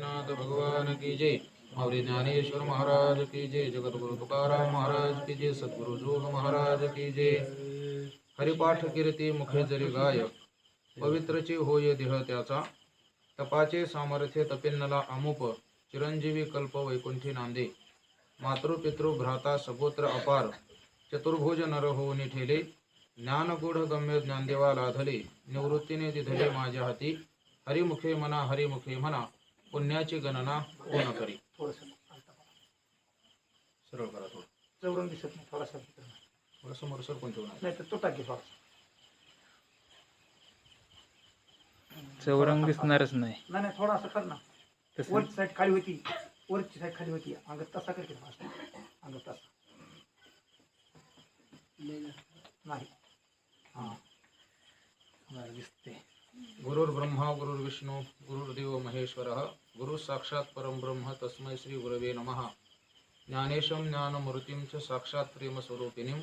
गणपतीनाथ भगवान की जय। माऊली ज्ञानेश्वर महाराज की जय। जगद्गुरु तुकाराम महाराज की जय। सद्गुरु जोग महाराज की जय। हरिपाठ कीर्ती मुखे जरी गाय, पवित्रची होय देह त्याचा। तपाचे सामर्थ्य तपेन्नला अमुप, चिरंजीवी कल्प वैकुंठी नांदे। मातृपितृ भ्राता सगोत्र अपार, चतुर्भुज नर होऊनी ठेले। ज्ञानगूढ गम्य ज्ञानदेवा लाधले, निवृत्तीने दिधले माझ्या हाती। हरिमुखे म्हणा हरिमुखे म्हणा, पुण्याची गणना कोण करी. सरळ करा थोडं. चौरंग दिसत नाही, थोडासा थोडं समोर सर कोण ठेवणार. नाही तर तो टाकी थोडासा. चौरंग दिसणारच नाही. नाही नाही थोडासा कर ना. तसं वरची साईड खाली होती, वरची साईड खाली होती. अंगात तसा करते अंगात तसा नाही. हां दिसते. गुरुर्ब्रह्मा गुरुर्विष्णू गुरुर्देव महेश्वरः, गुरु साक्षात परम ब्रह्म तस्मै श्री गुरवे नमः. ज्ञानेशं ज्ञानमूर्तिं च साक्षात प्रेमस्वरूपिणीं,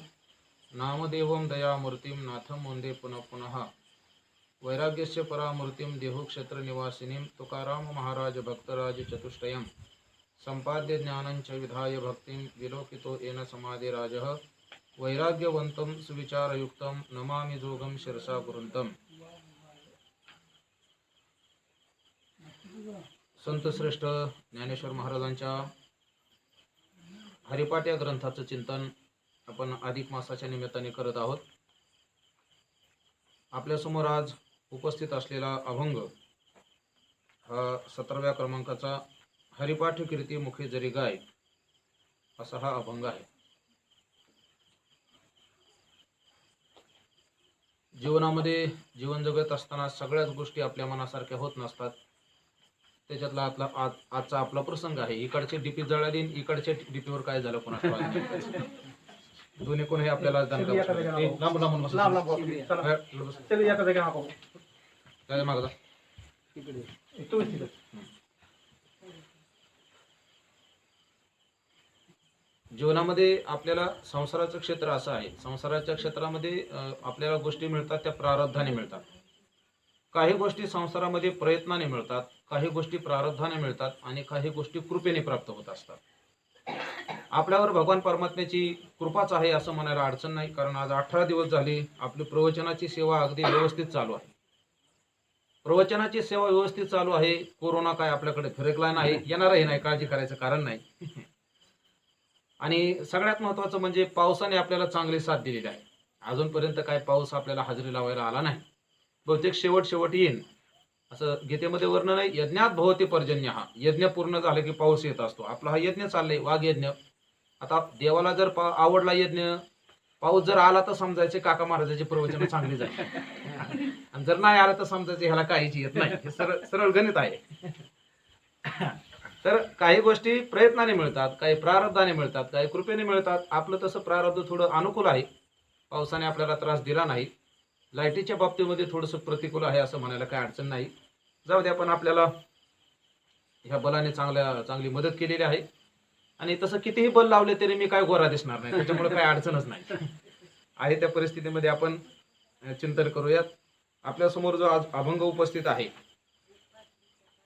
नामदेवं दयामूर्तिं नाथं वन्दे पुनः पुनः. वैराग्यस्य परामूर्तिं देहुक्षेत्रनिवासिनीं, तुकाराम महाराज भक्तराज चतुष्टयं. संपाद्य ज्ञानं च विधाय भक्तिं, विलोकितो येन समाधिराजः. वैराग्यवन्तं सुविचारयुक्तं, नमामि जोगं शिरसा गुरुन्तं. संत श्रेष्ठ ज्ञानेश्वर महाराजांच्या हरिपाठ या ग्रंथाचं चिंतन आपण अधिक मासाच्या निमित्ताने करत आहोत. आपल्यासमोर आज उपस्थित असलेला अभंग हा 17व्या क्रमांकाचा हरिपाठ कीर्ती मुखे जरी गाय असा हा अभंग आहे. जीवनामध्ये जीवन जगत असताना सगळ्याच गोष्टी आपल्या मनासारख्या होत नसतात. त्याच्यातला आजचा आपला प्रसंग आहे. इकडचे डीपी जळाली, इकडच्या डीपीवर काय झालं कोणाला दोन्ही कोण हे आपल्याला लांब लांबून काय मागता. जीवनामध्ये आपल्याला संसाराचं क्षेत्र असं आहे. संसाराच्या क्षेत्रामध्ये आपल्याला गोष्टी मिळतात त्या प्रारब्धाने मिळतात. काही गोष्टी संसारामध्ये प्रयत्नाने मिळतात, काही गोष्टी प्रारब्धाने मिळतात आणि काही गोष्टी कृपेने प्राप्त होत असतात. आपल्यावर भगवान परमात्म्याची कृपाच आहे असं म्हणायला अडचण नाही. कारण आज 18 दिवस झाले आपली प्रवचनाची सेवा अगदी व्यवस्थित चालू आहे. प्रवचनाची सेवा व्यवस्थित चालू आहे. कोरोना काय आपल्याकडे फिरकला नाही, येणारही नाही, काळजी करायचं कारण नाही. आणि सगळ्यात महत्त्वाचं म्हणजे पावसाने आपल्याला चांगली साथ दिलेली आहे. अजूनपर्यंत काय पाऊस आपल्याला हजेरी लावायला आला नाही. बहुतेक शेवट येईन असं गीतेमध्ये वर्णन आहे. यज्ञात भवती पर्जन्य. हा यज्ञ पूर्ण झाला की पाऊस येत असतो. आपला हा यज्ञ चाललाय, वाघ यज्ञ. आता देवाला जर आवडला यज्ञ, पाऊस जर आला तर समजायचे काका महाराजांची प्रवचन चांगली जाईल, आणि जर नाही आला तर समजायचे ह्याला काहीच येत नाही. हे सरळ गणित आहे. तर काही गोष्टी प्रयत्नाने मिळतात, काही प्रारब्धाने मिळतात, काही कृपेने मिळतात. आपलं तसं प्रारब्ध थोडं अनुकूल आहे. पावसाने आपल्याला त्रास दिला नाही. लाईटीच्या बाबतीमध्ये थोडंसं प्रतिकूल आहे असं म्हणायला काही अडचण नाही. जाऊ द्या, पण आपल्याला ह्या बलाने चांगली मदत केलेली आहे. आणि तसं कितीही बल लावले तरी मी काय गोरा दिसणार नाही, त्याच्यामुळे काही अडचणच नाही आहे. त्या परिस्थितीमध्ये आपण चिंतन करूयात. आपल्यासमोर जो आज अभंग उपस्थित आहे,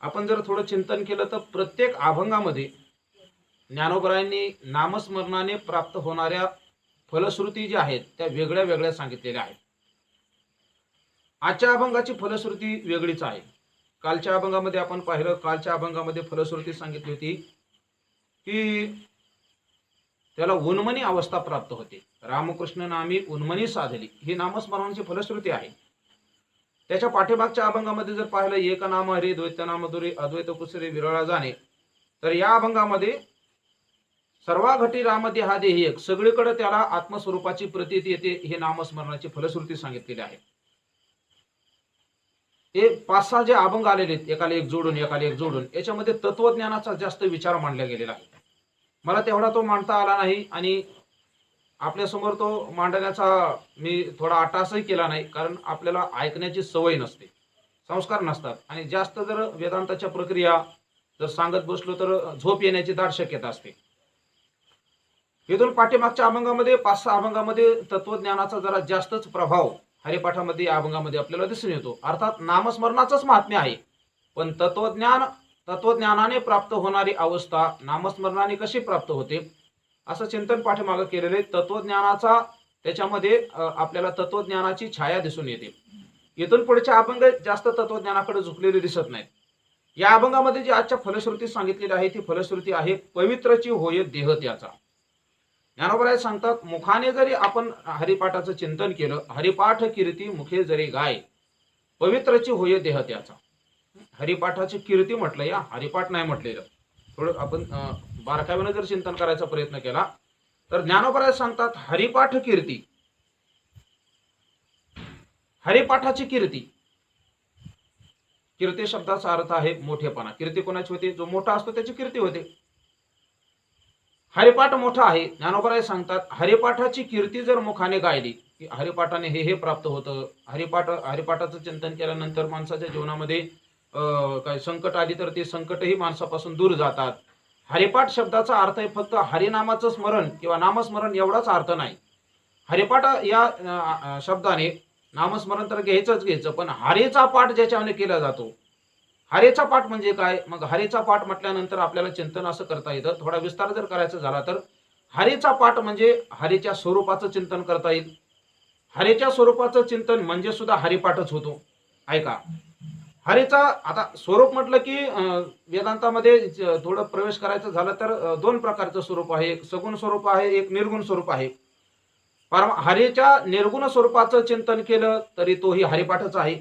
आपण जर थोडं चिंतन केलं तर प्रत्येक अभंगामध्ये ज्ञानोबरायांनी नामस्मरणाने प्राप्त होणाऱ्या फलश्रुती ज्या आहेत त्या वेगळ्या वेगळ्या सांगितलेल्या आहेत. आजच्या अभंगाची फलश्रुती वेगळीच आहे. कालच्या अभंगामध्ये आपण पाहिलं, कालच्या अभंगामध्ये फलश्रुती सांगितली होती की त्याला उन्मनी अवस्था प्राप्त होते. रामकृष्ण नामी उन्मनी साधली, ही नामस्मरणाची फलश्रुती आहे. त्याच्या पाठीमागच्या अभंगामध्ये जर पाहिलं, एक नाम हरी द्वैत नाम दुरी अद्वैत कुसरे विरळा जाणे, तर या अभंगामध्ये सर्वा घटी रामदे हा देही एक, सगळीकडे त्याला आत्मस्वरूपाची प्रतीती येते. हे नामस्मरणाची फलश्रुती सांगितलेली आहे. हे 5-6 जे अभंग आलेले आहेत, एकाला एक जोडून याच्यामध्ये तत्वज्ञानाचा जास्त विचार मांडला गेलेला आहे. मला तेवढा तो मांडता आला नाही आणि आपल्यासमोर तो मांडण्याचा मी थोडा अट्टासही केला नाही. कारण आपल्याला ऐकण्याची सवय नसते, संस्कार नसतात, आणि जास्त जर वेदांताच्या प्रक्रिया जर सांगत बसलो तर झोप येण्याची दाट शक्यता असते. इथून पाठीमागच्या अभंगामध्ये 5-6 अभंगामध्ये तत्वज्ञानाचा जरा जास्तच प्रभाव हरिपाठामध्ये या अभंगामध्ये आपल्याला दिसून येतो. अर्थात नामस्मरणाचंच महात्म्य आहे, पण तत्वज्ञान तत्वज्ञानाने प्राप्त होणारी अवस्था नामस्मरणाने कशी प्राप्त होते असं चिंतन पाठीमागं केलेले तत्वज्ञानाचा त्याच्यामध्ये आपल्याला तत्वज्ञानाची छाया दिसून येते. इथून पुढचे अभंग जास्त तत्वज्ञानाकडे झुकलेले दिसत नाहीत. या अभंगामध्ये जी आजच्या फलश्रुती सांगितलेली आहे ती फलश्रुती आहे पवित्रची होय देह त्याचा. ज्ञानोबराय सांगतात मुखाने जरी आपण हरिपाठाचं चिंतन केलं, हरिपाठ कीर्ती मुखे जरी गाय, पवित्रची होय देह त्याचा. हरिपाठाची कीर्ती म्हटलं, या हरिपाठ नाही म्हटलेलं. थोडं आपण बारकाव्यानं जर चिंतन करायचा प्रयत्न केला तर ज्ञानोबराय सांगतात हरिपाठ कीर्ती, हरिपाठाची कीर्ती. कीर्ती शब्दाचा अर्थ आहे मोठेपणा. कीर्ती कोणाची होते? जो मोठा असतो त्याची कीर्ती होते. हरिपाठ मोठा आहे. ज्ञानोबराय सांगतात हरिपाठाची कीर्ती जर मुखाने गायली की हरिपाठाने हे प्राप्त होतं, हरिपाठाचं चिंतन केल्यानंतर माणसाच्या जीवनामध्ये काय संकट आली तर ते संकटही माणसापासून दूर जातात. हरिपाठ शब्दाचा अर्थ आहे फक्त हरिनामाचं स्मरण किंवा नामस्मरण एवढाच अर्थ नाही. हरिपाठ या शब्दाने नामस्मरण तर घ्यायचं, पण हरेचा पाठ ज्याच्याने केला जातो. हरेचा पाठ म्हणजे काय? मग हरेचा पाठ म्हटल्यानंतर आपल्याला चिंतन असं करता येतं. थोडा विस्तार जर करायचा झाला तर हरेचा पाठ म्हणजे हरेच्या स्वरूपाचं चिंतन करता येईल. हरेच्या स्वरूपाचं चिंतन म्हणजे सुद्धा हरिपाठच होतो. ऐका, हरेचा आता स्वरूप म्हटलं की वेदांतामध्ये थोडं प्रवेश करायचं झालं तर दोन प्रकारचं स्वरूप आहे. एक सगुण स्वरूप आहे, एक निर्गुण स्वरूप आहे. हरेच्या निर्गुण स्वरूपाचं चिंतन केलं तरी तोही हरिपाठच आहे.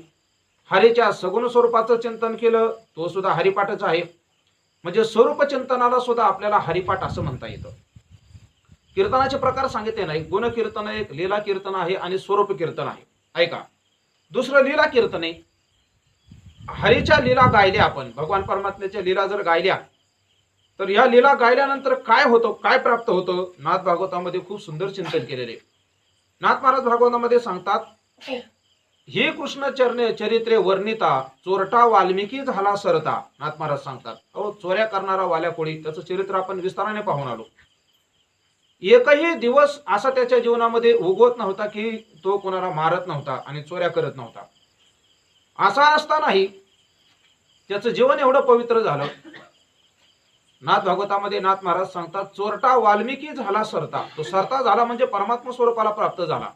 हरेच्या सगुण स्वरूपाचं चिंतन केलं तो सुद्धा हरिपाठच आहे. म्हणजे स्वरूप चिंतनाला सुद्धा आपल्याला हरिपाठ असं म्हणता येतं. कीर्तनाचे प्रकार सांगितले नाही. गुण कीर्तन एक, लीला कीर्तन आहे आणि स्वरूप कीर्तन आहे. ऐका, दुसरं लीला कीर्तने. हरीच्या लीला गायल्या आपण, भगवान परमात्म्याच्या लीला जर गायल्या तर या लीला गायल्यानंतर काय होतं, काय प्राप्त होतं? नाथ भागवतामध्ये खूप सुंदर चिंतन केलेले. नाथ महाराज भागवतामध्ये सांगतात हे कृष्ण चरित्रे वर्णिता चोरटा वाल्मिकी झाला सरता. नाथ महाराज सांगतात अहो चोऱ्या करणारा वाल्या कोळी, त्याचं चरित्र आपण विस्ताराने पाहून आलो. एकही दिवस असा त्याच्या जीवनामध्ये उगवत नव्हता की तो कोणाला मारत नव्हता आणि चोऱ्या करत नव्हता. असा असतानाही त्याचं जीवन एवढं पवित्र झालं. नाथ भागवतामध्ये नाथ महाराज सांगतात चोरटा वाल्मिकी झाला सरता. तो सरता झाला म्हणजे परमात्मा स्वरूपाला प्राप्त झाला.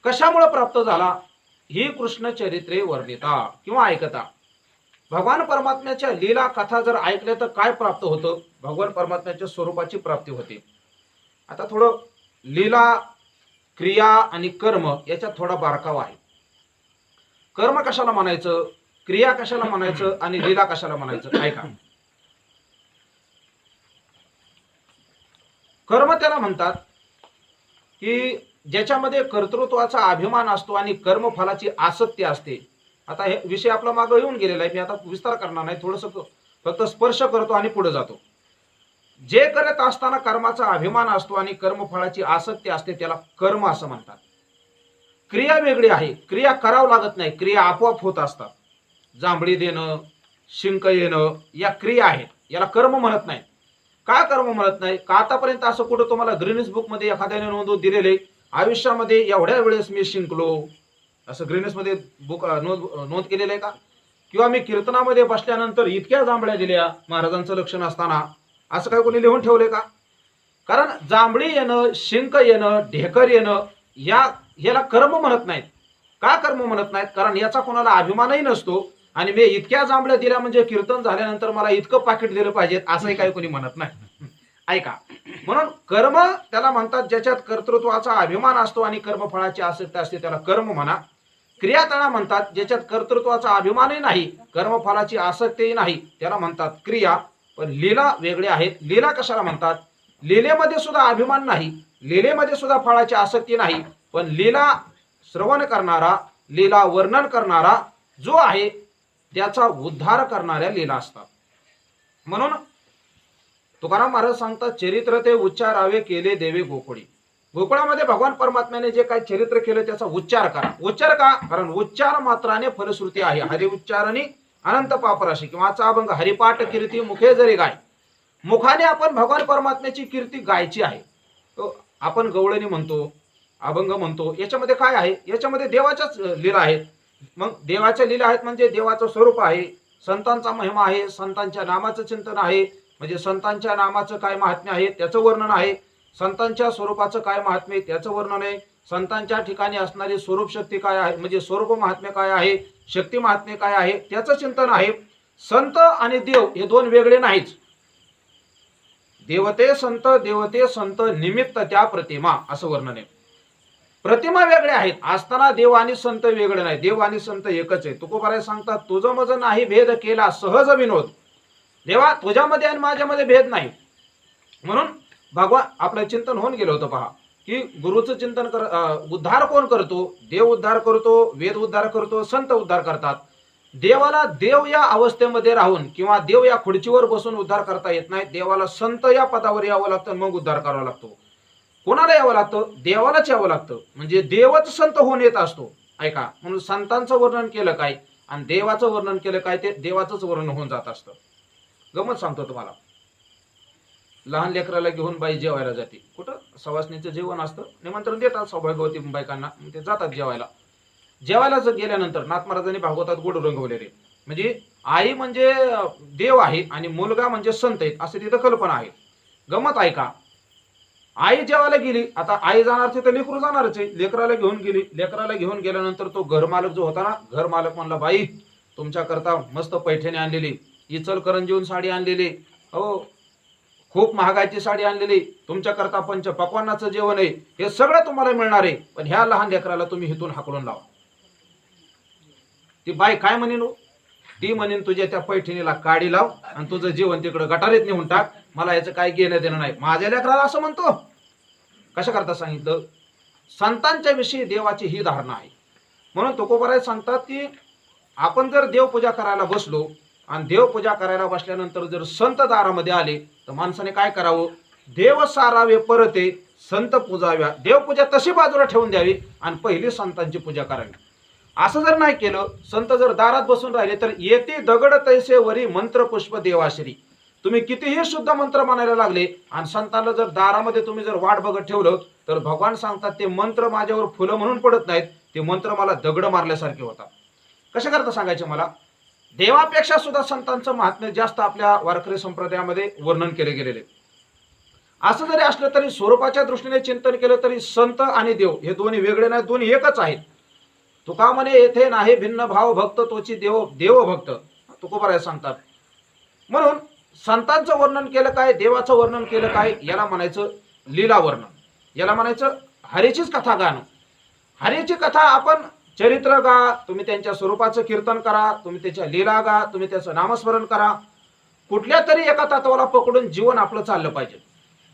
कशामुळे प्राप्त झाला? ही कृष्ण चरित्रे वर्णिता किंवा ऐकता. भगवान परमात्म्याच्या लीला कथा जर ऐकल्या तर काय प्राप्त होतं? भगवान परमात्म्याच्या स्वरूपाची प्राप्ती होते. आता थोडं लीला, क्रिया आणि कर्म याच्यात थोडा बारकावा आहे. कर्म कशाला म्हणायचं, क्रिया कशाला म्हणायचं आणि लीला कशाला म्हणायचं? ऐका, कर्म त्याला म्हणतात की ज्याच्यामध्ये कर्तृत्वाचा अभिमान असतो आणि कर्मफलाची आसक्ती असते. आता हे विषय आपला मागे येऊन गेलेला आहे, मी आता विस्तार करणार नाही, थोडंसं फक्त स्पर्श करतो आणि पुढे जातो. जे करत असताना कर्माचा अभिमान असतो आणि कर्मफळाची आसक्ती असते त्याला कर्म असं म्हणतात. क्रिया वेगळी आहे. क्रिया करावं लागत नाही, क्रिया आपोआप होत असतात. जांभळी देणं, शिंक येणं या क्रिया आहेत, याला कर्म म्हणत नाही. का कर्म म्हणत नाही? का आतापर्यंत असं कुठं तुम्हाला ग्रीनिस बुक मध्ये एखाद्याने नोंद दिलेले आयुष्यामध्ये एवढ्या वेळेस मी शिंकलो, असं ग्रीनिस मध्ये बुक नोंद केलेलं आहे का? किंवा मी कीर्तनामध्ये बसल्यानंतर इतक्या जांभळ्या दिल्या महाराजांचं लक्षण असताना, असं काय कोणी लिहून ठेवले का? कारण जांभळी येणं, शिंक येणं, ढेकर येणं याला कर्म म्हणत नाहीत. का कर्म म्हणत नाहीत? कारण याचा कोणाला अभिमानही नसतो आणि मी इतक्या जांभळ्या दिल्या म्हणजे कीर्तन झाल्यानंतर मला इतकं पाकिट दिलं पाहिजे असंही काही कोणी म्हणत नाही. ऐका, म्हणून कर्म त्याला म्हणतात ज्याच्यात कर्तृत्वाचा अभिमान असतो आणि कर्मफळाची आसक्ती असते त्याला कर्म म्हणा. क्रिया त्याला म्हणतात ज्याच्यात कर्तृत्वाचा अभिमानही नाही, कर्मफळाची आसक्तीही नाही, त्याला म्हणतात क्रिया. पण लीला वेगळे आहेत. लीला कशाला म्हणतात? लीलेमध्ये सुद्धा अभिमान नाही, लीलेमध्ये सुद्धा फळाची आसक्ती नाही, पण लीला श्रवण करणारा, लीला वर्णन करणारा जो आहे त्याचा उद्धार करणाऱ्या लीला असतात. म्हणून तुकाराम महाराज सांगतात चरित्र ते उच्चारावे केले देवे गोकुळी. गोकुळामध्ये भगवान परमात्म्याने जे काही चरित्र केलं त्याचा उच्चार करा. उच्चार का? कारण उच्चार मात्राने फलश्रुती आहे. हरि उच्चारणी अनंत पापराशी किंवा अभंग हरिपाठ कीर्ती मुखे जरी गाय. मुखाने आपण भगवान परमात्म्याची कीर्ती गायची आहे. आपण गवळणी म्हणतो, अभंग म्हणतो, याच्यामध्ये काय आहे? याच्यामध्ये देवाच्याच लीला आहेत. मग देवाच्या लीला आहेत म्हणजे देवाचं स्वरूप आहे, संतांचा महिमा आहे, संतांच्या नामाचं चिंतन आहे, म्हणजे संतांच्या नामाचं काय महात्म्य आहे त्याचं वर्णन आहे, संतांच्या स्वरूपाचं काय महात्म्य आहे त्याचं वर्णन आहे, संतांच्या ठिकाणी असणारी स्वरूप शक्ती काय आहे म्हणजे स्वरूप महात्म्य काय आहे, शक्ती महात्म्य काय आहे त्याचं चिंतन आहे. संत आणि देव हे दोन वेगळे नाहीच. देवते संत निमित्त त्या प्रतिमा असं वर्णन आहे. प्रतिमा वेगळे आहेत असताना देव आणि संत वेगळे नाही. देव आणि संत एकच आहे. तुकोबाराय सांगतात, तुझं मज नाही भेद केला सहज विनोद. देवा तुझ्यामध्ये आणि माझ्यामध्ये भेद नाही. म्हणून भगवान आपलं चिंतन होऊन गेलं होतं पहा, की गुरुचं चिंतन उद्धार कोण करतो? देव उद्धार करतो, वेद उद्धार करतो, संत उद्धार करतात. देवाला देव या अवस्थेमध्ये राहून किंवा देव या खुर्चीवर बसून उद्धार करता येत नाही. देवाला संत या पदावर यावं लागतं, मग उद्धार करावा लागतो. कोणाला यावं लागतं? देवालाच यावं लागतं. म्हणजे देवच संत होऊन येत असतो. ऐका, म्हणून संतांचं वर्णन केलं काय आणि देवाचं वर्णन केलं काय, ते देवाचंच वर्णन होऊन जात असतं. गमत सांगतो तुम्हाला. लहान लेकराला घेऊन बाई जेवायला जाते. कुठं? सवासणीचं जेवण असतं, निमंत्रण देतात सौभाग्यवती बायकांना, ते जातात जेवायला. जेवायला गेल्यानंतर नाथ महाराजांनी भागवतात गोड रंगवलेले, म्हणजे आई म्हणजे देव आहे आणि मुलगा म्हणजे संत आहे असं तिथं कल्पना आहे. गमत ऐका, आई जेवायला गेली, आता आई जाणार तिथं लेकरू जाणारच आहे. लेकराला घेऊन गेली. लेकराला घेऊन गेल्यानंतर तो घरमालक जो होता ना, घरमालक म्हणला, बाई तुमच्या करता मस्त पैठणी आणलेली, इचलकरंजीहून साडी आणलेली, हो खूप महागाची साडी आणलेली, तुमच्या करता पंच पक्वान्नाचं जेवण आहे, हे सगळं तुम्हाला मिळणार आहे, पण ह्या लहान लेकराला तुम्ही हिथून हाकलून लावा. ती बाई काय म्हणेन? ती म्हणेन, तुझ्या त्या पैठणीला काडी लाव आणि तुझं जीवन तिकडं गटारीत नेऊन टाक, मला याचं काय घेणं देणं नाही. माझ्या लेकराला असं म्हणतो. कशा करता सांगितलं? संतांच्या विषयी देवाची ही धारणा आहे. म्हणून तुकोबाराय सांगतात की आपण जर देवपूजा करायला बसलो आणि देवपूजा करायला बसल्यानंतर जर संत दारामध्ये आले तर माणसाने काय करावं? देव सारावे परते संत पूजाव्या. देवपूजा तशी बाजूला ठेवून द्यावी आणि पहिली संतांची पूजा करावी. असं जर नाही केलं, संत जर दारात बसून राहिले तर येते दगड तैसे वरी मंत्र पुष्प देवाश्री. तुम्ही कितीही शुद्ध मंत्र म्हणायला लागले आणि संतांना जर दारामध्ये तुम्ही जर वाट बघत ठेवलं तर भगवान सांगतात ते मंत्र माझ्यावर फुलं म्हणून पडत नाहीत, ते मंत्र मला दगड मारल्यासारखे होतात. कशा करता सांगायचे मला? देवापेक्षा सुद्धा संतांचं महात्म्य जास्त आपल्या वारकरी संप्रदायामध्ये वर्णन केले गेलेले. असं जरी असलं तरी स्वरूपाच्या दृष्टीने चिंतन केलं तरी संत आणि देव हे दोन्ही वेगळे नाही, दोन्ही एकच आहेत. तुका म्हणे येथे नाही भिन्न भाव भक्त तोची देव देव भक्त, तुकोबाराय सांगतात. म्हणून संतांचं वर्णन केलं काय, देवाचं वर्णन केलं काय, याला म्हणायचं लीला वर्णन, याला म्हणायचं हरीचीच कथा गाणं. हरीची कथा आपण चरित्र गा, तुम्ही त्यांच्या स्वरूपाचं कीर्तन करा, तुम्ही त्याच्या लीला गा, तुम्ही त्याचं नामस्मरण करा. कुठल्या तरी एका तत्वाला पकडून जीवन आपलं चाललं पाहिजे.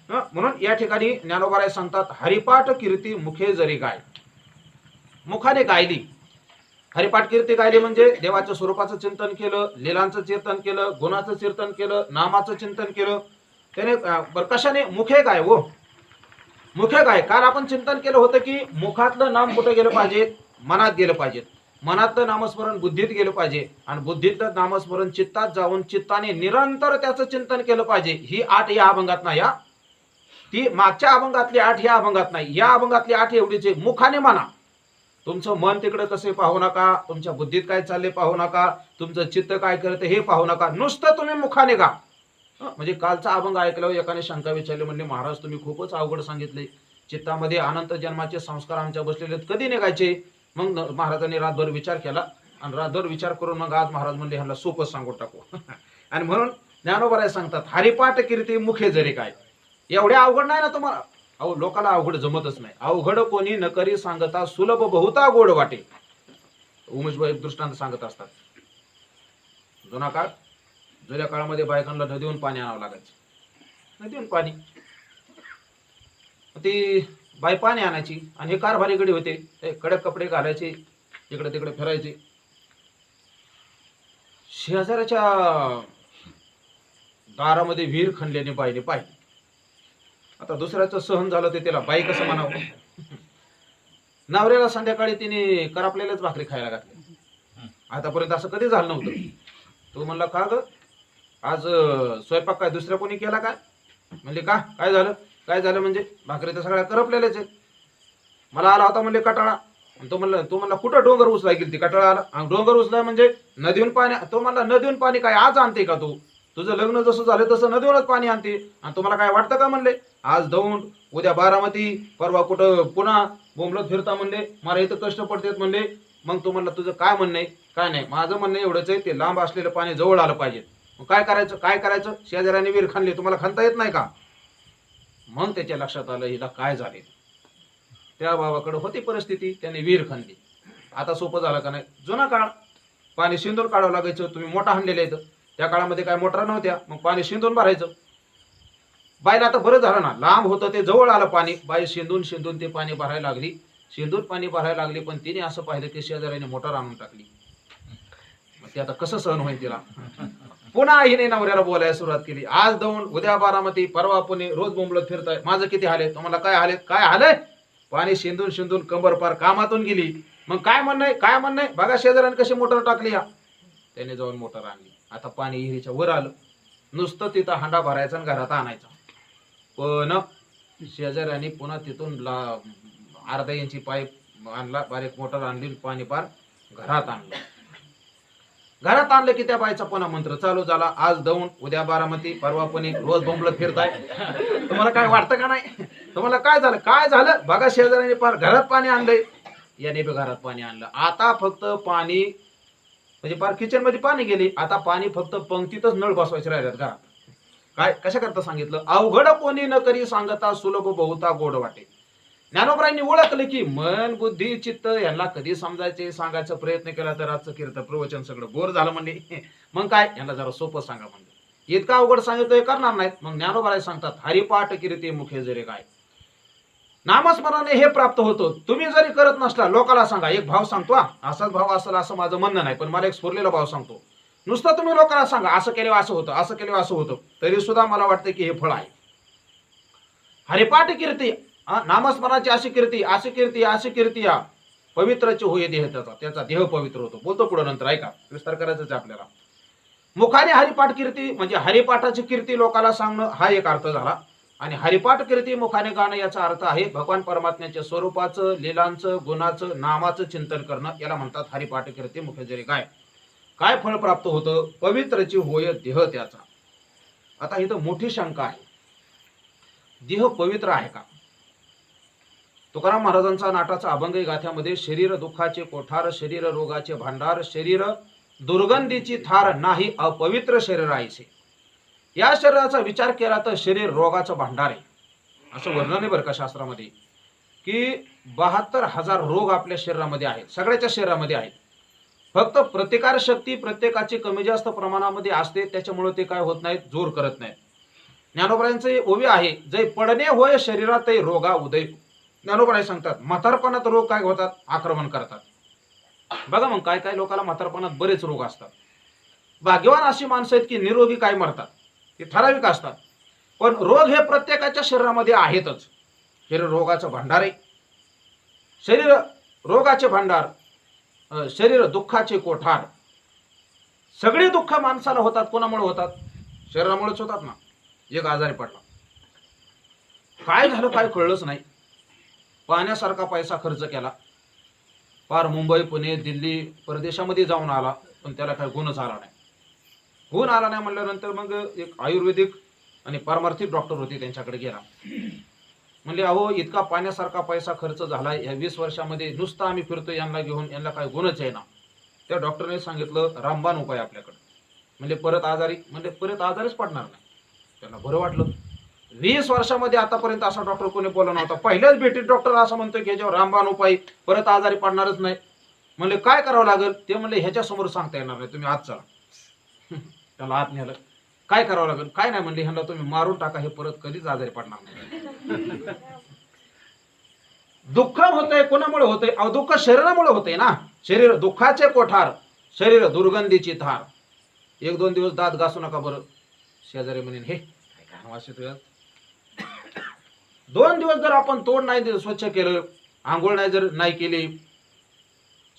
म्हणून या ठिकाणी ज्ञानोबाराय सांगतात, हरिपाठ कीर्ती मुखे जरी गाय. मुखाने गायली, हरिपाठ कीर्ती गायली म्हणजे देवाच्या स्वरूपाचं चिंतन केलं, लीलांचं चिंतन केलं, गुणाचं चिंतन केलं, नामाचं चिंतन केलं. त्याने कशाने? मुखे गाय. हो मुखे गाय. काल आपण चिंतन केलं होतं की मुखातलं नाम कुठं गेलं पाहिजे? मनात गेलं पाहिजे. मनातलं नामस्मरण बुद्धीत गेलं पाहिजे आणि बुद्धीतलं नामस्मरण चित्तात जाऊन चित्ताने निरंतर त्याचं चिंतन केलं पाहिजे. ही 8 या अभंगात नाही. ती मागच्या अभंगातली 8 या अभंगात नाही. या अभंगातली 8 एवढीच आहे. मुखाने म्हणा. तुमचं मन तिकडे कसे पाहू नका, तुमच्या बुद्धीत काय चालले पाहू नका, तुमचं चित्त काय करते हे पाहू नका, नुसतं तुम्ही मुखाने गा. म्हणजे कालचा अभंग ऐकल्यावर एकाने शंका विचारली, म्हणजे महाराज तुम्ही खूपच अवघड सांगितले, चित्तामध्ये अनंत जन्माचे संस्कार आमच्या बसलेले कधी निघायचे? मग महाराजांनी रातभर विचार केला आणि रातभर विचार करून मग आज महाराज म्हणले ह्यांना सोपं सांगून टाकू. आणि म्हणून ज्ञानोबाराय सांगतात, हरिपाठ कीर्ती मुखे जरी काय. एवढ्या अवघड नाही ना तुम्हाला. अहो लोकाला अवघड जमतच नाही. अवघड कोणी न करी सांगता सुलभ बहुता गोड वाटे. उमेशभाई दृष्टांत सांगत असतात. जुना काळ, जुन्या काळामध्ये बायकांना नदीहून पाणी आणावं लागायचं. नदीहून पाणी, ती बाई पाणी आणायची आणि हे कारभारी गडी होते, कडक कपडे घालायचे, इकडे तिकडे फिरायचे. शेजाऱ्याच्या दारामध्ये विहीर खणल्याने बाईने पाहिजे. आता दुसऱ्याचं सहन झालं ते त्याला बाई कसं म्हणावं? नवऱ्याला संध्याकाळी तिने करापलेल्याच भाकरी खायला घातली. आतापर्यंत असं कधी झालं नव्हतं. तो म्हणला, का ग आज स्वयंपाक काय दुसऱ्या कोणी केला काय? म्हणजे का काय झालं? काय झालं म्हणजे भाकरी तर सगळ्या करपलेल्याच आहेत. मला आला होता म्हणले कटाळा, आणि तो म्हणला कुठं डोंगर उचलाय गेली ती कटाळा आला. आणि डोंगर उचलाय म्हणजे नदीहून पाणी. तो म्हणला नदीहून पाणी काय आज आणते का तू? तुझं लग्न जसं झालं तसं नदीवरच पाणी आणते. आणि तुम्हाला काय वाटतं का म्हणले? आज दौंड, उद्या बारामती, परवा कुठं पुन्हा बोंबलत फिरता म्हणले, मला इथं कष्ट पडतात म्हणले. मग तो म्हणला तुझं काय म्हणणं आहे? काय नाही, माझं म्हणणं एवढंच आहे, ते लांब असलेलं पाणी जवळ आलं पाहिजे. मग काय करायचं? काय करायचं? शेजाऱ्याने विहीर खाल्ली, तुम्हाला खणता येत नाही का? मग त्याच्या लक्षात आलं हिला काय झाले. त्या बाबाकडे होती परिस्थिती, त्याने विहीर खणली. आता सोपं झालं का नाही? जुना काळ, पाणी शिंदून काढावं लागायचं. तुम्ही मोठा हाणलेला येतं, त्या काळामध्ये काय मोटरा नव्हत्या, मग पाणी शिंदून भरायचं. बाईला आता बरं झालं ना, लांब होतं ते जवळ आलं पाणी. बाई शिंदून शिंदून ते पाणी भरायला लागली, शिंदून पाणी भरायला लागली. पण तिने असं पाहिलं की शेजाऱ्याने मोटर आणून टाकली. मग ते आता कसं सहन होईल तिला? पुन्हा हिने नवऱ्याला बोलायला सुरुवात केली. आज दौंड, उद्या बारामती, परवा पुणे, रोज बोंबलत फिरताय, माझं किती हाल आहे? तुम्हाला काय हाल काय हालय? पाणी शिंदून शिंदून कंबर पार कामातून गेली. मग काय म्हणणं आहे? काय म्हणणं आहे? बघा शेजाऱ्याने कशी मोटर टाकली. या त्याने जाऊन मोटर आणली. आता पाणी विहिरीच्या वर आलं. नुसतं तिथं हांडा भरायचा आणि घरात आणायचा. पण शेजाऱ्याने पुन्हा तिथून अर्धा इंची पाईप आणला, बारीक मोटर आणली, पाणी पार घरात आणलं. घरात आणलं की त्या बाईचा पुन्हा मंत्र चालू झाला. आज दौंड, उद्या बारामती, परवा पुणे, रोज बोंबलत फिरताय. तुम्हाला काय वाटतं का नाही? तुम्हाला काय झालं? काय झालं? बघा शेजाऱ्याने पार घरात पाणी आणलंय, याने बी घरात पाणी आणलं. आता फक्त पाणी म्हणजे पार किचन मध्ये पाणी गेली. आता पाणी फक्त पंक्तीतच नळ बसवायचे राहिल्यात घरात. काय कशा करता सांगितलं? अवघड कोणी न करी सांगता, सुलभ बहुता गोड वाटे. ज्ञानोबरांनी ओळखलं की मन, बुद्धी, चित्त यांना कधी समजायचे, सांगायचा प्रयत्न केला तर आजचं कीर्तन प्रवचन सगळं बोर झालं म्हणले. मग काय, यांना जरा सोपं सांगा म्हणलं. इतका अवघड सांगितलं करणार नाहीत. मग ज्ञानोबराय सांगतात, हरिपाठ कीर्ती मुखे जरी काय. नामस्मरणाने हे प्राप्त होतं. तुम्ही जरी करत नसला, लोकाला सांगा. एक भाव सांगतो, असाच भाव असेल असं माझं म्हणणं नाही, पण मला एक स्फुरलेला भाव सांगतो. नुसतं तुम्ही लोकांना सांगा, असं केलं असं होतं, असं केलं असं होतं, तरी सुद्धा मला वाटतं की हे फळ आहे. हरिपाठ कीर्ती, नामस्मरणाची अशी कीर्ती, अशी कीर्ती, अशी कीर्ती या पवित्रची होय देह त्याचा देह पवित्र होतो. बोलतो पुढे नंतर, ऐका, विस्तार करायचाच आपल्याला. मुखाने हरिपाठ कीर्ती म्हणजे हरिपाठाची कीर्ती लोकांना सांगणं, हा एक अर्थ झाला. आणि हरिपाठ कीर्ती मुखाने गाणं याचा अर्थ आहे भगवान परमात्म्याच्या स्वरूपाचं, लीलांचं, गुणाचं, नामाचं चिंतन करणं. याला म्हणतात हरिपाठ कीर्ती मुखे जरी काय. काय फळ प्राप्त होतं? पवित्रची होय देह त्याचा. आता इथं मोठी शंका आहे, देह पवित्र आहे का? तुकाराम महाराजांचा नाटाचा अभंग गाथ्यामध्ये शरीर दुःखाचे कोठार, शरीर रोगाचे भांडार, शरीर दुर्गंधीची थार, नाही अपवित्र शरीर आईसे. या शरीराचा विचार केला तर शरीर रोगाचं भांडार आहे असं वर्णन आहे बरं का शास्त्रामध्ये, की 72,000 रोग आपल्या शरीरामध्ये आहेत, सगळ्याच्या शरीरामध्ये आहेत. फक्त प्रतिकार शक्ती प्रत्येकाची कमी जास्त प्रमाणामध्ये असते, त्याच्यामुळे ते काय होत नाहीत, जोर करत नाहीत. ज्ञानोबरायांचे ओवी आहे, जय पडणे होय शरीरात रोगा उदय. ज्ञानोबराय सांगतात म्हातारपणात रोग काय होतात, आक्रमण करतात. बघा मग काय काय लोकांना म्हातारपणात बरेच रोग असतात. भाग्यवान अशी माणसं आहेत की निरोगी काय मरतात, ते ठराविक असतात. पण रोग हे प्रत्येकाच्या शरीरामध्ये आहेतच. शरीर रोगाचं भांडार आहे, शरीर रोगाचे भांडार, शरीर दुःखाचे कोठार. सगळे दुःख माणसाला होतात, कोणामुळे होतात? शरीरामुळेच होतात ना. एक आजारी पडला, काय झालं काय कळलंच नाही, पाण्यासारखा पैसा खर्च केला, पार मुंबई पुणे दिल्ली परदेशामध्ये जाऊन आला, पण त्याला काय गुणच आला नाही. गुण आला नाही म्हणल्यानंतर मग एक आयुर्वेदिक आणि पारमार्थिक डॉक्टर होते, त्यांच्याकडे गेला. म्हणले अहो इतका पाण्यासारखा पैसा खर्च झाला या 20 वर्षामध्ये, नुसतं आम्ही फिरतो यांना घेऊन, यांना काय गुणच आहे ना. त्या डॉक्टरने सांगितलं रामबाण उपाय आपल्याकडे. म्हणजे परत आजारी, म्हणजे परत आजारीच पडणार नाही. त्यांना बरं वाटलं. 20 वर्षामध्ये आतापर्यंत असा डॉक्टर कोणी बोलला नव्हता. पहिल्याच भेटीत डॉक्टर असं म्हणतोय की ह्याच्यावर रामबाण उपाय, परत आजारी पडणारच नाही. म्हणले काय करावं लागेल? ते म्हणले ह्याच्या समोर सांगता येणार नाही, तुम्ही आत चला. त्याला आत नेलं. काय करावं लागेल? काय नाही म्हणले, ह्यांना तुम्ही मारून टाका, हे परत कधीच आजारी पडणार नाही. दुःख होतंय कोणामुळे होतंय? अहो दुःख शरीरामुळे होतंय ना. शरीर दुःखाचे कोठार, शरीर दुर्गंधीची थार. 1-2 दिवस दात घासू नका बरं. शेजारी म्हणेन हे काय काम वास येतोय. 2 दिवस जर आपण तोंड नाही स्वच्छ केलं, आंघोळ नाही जर नाही केली,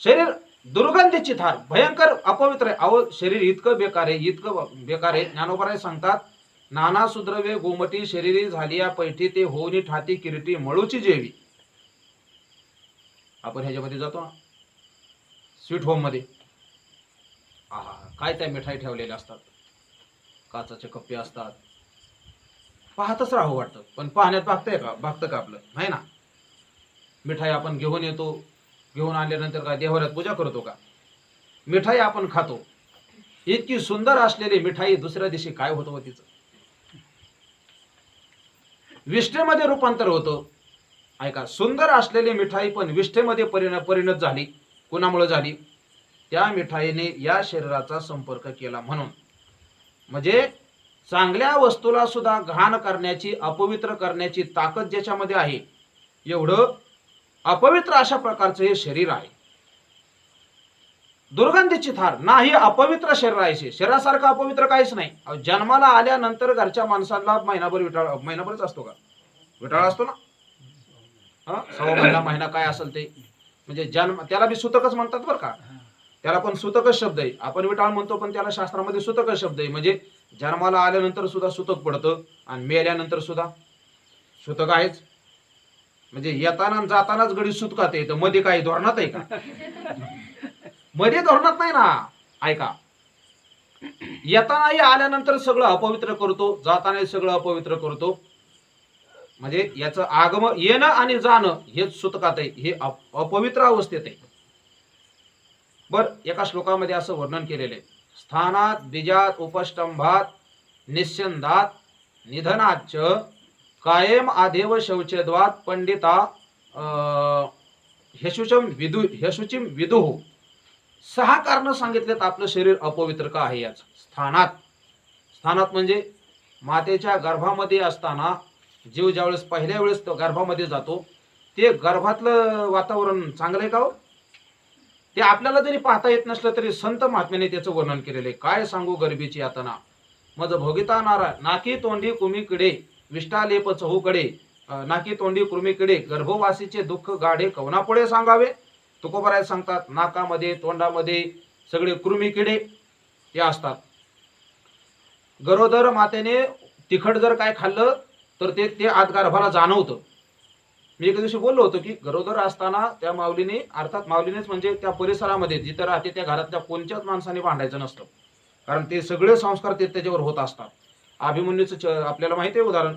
शरीर दुर्गंधीची थार, भयंकर अपवित्र आहे. अहो शरीर इतकं बेकार आहे, इतकं बेकार आहे. ज्ञानोबराय सांगतात नाना सुद्रवे गोमटी शरीरी झाली या पैठी, ते होऊनी ठाती किरीटी मळूची जेवी. आपण ह्याच्यामध्ये जातो ना स्वीट होममध्ये, आहा काय त्या मिठाई ठेवलेल्या असतात, काचाचे कप्पे असतात, पाहतच राहू वाटतं. पण पाहण्यात भागतं का आपलं, नाही ना. मिठाई आपण घेऊन येतो, घेऊन आल्यानंतर काय देवाऱ्यात पूजा करतो का? मिठाई आपण खातो, इतकी सुंदर असलेली मिठाई दुसऱ्या दिवशी काय होतं हो तिचं, विष्ठेमध्ये रूपांतर होतं. ऐका, सुंदर असलेली मिठाई पण विष्ठेमध्ये परिणत झाली. कुणामुळे झाली? त्या मिठाईने या शरीराचा संपर्क केला म्हणून. म्हणजे चांगल्या वस्तूला सुद्धा घाण करण्याची, अपवित्र करण्याची ताकद ज्याच्यामध्ये आहे, एवढं अपवित्र अशा प्रकारचं हे शरीर आहे. दुर्गंधीची थार नाही, अपवित्र शरीर आहे. शरीरासारखं अपवित्र काहीच नाही. जन्माला आल्यानंतर घरच्या माणसाला महिनाभरच असतो का विटाळा असतो ना, सव्वा महिना काय असेल ते, म्हणजे जन्म त्याला बी सुतकच म्हणतात बरं का, त्याला पण सुतकच शब्द आहे. आपण विटाळ म्हणतो पण त्याला शास्त्रामध्ये सुतकच शब्द आहे. म्हणजे जन्माला आल्यानंतर सुद्धा सुतक पडतं आणि मेल्यानंतर सुद्धा सुतक आहेच. म्हणजे येताना जातानाच गडी सुतकात येतं, मध्ये काही धोरणात आहे का? मध्ये धोरणात नाही ना. ऐका, येतानाही आल्यानंतर सगळं अपवित्र करतो, जातानाही सगळं अपवित्र करतो. म्हणजे याचं आगमन, येणं आणि जाणं हेच सुतकात आहे, हे अपवित्र अवस्थेत आहे. बर, एका श्लोकामध्ये असं वर्णन केलेलं आहे, स्थानात बीजात उपष्टंभात निस्यंदात निधनाच्च कायम आदेव शौचद्वात पंडिता ह्यशुचिम विदुः. 6 कारण सांगितलेत आपलं शरीर अपवित्र का आहे याच. स्थानात म्हणजे मातेच्या गर्भामध्ये असताना जीव ज्यावेळेस पहिल्या वेळेस तो गर्भामध्ये जातो, ते गर्भातलं वातावरण चांगलं आहे का हो? ते आपल्याला जरी पाहता येत नसलं तरी संत महात्म्याने त्याचं वर्णन केलेलं आहे. काय सांगू गर्भीची यातना, मज भोगिता नारा नाकी तोंडी कुमीकडे विष्टालेप चहूकडे, नाकी तोंडी कुमीकडे गर्भवासीचे दुःख गाढे कवनापुढे सांगावे. तुकोबराय सांगतात, नाकामध्ये तोंडामध्ये सगळे कृमीकिडे ते असतात. गरोदर मातेने तिखट जर काय खाल्लं तर ते आत गर्भाला जाणवतं. मी एका दिवशी बोललो होतो की गरोदर असताना त्या माऊलीने, अर्थात माऊलीनेच म्हणजे त्या परिसरामध्ये जिथं राहते त्या घरातल्या कोणत्याच माणसाने भांडायचं नसतं, कारण ते सगळे संस्कार त्याच्यावर होत असतात. अभिमन्यूचं आपल्याला माहिती आहे उदाहरण.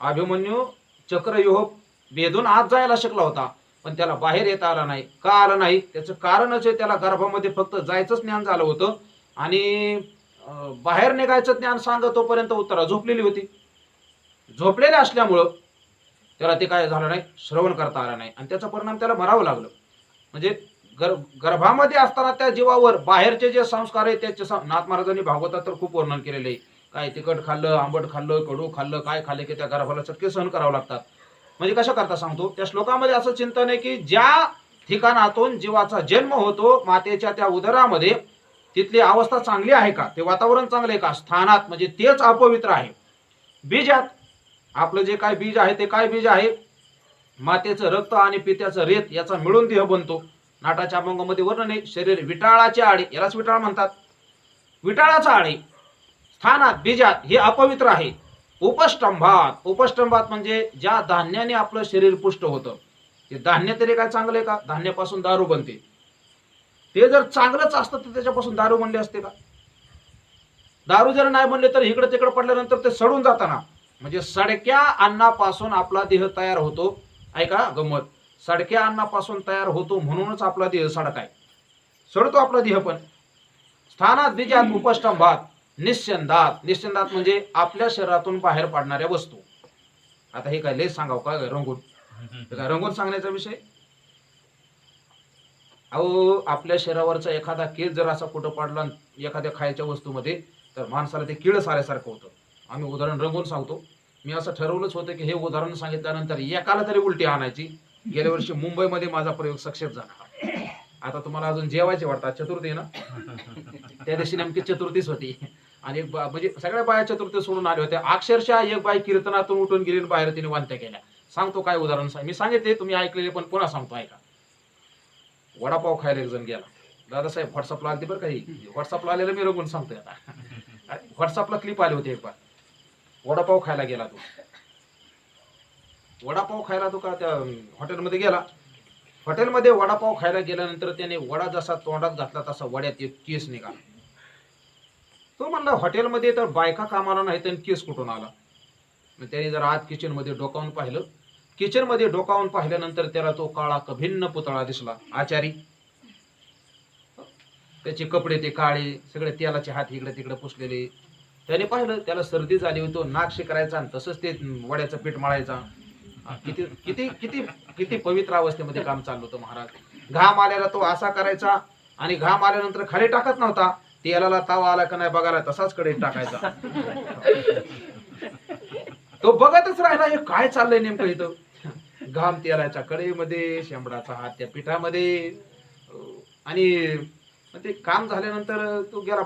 अभिमन्यू चक्रव्यूह भेदून आत जायला शिकला होता, पण त्याला बाहेर येता आला नाही. का आला नाही? त्याचं कारणच आहे, त्याला गर्भामध्ये फक्त जायचंच ज्ञान झालं होतं आणि बाहेर निघायचं ज्ञान सांगत तोपर्यंत उत्तरा झोपलेली होती. झोपलेले असल्यामुळं त्याला ते काय झालं नाही, श्रवण करता आलं नाही आणि त्याचा परिणाम त्याला मरावं लागलं. म्हणजे गर्भामध्ये असताना त्या जीवावर बाहेरचे जे संस्कार आहेत त्याचे नाथ महाराजांनी भागवतात तर खूप वर्णन केलेले आहे. काय तिखट खाल्लं, आंबट खाल्लं, कडू खाल्लं, काय खाल्लं की त्या गर्भाला चटके सहन करावं लागतात. म्हणजे कशा करता सांगतो, त्या श्लोकामध्ये असं चिंतन आहे की ज्या ठिकाणातून जीवाचा जन्म होतो मातेच्या त्या उदरामध्ये, तिथली अवस्था चांगली आहे का, ते वातावरण चांगलं आहे का? स्थानात म्हणजे तेच अपवित्र आहे. बीजात आपलं जे काय बीज आहे ते काय बीज आहे? मातेचं रक्त आणि पित्याचं रेत याचा मिळून देह बनतो. नाटाच्या अभंगामध्ये वर्णन आहे, शरीर विटाळाचे आडे, यालाच विटाळ म्हणतात, विटाळाचा आडे. स्थानात बीजात हे अपवित्र आहे. उपष्टंभात म्हणजे ज्या धान्याने आपलं शरीर पुष्ट होतं, ते धान्य तरी काय चांगलं आहे का? धान्यापासून दारू बनते, ते जर चांगलंच असतं तर त्याच्यापासून दारू बनले असते का? दारू जर नाही बनले तर इकडे तिकडे पडल्यानंतर ते सडून जाताना, म्हणजे सडक्या अन्नापासून आपला देह तयार होतो. ऐका गंमत, सडक्या अन्नापासून तयार होतो म्हणूनच आपला देह सडक आहे, सडतो आपला देह पण. स्थानात बीजात उपष्टंभात निस्यंदात म्हणजे आपल्या शरीरातून बाहेर पडणाऱ्या वस्तू. आता हे काय लय सांगाव का रंगून, काय रंगून सांगण्याचा विषय? अहो, आपल्या शरीरावरचा एखादा केस जर असा कुठं पडला एखाद्या खायच्या वस्तूमध्ये तर माणसाला ते किळस आल्यासारखं होतं. आम्ही उदाहरण रंगून सांगतो. मी असं ठरवलंच होतं की हे उदाहरण सांगितल्यानंतर एकाला तरी उलटी आणायची. गेल्या वर्षी मुंबईमध्ये माझा प्रयोग सक्सेस झाला. आता तुम्हाला अजून जेवायचे वाटतात, चतुर्थी ना, त्या दिवशी नेमकी चतुर्थीच होती आणि म्हणजे सगळ्या बाया चतुर्थी सोडून आल्या होत्या. अक्षरशः एक बाई कीर्तनातून उठून गेली, बाहेर तिने वांत्या केल्या. सांगतो काय उदाहरण मी सांगितले, तुम्ही ऐकलेले पण पुन्हा सांगतो ऐका. वडापाव खायला एक जण गेला. दादासाहेब व्हॉट्सअपला आलते बरं काही, व्हॉट्सअपला आलेलं मी रंगून सांगतोय आता. व्हॉट्सअपला क्लिप आली होती एक बार. वडापाव खायला गेला तो, वडापाव खायला तो का त्या हॉटेलमध्ये गेला हॉटेलमध्ये वडापाव खायला गेल्यानंतर त्याने वडा जसा तोंडात घातला तसा वड्यात एक केस निघाला. तो म्हणला हॉटेलमध्ये तर बायका कामाला नाही तर केस कुठून आला. मग त्याने जर आत किचनमध्ये डोकावून पाहिलं. किचनमध्ये डोकावून पाहिल्यानंतर त्याला तो काळा भिन्न पुतळा दिसला. आचारी, त्याचे कपडे ते काळे, सगळे तेलाचे हात इकडे तिकडे पुसलेले. त्याने पाहिलं त्याला सर्दी झाली होती, तो नाक शिकरायचा आणि तसंच ते वड्याचं पीठ मळायचा. किती किती किती किती पवित्र अवस्थेमध्ये काम चाललं होतं महाराज. घाम आल्याला तो असा करायचा आणि घाम आल्यानंतर खाली टाकत नव्हता. तेलाला तावा आला का नाही बघायला तसाच कडे टाकायचा. तो बघतच राहिला हे काय चाललंय नेमकं इथं. घाम तेलाच्या कढईमध्ये, शेंबडाचा हात त्या पिठामध्ये. आणि ते काम झाल्यानंतर तो गेला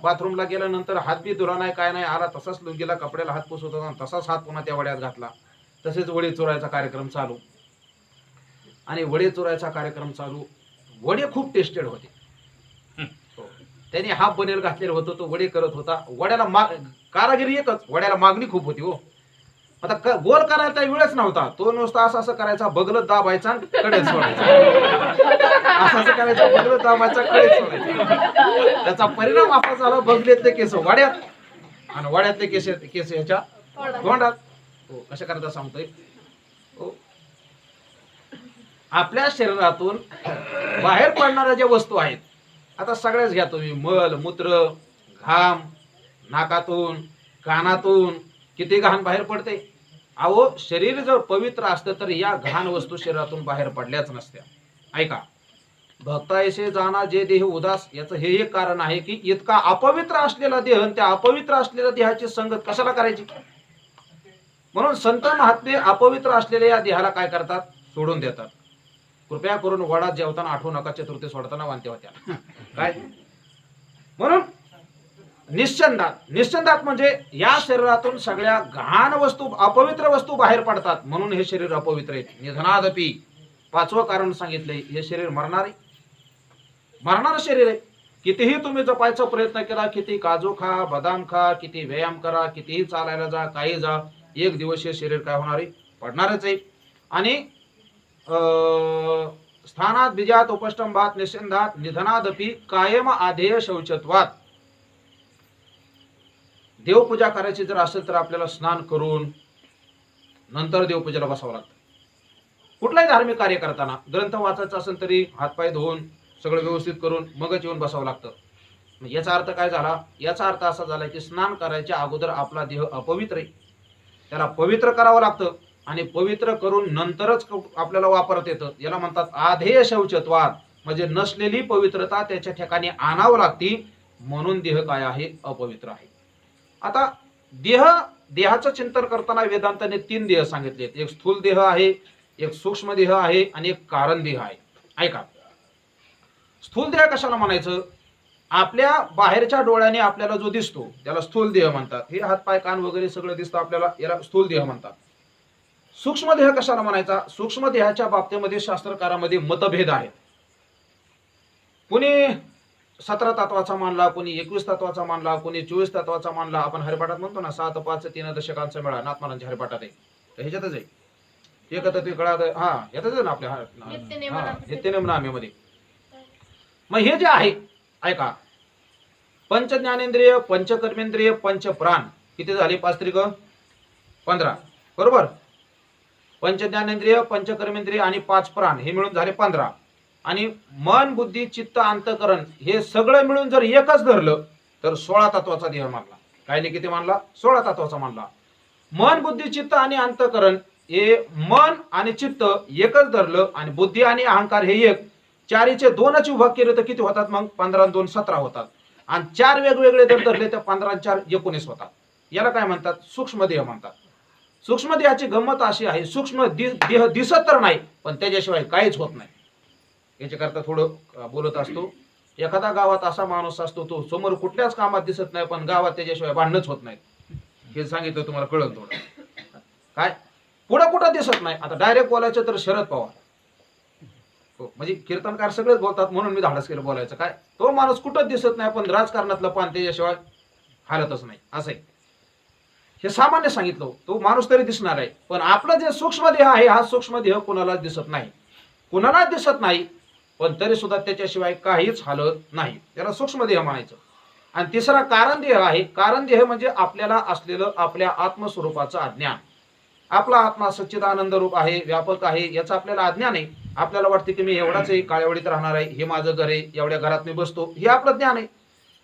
बाथरूमला गेल्यानंतर हात बी धुला नाही काय नाही, आला तसाच लुंगीला कपड्याला हात पुसत होता आणि तसाच हात पुन्हा त्या वड्यात घातला. तसेच वडे चोरायचा कार्यक्रम चालू. आणि वडे चोरायचा कार्यक्रम चालू. वडे खूप टेस्टेड होते. त्याने हाफ बनेल घातलेलं होतं, तो वडे करत होता. वड्याला कारागिरी एकच, वड्याला मागणी खूप होती हो. आता गोल करायचा वेळच नव्हता. तो नुसता असं करायचा, बगलत दाबायचा कडेच सोडायचा. असं करायचा, बगलत दाबायचा कडेच सोडायचा. त्याचा परिणाम असा झाला, बगलेतले केस वाड्यात आणि वाड्यातले केस ह्याच्या तोंडात. हो, कशा करायचा सांगतोय. हो, आपल्या शरीरातून बाहेर पडणाऱ्या ज्या वस्तू आहेत, आता सगळ्याच घ्या तुम्ही. मल, मूत्र, घाम, नाकातून, कानातून किती घाण बाहेर पडते. अहो, शरीर जर पवित्र असतं तर या घाण वस्तू शरीरातून बाहेर पडल्याच नसत्या. ऐका, भक्तायसे जाना जे देह उदास, याचं हे एक कारण आहे की इतका अपवित्र असलेला देह त्या अपवित्र असलेल्या देहाची संगत कशाला करायची. म्हणून संत महात्मे अपवित्र असलेल्या या देहाला काय करतात, सोडून देतात. कृपया करून वडा जेवताना आठवू नका, चतुर्थी सोडताना वांत्या होत्या काय. म्हणून निश्चंदात म्हणजे या शरीरातून सगळ्या घाण वस्तू, अपवित्र वस्तू बाहेर पडतात. म्हणून हे शरीर अपवित्र आहे. निधनादपी, 5वं कारण सांगितलंय, हे शरीर मरणार शरीर आहे. कितीही तुम्ही जपायचा प्रयत्न केला, किती काजू खा, बदाम खा, किती व्यायाम करा, कितीही चालायला जा, काही जा, एक दिवस हे शरीर काय होणार आहे, पडणारच आहे. आणि स्थानात बीजात उपष्टंभात निश्चिंदात निधनादपी कायम आधेय शौचत्वात. देवपूजा करायची जर असेल तर आपल्याला स्नान करून नंतर देवपूजेला बसावं लागतं. कुठलाही धार्मिक कार्य करताना ग्रंथ वाचायचा असेल तरी हातपाय धुवून सगळं व्यवस्थित करून मगच येऊन बसावं लागतं. याचा अर्थ काय झाला, याचा अर्थ असा झाला की स्नान करायच्या अगोदर आपला देह अपवित्र आहे, त्याला पवित्र करावं लागतं आणि पवित्र करून नंतरच आपल्याला वापरता येतं. याला म्हणतात आधेय शौचत्वात, म्हणजे नसलेली पवित्रता त्याच्या ठिकाणी आणावं लागती. म्हणून देह काय आहे, अपवित्र आहे. आता देहाचं चिंतन करताना वेदांताने 3 देह सांगितलेत. एक स्थूल देह आहे, एक सूक्ष्म देह आहे आणि एक कारण देह आहे. ऐका, स्थूल देह कशाला म्हणायचं, आपल्या बाहेरच्या डोळ्याने आपल्याला जो दिसतो त्याला स्थूल देह म्हणतात. हे हात पाय कान वगैरे सगळं दिसतं आपल्याला, याला स्थूल देह म्हणतात. सूक्ष्म देह कशाला म्हणायचा, सूक्ष्म देहाच्या बाबतीमध्ये शास्त्रकारामध्ये मतभेद आहेत. कुणी 17 तत्वाचा मानला, कोणी 21 तत्वाचा मानला, कोणी 24 तत्वाचा मानला. आपण हरिपाठात म्हणतो ना 7 5 3 दशकांचा मेळा, नाथमानांच्या हरिपाठात आहे, ह्याच्यातच आहे. एकतत्वी कळात, हा यातच आहे ना आपल्या नित्यनेमनामेमध्ये. मग हे जे आहे, ऐका, पंच ज्ञानेंद्रिय, पंचकर्मेंद्रिय, पंचप्राण किती झाले, 5 त्रिक 15, बरोबर. पंच ज्ञानेंद्रिय, पंचकर्मेंद्रिय आणि 5 प्राण हे मिळून झाले 15. आणि मन, बुद्धी, चित्त, अंतकरण हे सगळं मिळून जर एकच धरलं तर 16 तत्वाचा देह मानला. काय नाही, किती मानला, 16 तत्वाचा मानला. मन, बुद्धी, चित्त आणि अंतकरण हे मन आणि चित्त एकच धरलं आणि बुद्धी आणि अहंकार हे एक, 4चे 2च विभाग केले तर किती होतात, मग 15 आणि 2 17 होतात. आणि 4 वेगवेगळे जर धरले तर 15 आणि 4 19 होतात. याला काय म्हणतात, सूक्ष्म देह म्हणतात. सूक्ष्म देहाची गंमत अशी आहे, सूक्ष्म देह दिसत तर नाही पण त्याच्याशिवाय काहीच होत नाही. याच्याकरता थोडं बोलत असतो. एखादा गावात असा माणूस असतो, तो समोर कुठल्याच कामात दिसत नाही पण गावात त्याच्याशिवाय भांडणच होत नाहीत. हे सांगितलं तुम्हाला कळलं थोडं. काय पुढं कुठं दिसत नाही. आता डायरेक्ट बोलायचं तर शरद पवार, म्हणजे कीर्तनकार सगळेच बोलतात म्हणून मी धाडस केलं बोलायचं. काय तो माणूस कुठंच दिसत नाही पण राजकारणातलं पान त्याच्याशिवाय हालतच नाही, असं आहे. हे सामान्य सांगितलं. तो माणूस तरी दिसणार आहे पण आपलं जे सूक्ष्म देह आहे, हा सूक्ष्म देह कोणालाच दिसत नाही. कुणाला दिसत नाही, पण तरी सुद्धा त्याच्याशिवाय काहीच हालत नाही, त्याला सूक्ष्म देह म्हणायचं. आणि तिसरा कारण देह आहे. कारण देह म्हणजे आपल्याला असलेलं आपल्या आत्मस्वरूपाचं अज्ञान. आपला आत्मा सच्चिदानंद रूप आहे, व्यापक आहे, याचं आपल्याला अज्ञान आहे. आपल्याला वाटते की मी एवढाच आहे, काळ्यावडीत राहणार आहे, हे माझं घर आहे, एवढ्या घरात मी बसतो, हे आपलं ज्ञान आहे.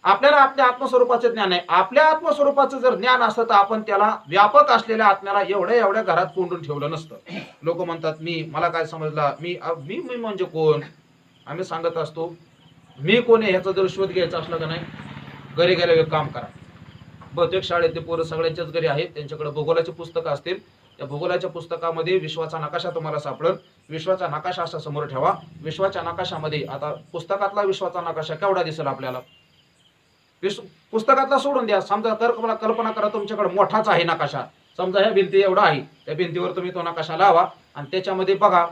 आपल्याला आपल्या आत्मस्वरूपाचं ज्ञान आहे. आपल्या आत्मस्वरूपाचं जर ज्ञान असतं तर आपण त्याला व्यापक असलेल्या आत्म्याला एवढ्या एवढ्या घरात कोंडून ठेवलं नसतं. लोक म्हणतात मला काय समजला, मी मी मी म्हणजे कोण. आम्ही सांगत असतो, मी कोण आहे ह्याचा जर शोध घ्यायचा असला का नाही, घरी गेल्यावर एक काम करा. बहुतेक शाळेतले पोरं सगळ्यांच्याच घरी आहेत, त्यांच्याकडे भूगोलाची पुस्तकं असतील. त्या भूगोलाच्या पुस्तकामध्ये विश्वाचा नकाशा तुम्हाला सापडेल. विश्वाचा नकाशा असा समोर ठेवा. विश्वाच्या नकाशामध्ये आता पुस्तकातला विश्वाचा नकाशा केवढा दिसेल आपल्याला, पुस्तकातला सोडून द्या. समजा तर मला कल्पना करा तुमच्याकडे मोठाच आहे नकाशा, समजा ह्या भिंती एवढा आहे, त्या भिंतीवर तुम्ही तो नकाशा लावा आणि त्याच्यामध्ये बघा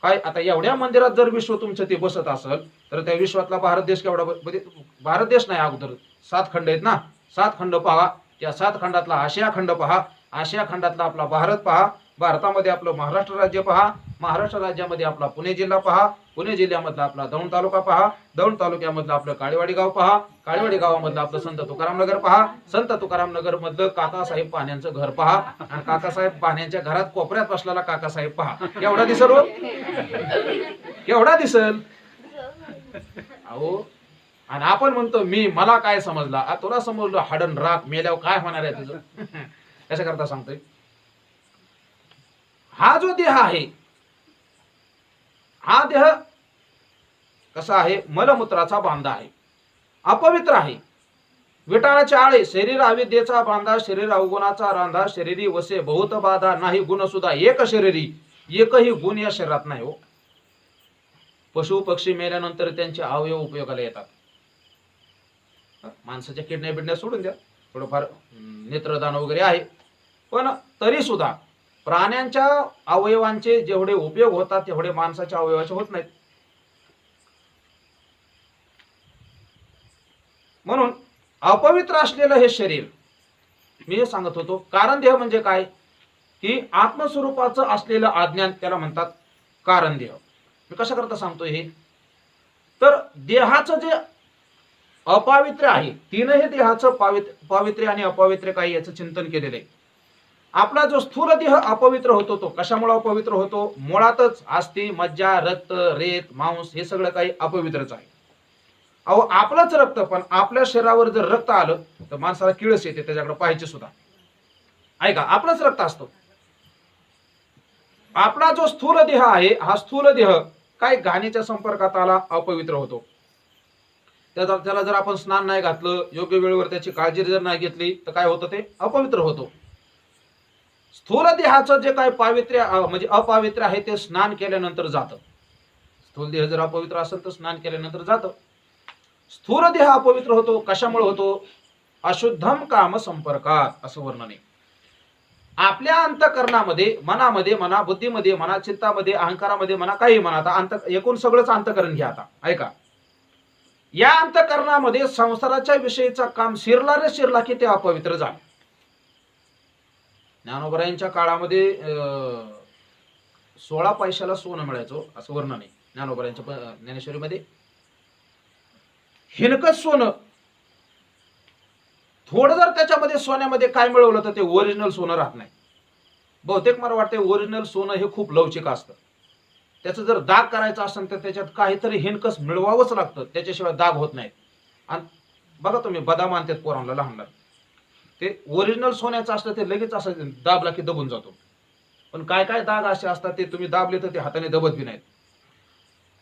काय. आता एवढ्या मंदिरात जर विश्व तुमचं ते बसत असेल तर त्या विश्वातला भारत देश केवढा, म्हणजे भारत देश नाही, अगोदर 7 खंड आहेत ना, 7 खंड पहा. त्या 7 खंडातला आशिया खंड पहा, आशिया खंडातला आपला भारत पहा, भारतामध्ये आपलं महाराष्ट्र राज्य पहा, महाराष्ट्र राज्यामध्ये आपला पुणे जिल्हा पहा, पुणे जिल्ह्यामधला आपला दौंड तालुका पहा, दौंड तालुक्यामधलं आपलं काळेवाडी गाव पहा, काळेवाडी गावामधलं आपलं संत तुकाराम नगर पहा, संत तुकाराम नगर मधलं काकासाहेब पाण्याचं घर पहा, आणि काकासाहेब पाण्याच्या घरात कोपऱ्यात बसलेला काकासाहेब पहा. केवढा दिसल हो, केवढा दिसल अहो. आणि आपण म्हणतो मला काय समजला, तुला समजलं हाडन राख, मेल्यावर काय होणार आहे तुझं. कशा करता सांगतोय, हा जो देह आहे, हा देह कसा आहे, मलमूत्राचा बांधा आहे, अपवित्र आहे, विटाळाचे आळे, शरीर अविद्येचा बांधा, शरीर अवगुणाचा रांधा, शरीरी वसे बहुत बाधा, नाही गुण सुद्धा एक शरीरी, एकही गुण या शरीरात नाही हो. पशु पक्षी मेल्यानंतर त्यांचे अवयव उपयोगाला येतात. माणसाच्या किडण्या बिडण्या सोडून द्या, थोडंफार नेत्रदान वगैरे आहे, पण तरी सुद्धा प्राण्यांच्या अवयवांचे जेवढे उपयोग होतात तेवढे माणसाच्या अवयवाचे होत नाहीत. म्हणून अपवित्र असलेलं हे शरीर, मी हे सांगत होतो, कारण देह म्हणजे काय, की आत्मस्वरूपाचं असलेलं अज्ञान, त्याला म्हणतात कारण देह. मी कशा करता सांगतोय हे, तर देहाचं जे अपावित्र्य आहे, तीनही देहाचं पावित्र्य आणि अपवित्र्य काय याचं चिंतन केलेलं आहे. आपला जो स्थूल देह अपवित्र होतो, तो कशामुळे अपवित्र होतो, मुळातच अस्थि, मज्जा, रक्त, रेत, मांस हे सगळं काही अपवित्रच आहे. अहो आपलंच रक्त, पण आपल्या शरीरावर जर रक्त आलं तर माणसाला किळस येते, त्याच्याकडे पाहायचे सुद्धा. ऐका, आपलंच रक्त असतो. आपला जो स्थूल देह आहे, हा स्थूल देह काय घाणीच्या संपर्कात आला, अपवित्र होतो. त्याला जर आपण स्नान नाही घातलं, योग्य वेळेवर त्याची काळजी जर नाही घेतली तर काय होतं, ते अपवित्र होतो. स्थूल देहाचं जे काय पावित्र्य म्हणजे अपावित्र्य आहे ते स्नान केल्यानंतर जातं. स्थूल देह जर अपवित्र असेल तर स्नान केल्यानंतर जातं. स्थूल देह अपवित्र होतो, कशामुळे होतो, अशुद्धम काम संपर्कात, असं वर्णन आहे. आपल्या अंतकरणामध्ये, मनामध्ये म्हणा, बुद्धीमध्ये म्हणा, चित्तामध्ये, अहंकारामध्ये म्हणा, काही म्हणा, आता एकूण सगळंच अंतकरण घ्या. आता ऐका, या अंतकरणामध्ये संसाराच्या विषयीचा काम शिरला की ते अपवित्र झालं. ज्ञानोबरायांच्या काळामध्ये 16 पैशाला सोनं मिळायचं, असं वर्णन आहे ज्ञानोबरायांच्या ज्ञानेश्वरीमध्ये. हिनकच सोनं, थोडं जर त्याच्यामध्ये सोन्यामध्ये काय मिळवलं तर ते ओरिजिनल सोनं राहत नाही. बहुतेक मला वाटतं ओरिजिनल सोनं हे खूप लवचिक असतं. त्याचं जर दाग करायचं असेल तर त्याच्यात काहीतरी हिनकस मिळवावंच लागतं, त्याच्याशिवाय दाग होत नाही. आणि बघा तुम्ही बदाम आणतात पोरांना लहान लहान, ते ओरिजिनल सोन्याचं असतं, ते लगेच असं दाबला की दबून जातो. पण काय काय दाग असे असतात ते तुम्ही दाबले तर ते हाताने दबत बी नाहीत.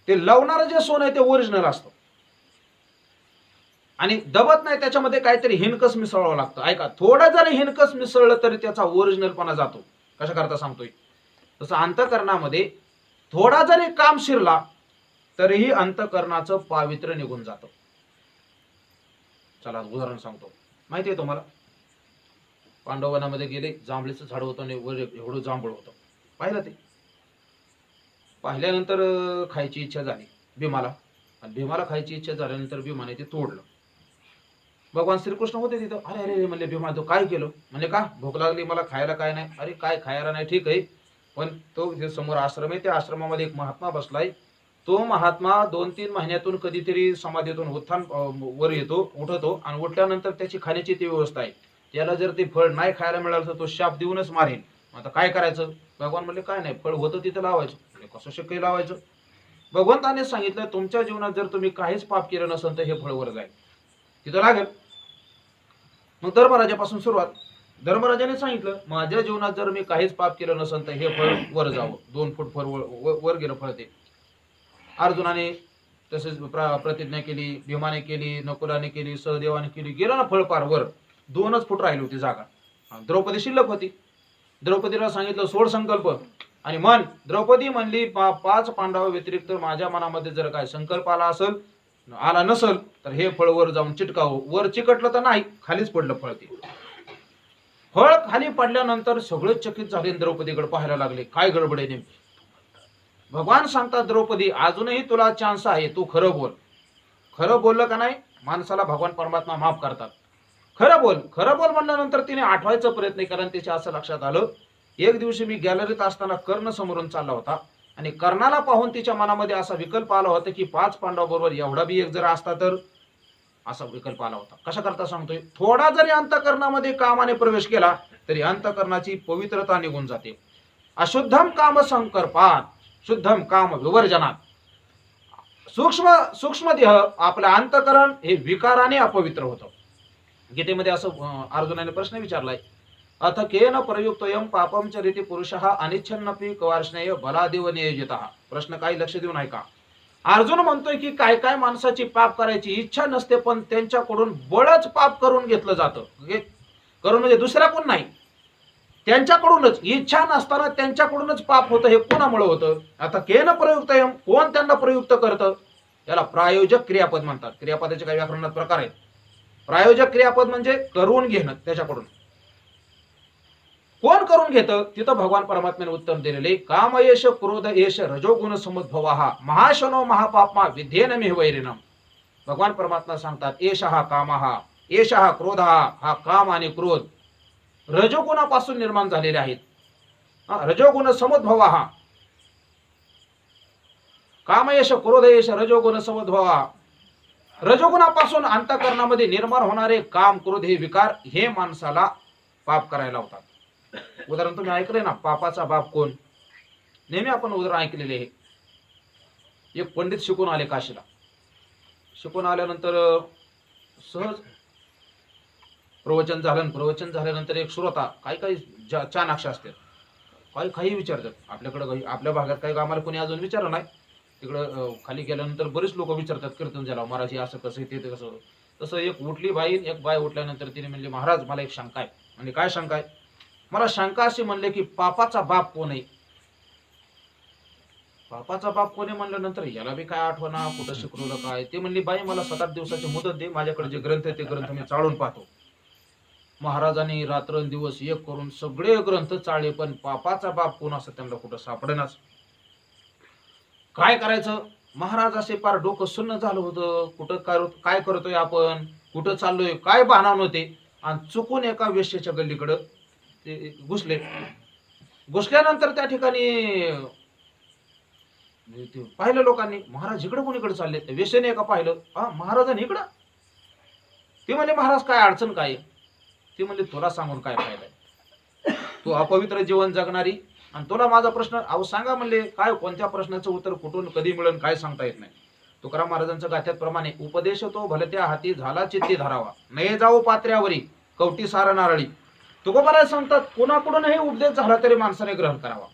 ते लावणारं जे सोनं आहे ते ओरिजिनल असतं आणि दबत नाही, त्याच्यामध्ये काहीतरी हिनकस मिसळावं लागतं. ऐका, थोडं जरी हिनकस मिसळलं तरी त्याचा ओरिजिनलपणा जातो. कशा करता सांगतोय, तसं अंतकरणामध्ये थोडा जरी काम शिरला तरीही अंतकरणाचं पावित्र्य निघून जातं. चला उदाहरण सांगतो, माहिती आहे तुम्हाला, पांडववनामध्ये गेले, जांभळीचं झाड होतं आणि वर एवढं जांभूळ होतं, पाहिलं ते. पाहिल्यानंतर खायची इच्छा झाली भीमाला, आणि भीमाला खायची इच्छा झाल्यानंतर भीमाने ते तोडलं. भगवान श्रीकृष्ण होते तिथं. अरे अरे म्हणले भीमा, तो काय केलं? म्हणजे का भूक लागली मला, खायला काय नाही? अरे काय खायला नाही, ठीक आहे, पण तो जे समोर आश्रम आहे त्या आश्रमामध्ये एक महात्मा बसलाय. तो महात्मा 2-3 महिन्यातून कधीतरी समाधीतून उत्थान वर येतो, उठतो आणि उठल्यानंतर त्याची खाण्याची ती व्यवस्था आहे. त्याला जर ते फळ नाही खायला मिळालं तर तो शाप देऊनच मारेल. आता काय करायचं? भगवान म्हणले काय नाही, फळ होतं तिथं लावायचं. म्हणजे कसं शक्य लावायचं? भगवंताने सांगितलं तुमच्या जीवनात जर तुम्ही काहीच पाप केलं नसेल तर हे फळ वर जाईल, तिथं लागेल. मग धर्मराजापासून सुरुवात. धर्मराजाने सांगितलं माझ्या जीवनात जर मी काहीच पाप केलं नसेल तर हे फळ वर जावं. 2 फूट वर गेलं फळ ते. अर्जुनाने तसेच प्रतिज्ञा केली, भीमाने केली, नकुलाने केली, सहदेवाने केली. गेलं ना फळ पार वर. 2च फूट राहिली होती जागा. द्रौपदी शिल्लक होती. द्रौपदीला सांगितलं सोड संकल्प आणि मन. द्रौपदी म्हणली 5 पांडवा व्यतिरिक्त माझ्या मनामध्ये जर काय संकल्प आला नसल तर हे फळ वर जाऊन चिटकावं. वर चिकटलं तर नाही, खालीच पडलं फळ ते. फळ खाली पडल्यानंतर सगळे चकित झाले, द्रौपदीकडे पाहायला लागले काय गडबड आहे नेमकी. भगवान सांगतात द्रौपदी अजूनही तुला चान्स आहे, तू खरं बोल. खरं बोललं का नाही माणसाला भगवान परमात्मा माफ करतात. खरं बोल. खरं बोल म्हणल्यानंतर तिने आठवायचा प्रयत्न केला आणि तिच्या असं लक्षात आलं एक दिवशी मी गॅलरीत असताना कर्ण समोरून चालला होता आणि कर्णाला पाहून तिच्या मनामध्ये असा विकल्प आला होता की 5 पांडवाबरोबर एवढा बी एक जर असता तर, असा विकल्प आला होता. कशा करता सांगतोय, थोडा जरी अंतःकरणामध्ये कामाने प्रवेश केला तरी अंतःकरणाची पवित्रता निघून जाते. अशुद्धम काम संकल्पात शुद्धम काम विवर्जनात. सूक्ष्म देह आपलं अंतःकरण हे विकाराने अपवित्र होतं. गीतेमध्ये असं अर्जुनाने प्रश्न विचारलाय, अथ केन प्रयुक्तोयम पापम चरिती पुरुषः अनिच्छन्नपि कवार्ष्णेय बलादेव नियोजितः. प्रश्न काही लक्ष देऊन ऐका. अर्जुन म्हणतोय की काय काय माणसाची पाप करायची इच्छा नसते पण त्यांच्याकडून बळच पाप करून घेतलं जातं. करून म्हणजे दुसऱ्या कोण नाही, त्यांच्याकडूनच इच्छा नसताना त्यांच्याकडूनच पाप होतं. हे कोणामुळे होतं? आता केन प्रयुक्तयम, कोण त्यांना प्रयुक्त करतं? याला प्रायोजक क्रियापद म्हणतात. क्रियापदाचे काही व्याकरणात प्रकार आहेत. प्रायोजक क्रियापद म्हणजे करून घेणं, त्याच्याकडून कोण करून घेतं? तिथं भगवान परमात्म्याने उत्तर दिलेले काम येश क्रोध येश रजोगुण समुद्भवा महाशनो महापापमा विध्येन मे वैरिणम. भगवान परमात्मा सांगतात एष हा काम हा, एष हा क्रोध हा काम आणि क्रोध रजोगुणापासून निर्माण झालेले आहेत. रजोगुण समुद्भवा हा कामयश क्रोधयश रजोगुण समुद्भवा. रजोगुणापासून अंतःकरणामध्ये निर्माण होणारे काम क्रोध हे विकार हे माणसाला पाप करायला होतात. उदाहरण तुम्ही ऐकलंय ना, पापाचा बाप कोण? नेहमी आपण उदाहरण ऐकलेले आहे. एक पंडित शिकून आले काशीला. शिकून आल्यानंतर सहज प्रवचन झाल्यानंतर एक श्रोता काही चाणाक्ष असतात, काही विचारतात. आपल्याकडे आपल्या भागात काही आम्हाला कोणी अजून विचारलं नाही. तिकडं खाली गेल्यानंतर बरेच लोक विचारतात कीर्तन झालं महाराज असं कसं ते कसं. तसं एक उठली बाई, एक बाय उठल्यानंतर तिने म्हणले महाराज मला एक शंका आहे. म्हणजे काय शंका आहे? मला शंका अशी म्हणले की पापाचा बाप कोण आहे? पापाचा बाप कोणी म्हणल्यानंतर याला बी काय आठवणा, कुठं शिकवलं काय. ते म्हणली बाई मला 7-8 दिवसाची मुदत दे, माझ्याकडे जे ग्रंथ आहे ते ग्रंथ मी चाळून पाहतो. महाराजांनी रात्रंदिवस एक करून सगळे ग्रंथ चाळले पण पापाचा बाप कोण असं त्यांना कुठं सापडेनाच. काय करायचं? महाराज असे पार डोकं सुन्न झालं होतं. कुठं काय करतोय आपण, कुठं चाललोय, काय बहाणा नव्हते. आणि चुकून एका वेश्येच्या गल्लीकडं ते घुसल्यानंतर त्या ठिकाणी पाहिलं लोकांनी, महाराज इकडं कोणीकडे चालले. वेश्येने एका पाहिलं, महाराजांनी इकडं. ते म्हणले महाराज काय अडचण काय? ती म्हणले तुला सांगून काय फायदा आहे, तू अपवित्र जीवन जगणारी आणि तुला माझा प्रश्न अहो सांगा. म्हणले काय, कोणत्या प्रश्नाचं उत्तर कुठून कधी मिळेल काय सांगता येत नाही. तुकाराम महाराजांच्या गाथ्याप्रमाणे उपदेश तो भलत्या हाती झाला चित्ती धरावा, नये जाऊ पात्र्यावरी कवटी सारा नारळी. तुकोबाराज सांगतात कोणाकडून हे उपदेश झाला तरी माणसाने ग्रहण करावा.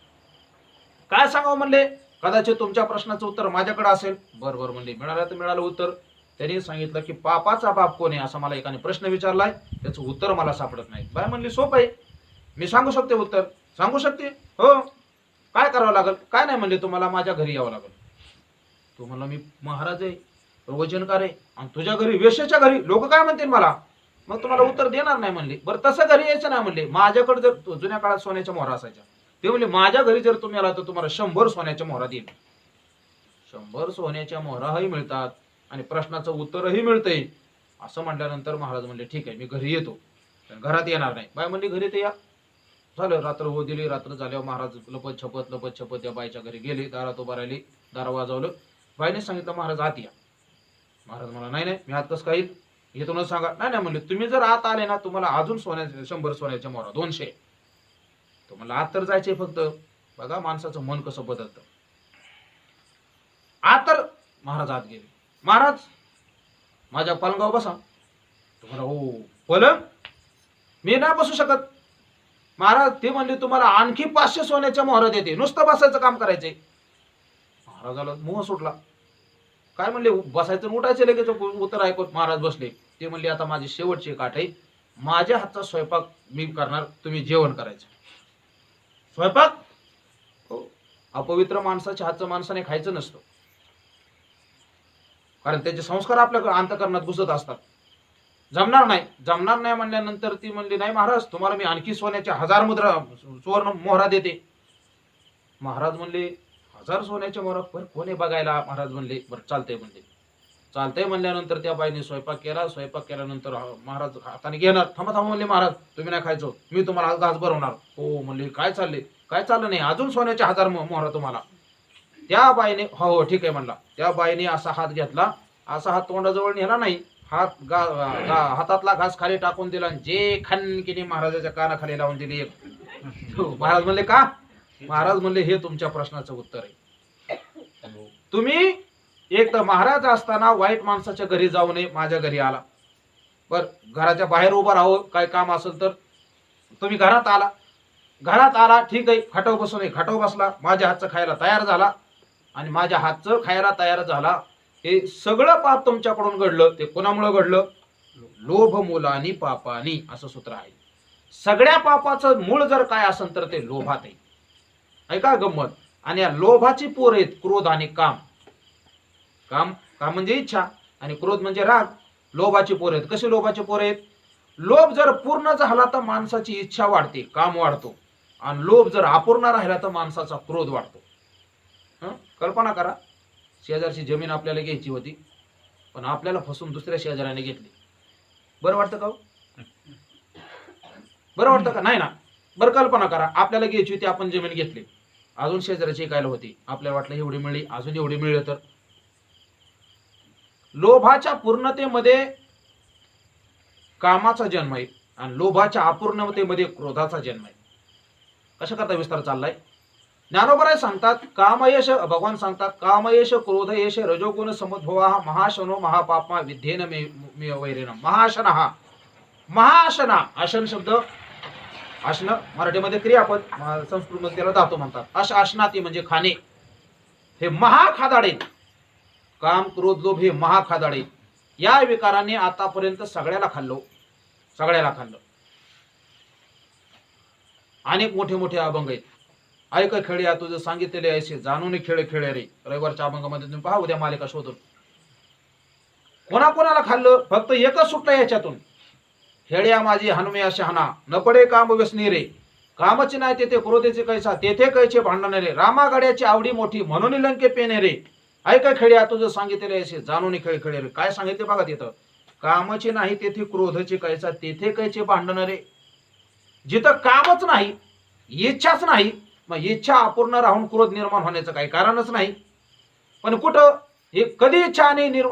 काय सांगावं म्हणले, कदाचित तुमच्या प्रश्नाचं उत्तर माझ्याकडे असेल. बरोबर म्हणले, मिळालं तर मिळालं उत्तर. त्यांनी सांगितलं की पापाचा बाप कोण आहे असा मला एकाने प्रश्न विचारलाय, त्याचं उत्तर मला सापडत नाही. बाय म्हणली सोपं आहे, मी सांगू शकते उत्तर. सांगू शकते हो. काय करावं लागेल? काय नाही म्हणले, तुम्हाला माझ्या घरी यावं लागेल. तुम्हाला मी महाराज आहे, प्रवचनकार आहे आणि तुझ्या घरी वेश्याच्या घरी लोक काय म्हणतील मला, मग तुम्हाला उत्तर देणार नाही म्हणले. बरं तसं घरी यायचं नाही म्हणले. माझ्याकडे जर जुन्या काळात सोन्याच्या मोहरा असायच्या, ते म्हणले माझ्या घरी जर तुम्ही आला तर तुम्हाला 100 सोन्याच्या मोहरा देईल. 100 सोन्याच्या मोहराही मिळतात आणि प्रश्नाचं उत्तरही मिळतंय. असं म्हटल्यानंतर महाराज म्हणले ठीक आहे मी घरी येतो. घरात येणार नाही. बाय म्हणली घरी ते या. झालं. रात्र होऊ दिली. रात्र झाल्यावर महाराज लपत छपत त्या बाईच्या घरी गेले. दारात उभा राहिली. दार वाजवलं. बाईने सांगितलं महाराज आत या. महाराज मला नाही मी आत कसं काय येईल? इथूनच सांगा. नाही म्हणले तुम्ही जर आत आले ना तुम्हाला अजून 100 सोन्याच्या मोहरा 200. तुम्हाला आत तर जायचे फक्त. बघा माणसाचं मन कसं बदलतं. आत तर महाराज आत गेले. महाराज माझ्या पलंगावर बसा. तुम्हाला हो पलंग मी नाही बसू शकत. महाराज ते म्हणले तुम्हाला आणखी 500 सोन्याच्या मोहरा देते. नुसतं बसायचं काम करायचंय. महाराजाला मोह सुटला. काय म्हणले बसायचं उठायचं लगेच उत्तर ऐकत महाराज बसले. ते म्हणले आता माझी शेवटची काठ आहे. माझ्या हातचा स्वयंपाक मी करणार. तुम्ही जेवण करायचं. स्वयंपाक हो. अपवित्र माणसाच्या हातचं माणसाने खायचं नसतं. कारण त्याचे संस्कार आपल्या अंतःकरणात घुसत असतात. जमणार नाही म्हणल्यानंतर ती म्हणली नाही महाराज तुम्हाला मी आणखी सोन्याच्या 1000 मुद्रा सुवर्ण मोहरा देते. महाराज म्हणले 1000 सोन्याच्या मोहरा पण कोणी बघायला? महाराज म्हणले बरं चालतंय म्हणल्यानंतर त्या बाईने स्वयंपाक केल्यानंतर महाराज हाताने घेणार. थांबा म्हणले महाराज तुम्ही नाही खायचो मी तुम्हाला घास भरवणार. हो म्हणले काय चाललं नाही अजून सोन्याच्या 1000 मोहरा तुम्हाला. त्या बाईने हो ठीक आहे म्हणला. त्या बाईने असा हात घेतला. असा हात तोंडाजवळ नेला नाही. हातातला घास खाली टाकून दिला. जे खणकीने महाराजाच्या कानाखाली लावून दिली एक. महाराज म्हणले का? महाराज म्हणले हे तुमच्या प्रश्नाचं उत्तर आहे. तुम्ही एक तर महाराज असताना वाईट माणसाच्या घरी जाऊ नये. माझ्या घरी आला. बर घराच्या बाहेर उभा राहू काय काम असेल तर. तुम्ही घरात आला ठीक आहे. खाटावर बसू नये. खाटावर बसला. माझ्या हातचं खायला तयार झाला आणि माझ्या हातचं खायला तयार झाला. हे सगळं पाप तुमच्याकडून घडलं. ते कोणामुळे घडलं? लोभ मूलानी पापानी असं सूत्र आहे. सगळ्या पापाचं मूळ जर काय असेल तर ते लोभात आहे. ऐका गंमत. आणि या लोभाची पोर आहेत क्रोध आणि काम म्हणजे इच्छा आणि क्रोध म्हणजे राग. लोभाची पोर आहेत. कशी लोभाची पोर आहेत? लोभ जर पूर्ण झाला तर माणसाची इच्छा वाढते, काम वाढतो. आणि लोभ जर अपूर्ण राहिला तर माणसाचा क्रोध वाढतो. कल्पना करा शेजारची जमीन आपल्याला घ्यायची होती पण आपल्याला फसून दुसऱ्या शेजाऱ्याने घेतली. बरं वाटतं का? बरं वाटतं का? नाही ना. बरं कल्पना करा आपल्याला घ्यायची होती आपण जमीन घेतली. अजून शेजाऱ्याची ऐकायला होती. आपल्याला वाटलं एवढी मिळली अजून एवढी मिळली तर. लोभाच्या पूर्णतेमध्ये कामाचा जन्म आहे आणि लोभाच्या अपूर्णतेमध्ये क्रोधाचा जन्म आहे. कशा करता विस्तार चाललाय? ज्ञानोबराय सांगतात कामयश भगवान सांगतात कामयश क्रोधयश रजोगुण समुद्भवा महाशनो महापापमा विध्येन मे वैरेन. महाशना आशन शब्द आशन मराठीमध्ये क्रियापद संस्कृतमध्ये त्याला धातू म्हणतात. आशनाती म्हणजे खाणे. हे महाखादाडे काम क्रोध लोभ हे महाखादाडे. या विकाराने आतापर्यंत सगळ्याला खाल्लं. अनेक मोठे अभंग आहेत. ऐक खेळ्या तुझं सांगितलेले ऐसे जाणून खेळ रे. रविवारच्या अभंगामध्ये तुम्ही पहा उद्या मालिका शोधून. कोणाकोणाला खाल्लं? फक्त एकच सुटलं याच्यातून. खेळ्या माझी हनुमे शहाणा न पडे काम व्यसनी रे. कामची नाही तेथे क्रोधेचे कैसा तेथे कैचे भांडण रे. रामा गाड्याची आवडी मोठी म्हणून लंके पेने रे. ऐक खेळ्या तुझं सांगितलेले ऐसे जाणून खेळ रे. काय सांगितले बघा तिथं. कामची नाही तेथे क्रोधचे कैसा तेथे कैचे भांडण रे. जिथं कामच नाही इच्छाच नाही मग इच्छा अपूर्ण राहून क्रोध निर्माण होण्याचं काही कारणच नाही. पण कुठं हे कधी इच्छा आणि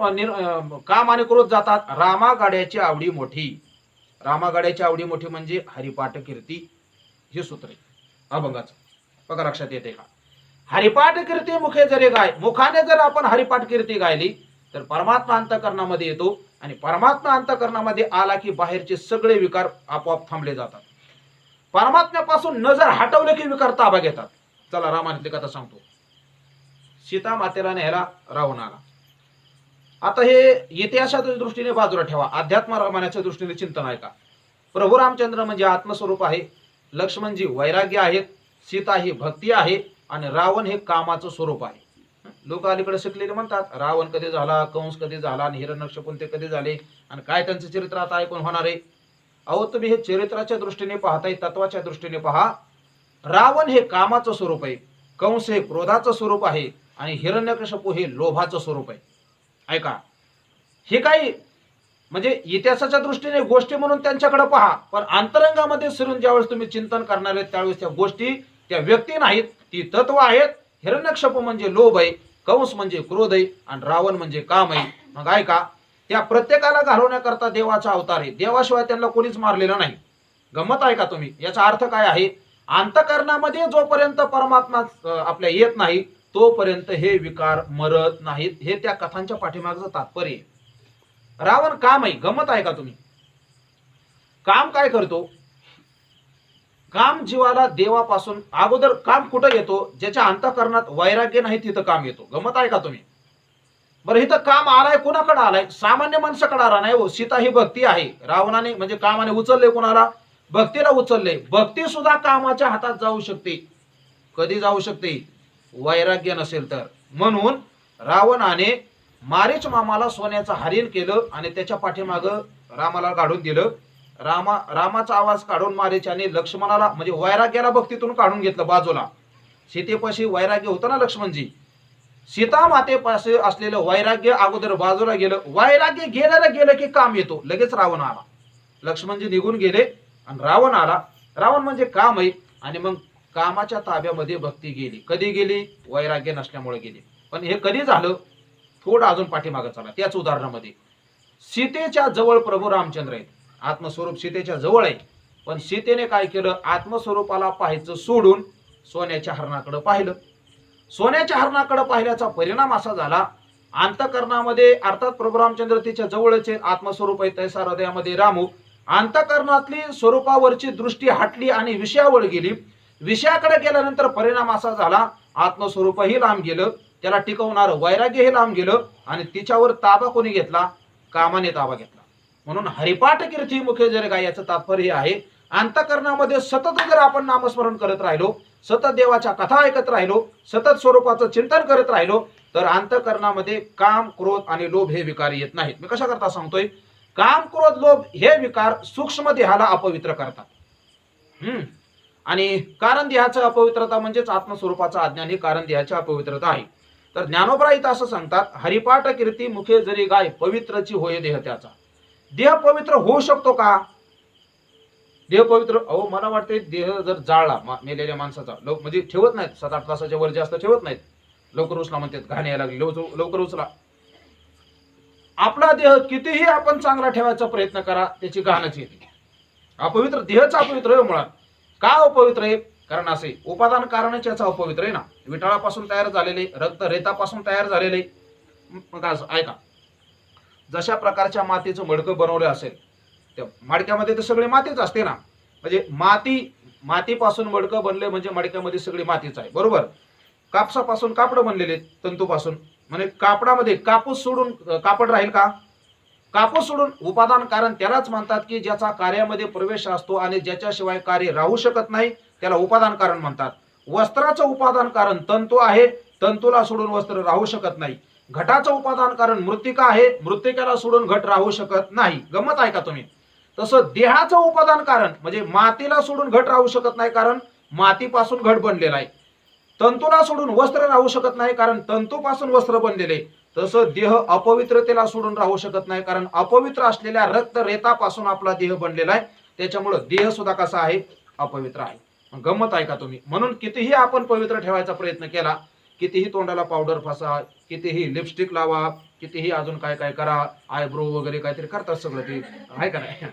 काम आणि क्रोध जातात? रामा गाड्याची आवडी मोठी. रामा गाड्याची आवडी मोठी म्हणजे हरिपाठ कीर्ती हे सूत्र आहे अभंगाचं. बघा लक्षात येते का? हरिपाठ कीर्ती मुखे जरी गाय. मुखाने जर आपण हरिपाठ कीर्ती गायली तर परमात्मा अंतःकरणामध्ये येतो आणि परमात्मा अंतःकरणामध्ये आला की बाहेरचे सगळे विकार आपोआप थांबले जातात. परमात्म्यापासून नजर हटवले की विकार ताबा घेतात. चला रामायणातली कथा सांगतो. सीता मातेला न्यायला रावण आला. आता हे इतिहासाच्या दृष्टीने बाजूला ठेवा. अध्यात्म रामायणाच्या दृष्टीने चिंतन आहे का? प्रभू रामचंद्र म्हणजे आत्मस्वरूप आहे. लक्ष्मणजी वैराग्य आहेत. सीता ही भक्ती आहे आणि रावण हे कामाचं स्वरूप आहे. लोक अलीकडे शिकलेले म्हणतात रावण कधी झाला, कंस कधी झाला आणि हिरण्यकश्यप ते कधी झाले आणि काय त्यांचं चरित्र आता ऐकून होणार आहे. अहो तुम्ही हे चरित्राच्या दृष्टीने पाहताय, तत्वाच्या दृष्टीने पहा. रावण हे कामाचं स्वरूप आहे, कंस हे क्रोधाचं स्वरूप आहे आणि हिरण्यकश्यप हे लोभाचं स्वरूप आहे. ऐका हे काही म्हणजे इतिहासाच्या दृष्टीने गोष्टी म्हणून त्यांच्याकडे पहा, पण अंतरंगामध्ये शिरून ज्यावेळेस तुम्ही चिंतन करणार आहेत त्यावेळेस त्या गोष्टी त्या व्यक्ती नाहीत, ती तत्व आहेत. हिरण्यकश्यप म्हणजे लोभ आहे, कंस म्हणजे क्रोध आहे आणि रावण म्हणजे काम आहे. मग ऐका, त्या प्रत्येकाला घालवण्याकरता देवाचा अवतार आहे. देवाशिवाय त्यांना कोणीच मारलेलं नाही. गंमत आहे का तुम्ही? याचा अर्थ काय आहे? अंतःकरणामध्ये जोपर्यंत परमात्मा आपल्या येत नाही तोपर्यंत हे विकार मरत नाहीत. हे त्या कथांच्या पाठीमागचं तात्पर्य आहे. रावण काम आहे. गंमत आहे का तुम्ही? काम काय करतो? काम जीवाला देवापासून अगोदर काम कुठं येतो? ज्याच्या अंतःकरणात वैराग्य नाही तिथं काम येतो. गंमत आहे का तुम्ही? बरं, इथं काम आलाय कोणाकडे आलाय? सामान्य माणसाकडे आला नाही हो. सीता ही भक्ती आहे. रावणाने म्हणजे कामाने उचलले कोणाला? भक्तीला उचलले. भक्ती सुद्धा कामाच्या हातात जाऊ शकते. कधी जाऊ शकते? वैराग्य नसेल तर. म्हणून रावणाने मारीच मामाला सोन्याचं हरिण केलं आणि त्याच्या पाठीमाग रामाला काढून दिलं. रामाचा आवाज काढून मारीचाने लक्ष्मणाला म्हणजे वैराग्याला भक्तीतून काढून घेतलं बाजूला. सीतेपाशी वैराग्य होतं ना लक्ष्मणजी. सीता मातेपाशी असलेलं वैराग्य अगोदर बाजूला गेलं. वैराग्य गेलं की काम येतो. लगेच रावण आला. लक्ष्मणजी निघून गेले आणि रावण आला. रावण म्हणजे काम आहे आणि मग कामाच्या ताब्यामध्ये भक्ती गेली. कधी गेली? वैराग्य नसल्यामुळे गेली. पण हे कधी झालं? थोडं अजून पाठीमागे चला. त्याच उदाहरणामध्ये सीतेच्या जवळ प्रभू रामचंद्र आहेत. आत्मस्वरूप सीतेच्या जवळ आहे. पण सीतेने काय केलं? आत्मस्वरूपाला पाहायचं सोडून सोन्याच्या हरणाकडे पाहिलं. सोन्याच्या हरणाकडे पाहिल्याचा परिणाम असा झाला, अंतःकरणामध्ये अर्थात प्रभू रामचंद्र तिच्या जवळच आहे, आत्मस्वरूप आहे, तैसा हृदयामध्ये रामू. अंतःकरणातली स्वरूपावरची दृष्टी हटली आणि विषयावर गेली. विषयाकडे गेल्यानंतर परिणाम असा झाला, आत्मस्वरूपही लांब गेलं, त्याला टिकवणारं वैराग्यही लांब गेलं आणि तिच्यावर ताबा कोणी घेतला? कामाने ताबा घेतला. म्हणून हरिपाठ कीर्ती मुखे जर गाय याचं तात्पर्य आहे, अंतःकरणामध्ये सतत जर आपण नामस्मरण करत राहिलो, सतत देवाच्या कथा ऐकत राहिलो, सतत स्वरूपाचं चिंतन करत राहिलो तर अंतःकरणामध्ये काम, क्रोध आणि लोभ हे विकार येत नाहीत. मी कशा करता सांगतोय? काम, क्रोध, लोभ हे विकार सूक्ष्म देहाला अपवित्र करतात. आणि कारण देहाचं अपवित्रता म्हणजेच आत्मस्वरूपाचा अज्ञान ही कारण देहाची अपवित्रता आहे. तर ज्ञानोबा इथं असं सांगतात, हरिपाठ कीर्ती मुखे जरी गाय पवित्रची होय देह त्याचा. देह पवित्र होऊ शकतो का? देह पवित्र अहो मला वाटते देह जर जाळला मेलेल्या माणसाचा म्हणजे ठेवत नाहीत, 7-8 तासाच्या वर जास्त ठेवत नाहीत. लवकर उचला म्हणतात, घाण यायला लागली, लवकर उचला. आपला देह कितीही आपण चांगला ठेवायचा प्रयत्न करा, त्याची घाणच येते. अपवित्र देहचा अपवित्र आहे मुळात. का अपवित्र आहे? कारण असे उपादान कारणच याचा अपवित्र आहे ना. विटाळापासून तयार झालेले, रक्त रेतापासून तयार झालेले. मग ऐका, जशा प्रकारच्या मातीचं मडकं बनवलं असेल त्या मडक्यामध्ये तर सगळी मातीच असते ना. म्हणजे मातीपासून मडकं बनले म्हणजे मडक्यामध्ये सगळी मातीच आहे, बरोबर. कापसापासून कापड बनलेले, तंतूपासून, म्हणजे कापडामध्ये कापूस सोडून कापड राहील का? कापूस सोडून उपादान कारण त्यालाच म्हणतात की ज्याचा कार्यामध्ये प्रवेश असतो आणि ज्याच्याशिवाय कार्य राहू शकत नाही त्याला उपादान कारण म्हणतात. वस्त्राचं उपादान कारण तंतू आहे, तंतूला सोडून वस्त्र राहू शकत नाही. घटाचं उपादान कारण मृत्तिका आहे, मृत्तिकेला सोडून घट राहू शकत नाही. गमत आहे का तुम्ही? तसं देहाचं उपादान कारण म्हणजे मातीला सोडून घट राहू शकत नाही कारण मातीपासून घट बनलेला आहे. तंतूला सोडून वस्त्र राहू शकत नाही कारण तंतूपासून वस्त्र बनलेले. तसं देह अपवित्रतेला सोडून राहू शकत नाही कारण अपवित्र असलेल्या रक्त रेतापासून आपला देह बनलेला आहे. त्याच्यामुळे देह सुद्धा कसा आहे? अपवित्र आहे. गंमत आहे का तुम्ही? म्हणून कितीही आपण पवित्र ठेवायचा प्रयत्न केला, कितीही तोंडाला पावडर फसा, कितीही लिपस्टिक लावा, कितीही अजून काय काय करा, आयब्रो वगैरे काहीतरी करतात, सगळं ते आहे का नाही?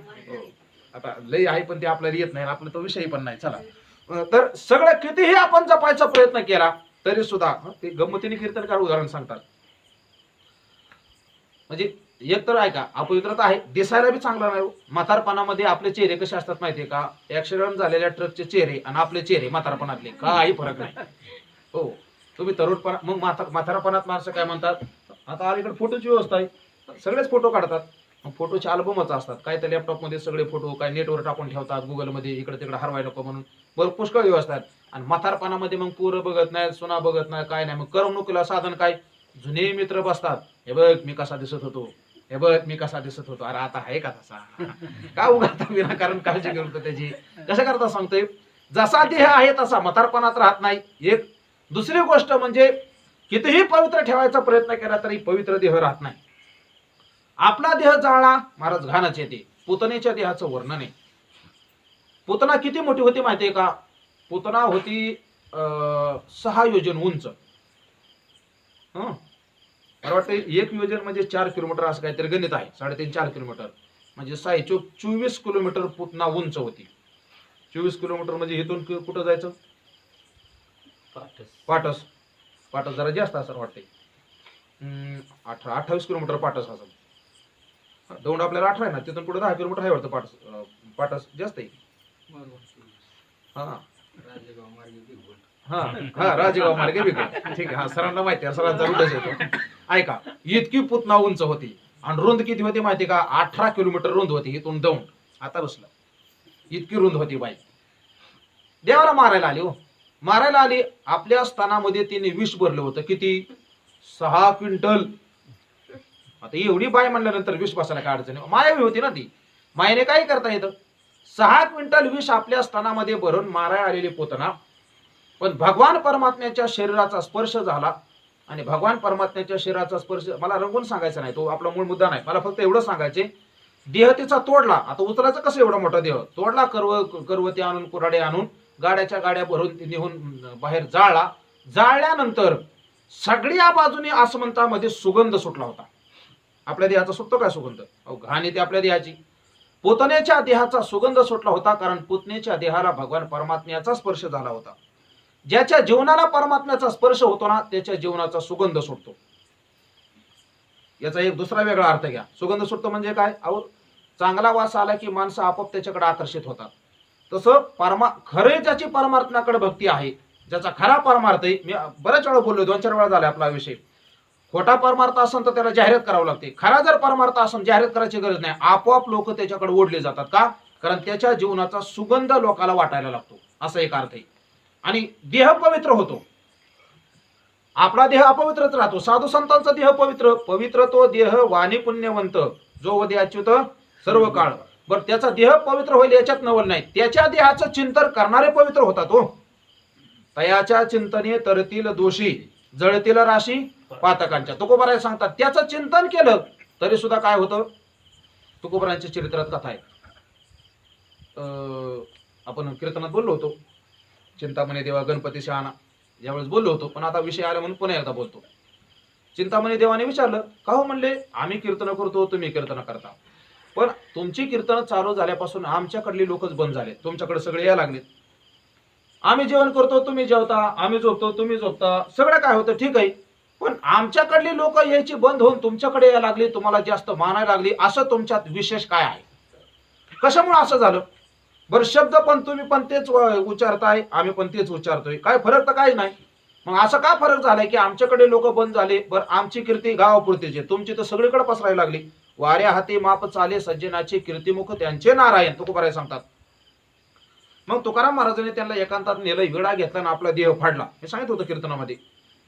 आता लय आहे पण ते आपल्याला येत नाही, आपला तो विषय पण नाही. चला, तर सगळं कितीही आपण जपायचा प्रयत्न केला तरी सुद्धा ते गंमतीने कीर्तनकार उदाहरण सांगतात. म्हणजे एक तर ऐका, अपवित्रता आहे, दिसायला बी चांगला नाही. म्हातारपणामध्ये आपले चेहरे कसे असतात माहितीये का? ऍक्सिडेंट झालेल्या ट्रकचे चेहरे आणि आपले चेहरे म्हातारपणातले काही फरक नाही. हो, तुम्ही तरुणपणा मग म्हातारपणात माणसं काय म्हणतात, आता अलीकडे फोटोची व्यवस्था आहे, सगळेच फोटो काढतात. मग फोटोचे अल्बमच असतात, काय तर लॅपटॉपमध्ये सगळे फोटो काय नेटवर टाकून ठेवतात, गुगलमध्ये, इकडे तिकडे हरवाय नको म्हणून. बरं, पुष्कळ व्यवस्था आहेत. आणि म्हातारपणामध्ये मग पोरं बघत नाही, सुना बघत नाही, काय नाही. मग करमणुकीला साधन काय? जुने मित्र बसतात, हे बघ मी कसा दिसत होतो, हे बघ मी कसा दिसत होतो. अरे आता आहे का तसा? का उगाच विनाकारण काळजी घेऊन त्याची? कसं करता सांगतोय, जसा देह आहे तसा म्हातारपणात राहत नाही. एक दुसरी गोष्ट म्हणजे कितीही पवित्र ठेवायचा प्रयत्न केला तरी पवित्र देह राहत नाही. आपला देह जाळला महाराज घाणच येते. पुतनेच्या देहाचं वर्णन आहे. पुतना किती मोठी होती माहितीये का? पुतना होती 6 योजन उंच. हं मला वाटतं 1 योजन म्हणजे 4 किलोमीटर असं काहीतरी गणित आहे. 3.5-4 किलोमीटर म्हणजे 24 किलोमीटर पुतना उंच होती. 24 किलोमीटर म्हणजे इथून कुठं जायचं? पाटस. पाटस जरा जास्त असं वाटते. 28 किलोमीटर पाटस असेल. दौंड आपल्याला 18 आहे ना, तिथून पुढे 10 किलोमीटर आहे वाटतं. पाटस जास्त आहे. हा हा हा राजेगाव मार्गे बिघड. ठीक आहे. हा सरांना माहिती आहे. सरांचा रूटच येतो. ऐका, इतकी पुतना उंच होती आणि रुंद किती होती माहिती का? 18 किलोमीटर रुंद होती इथून दौंड. आता बसलं इतकी रुंद होती बाई. देवाला मारायला आली हो. मारायला आली. आपल्या स्थानामध्ये तिने विष भरलं होतं. किती? 6 क्विंटल. आता एवढी बाय म्हणल्यानंतर विष बसायला काय अडचण? मायावी होती ना ती. मायेने काय करता येतं? 6 क्विंटल विष आपल्या स्थानामध्ये भरून मारायला आलेली पुतना. पण भगवान परमात्म्याच्या शरीराचा स्पर्श झाला आणि भगवान परमात्म्याच्या शरीराचा स्पर्श मला रंगून सांगायचा नाही, तो आपला मूळ मुद्दा नाही. मला फक्त एवढं सांगायचे, देह तिचा तोडला. आता उचलायचं कसं एवढा मोठा देह? तोडला, करवते आणून, कुऱ्हाडे आणून गाड्याच्या गाड्या भरून निघून बाहेर जाळला. जाळल्यानंतर सगळ्या बाजूने आसमंतामध्ये सुगंध सुटला होता. आपल्या देहाचा सुटतो काय सुगंध? अहो घाण येते आपल्या देहाची. पुतनेच्या देहाचा सुगंध सुटला होता, कारण पुतनेच्या देहाला भगवान परमात्म्याचा स्पर्श झाला होता. ज्याच्या जीवनाला परमात्म्याचा स्पर्श होतो ना, त्याच्या जीवनाचा सुगंध सुटतो. याचा एक दुसरा वेगळा अर्थ घ्या. सुगंध सुटतो म्हणजे काय? अहो चांगला वास आला की माणसं आपोआप त्याच्याकडे आकर्षित होतात. तसं खरे ज्याची परमात्म्याकडे भक्ती आहे, ज्याचा खरा परमार्थ आहे. मी बऱ्याच वेळा बोललो, 2-4 वेळा झाला आपला विषय. खोटा परमार्थ असेल तर त्याला जाहिरात करावं लागते. खरा जर परमार्थ असेल जाहिरात करायची गरज नाही. आपोआप लोक त्याच्याकडे ओढले जातात. का? कारण त्याच्या जीवनाचा सुगंध लोकांना वाटायला लागतो. असा एक अर्थ आहे. आणि देह पवित्र होतो. आपला देह अपवित्रच राहतो. साधू संतांचा देह पवित्र. पवित्र तो देह वाणी पुण्यवंत जो वदे अच्युत सर्व काळ. बरं, त्याचा देह पवित्र होईल याच्यात नवल नाही. त्याच्या देहाचं चिंतन करणारे पवित्र होतात हो. तयाच्या चिंतने तरतील दोषी, जळतील राशी पातकांच्या. तुकोबराय सांगतात त्याचं चिंतन केलं तरी सुद्धा काय होतं? तुकोबरायांच्या चरित्रात कथा आहे. आपण कीर्तनात बोललो होतो, चिंतामणी देवा गणपती शहाणा, यावेळेस बोललो होतो. पण आता विषय आला म्हणून पुन्हा एकदा बोलतो. चिंतामणी देवाने विचारलं, का हो? म्हणले आम्ही कीर्तन करतो, तुम्ही कीर्तन करता, पण तुमची कीर्तन चालू झाल्यापासून आमच्याकडली लोकच बंद झाले, तुमच्याकडे सगळे यायला लागलेत. आम्ही जेवण करतो, तुम्ही जेवता, आम्ही झोपतो, तुम्ही झोपता, सगळं काय होतं ठीक आहे, पण आमच्याकडली लोक यायची बंद होऊन तुमच्याकडे यायला लागली, तुम्हाला जास्त मानायला लागली. असं तुमच्यात विशेष काय आहे? कशामुळे असं झालं? बरं, शब्द पण तुम्ही पण तेच उच्चारताय, आम्ही पण तेच उच्चारतोय, काय फरक तर काही नाही. मग असं का फरक झालाय की आमच्याकडे लोक बंद झाले? बरं, आमची कीर्ती गावापुरतीच आहे, तुमची तर सगळीकडे पसरायला लागली. वाऱ्या हाती माप चाले सज्जनाचे कीर्तिमुख त्यांचे नारायण, तुकोबाराय सांगतात. मग तुकाराम महाराजांनी त्यांना एकांतात नेलं, विडा घेतला ना आपला देह फाडला. हे सांगितलं होतं कीर्तनामध्ये.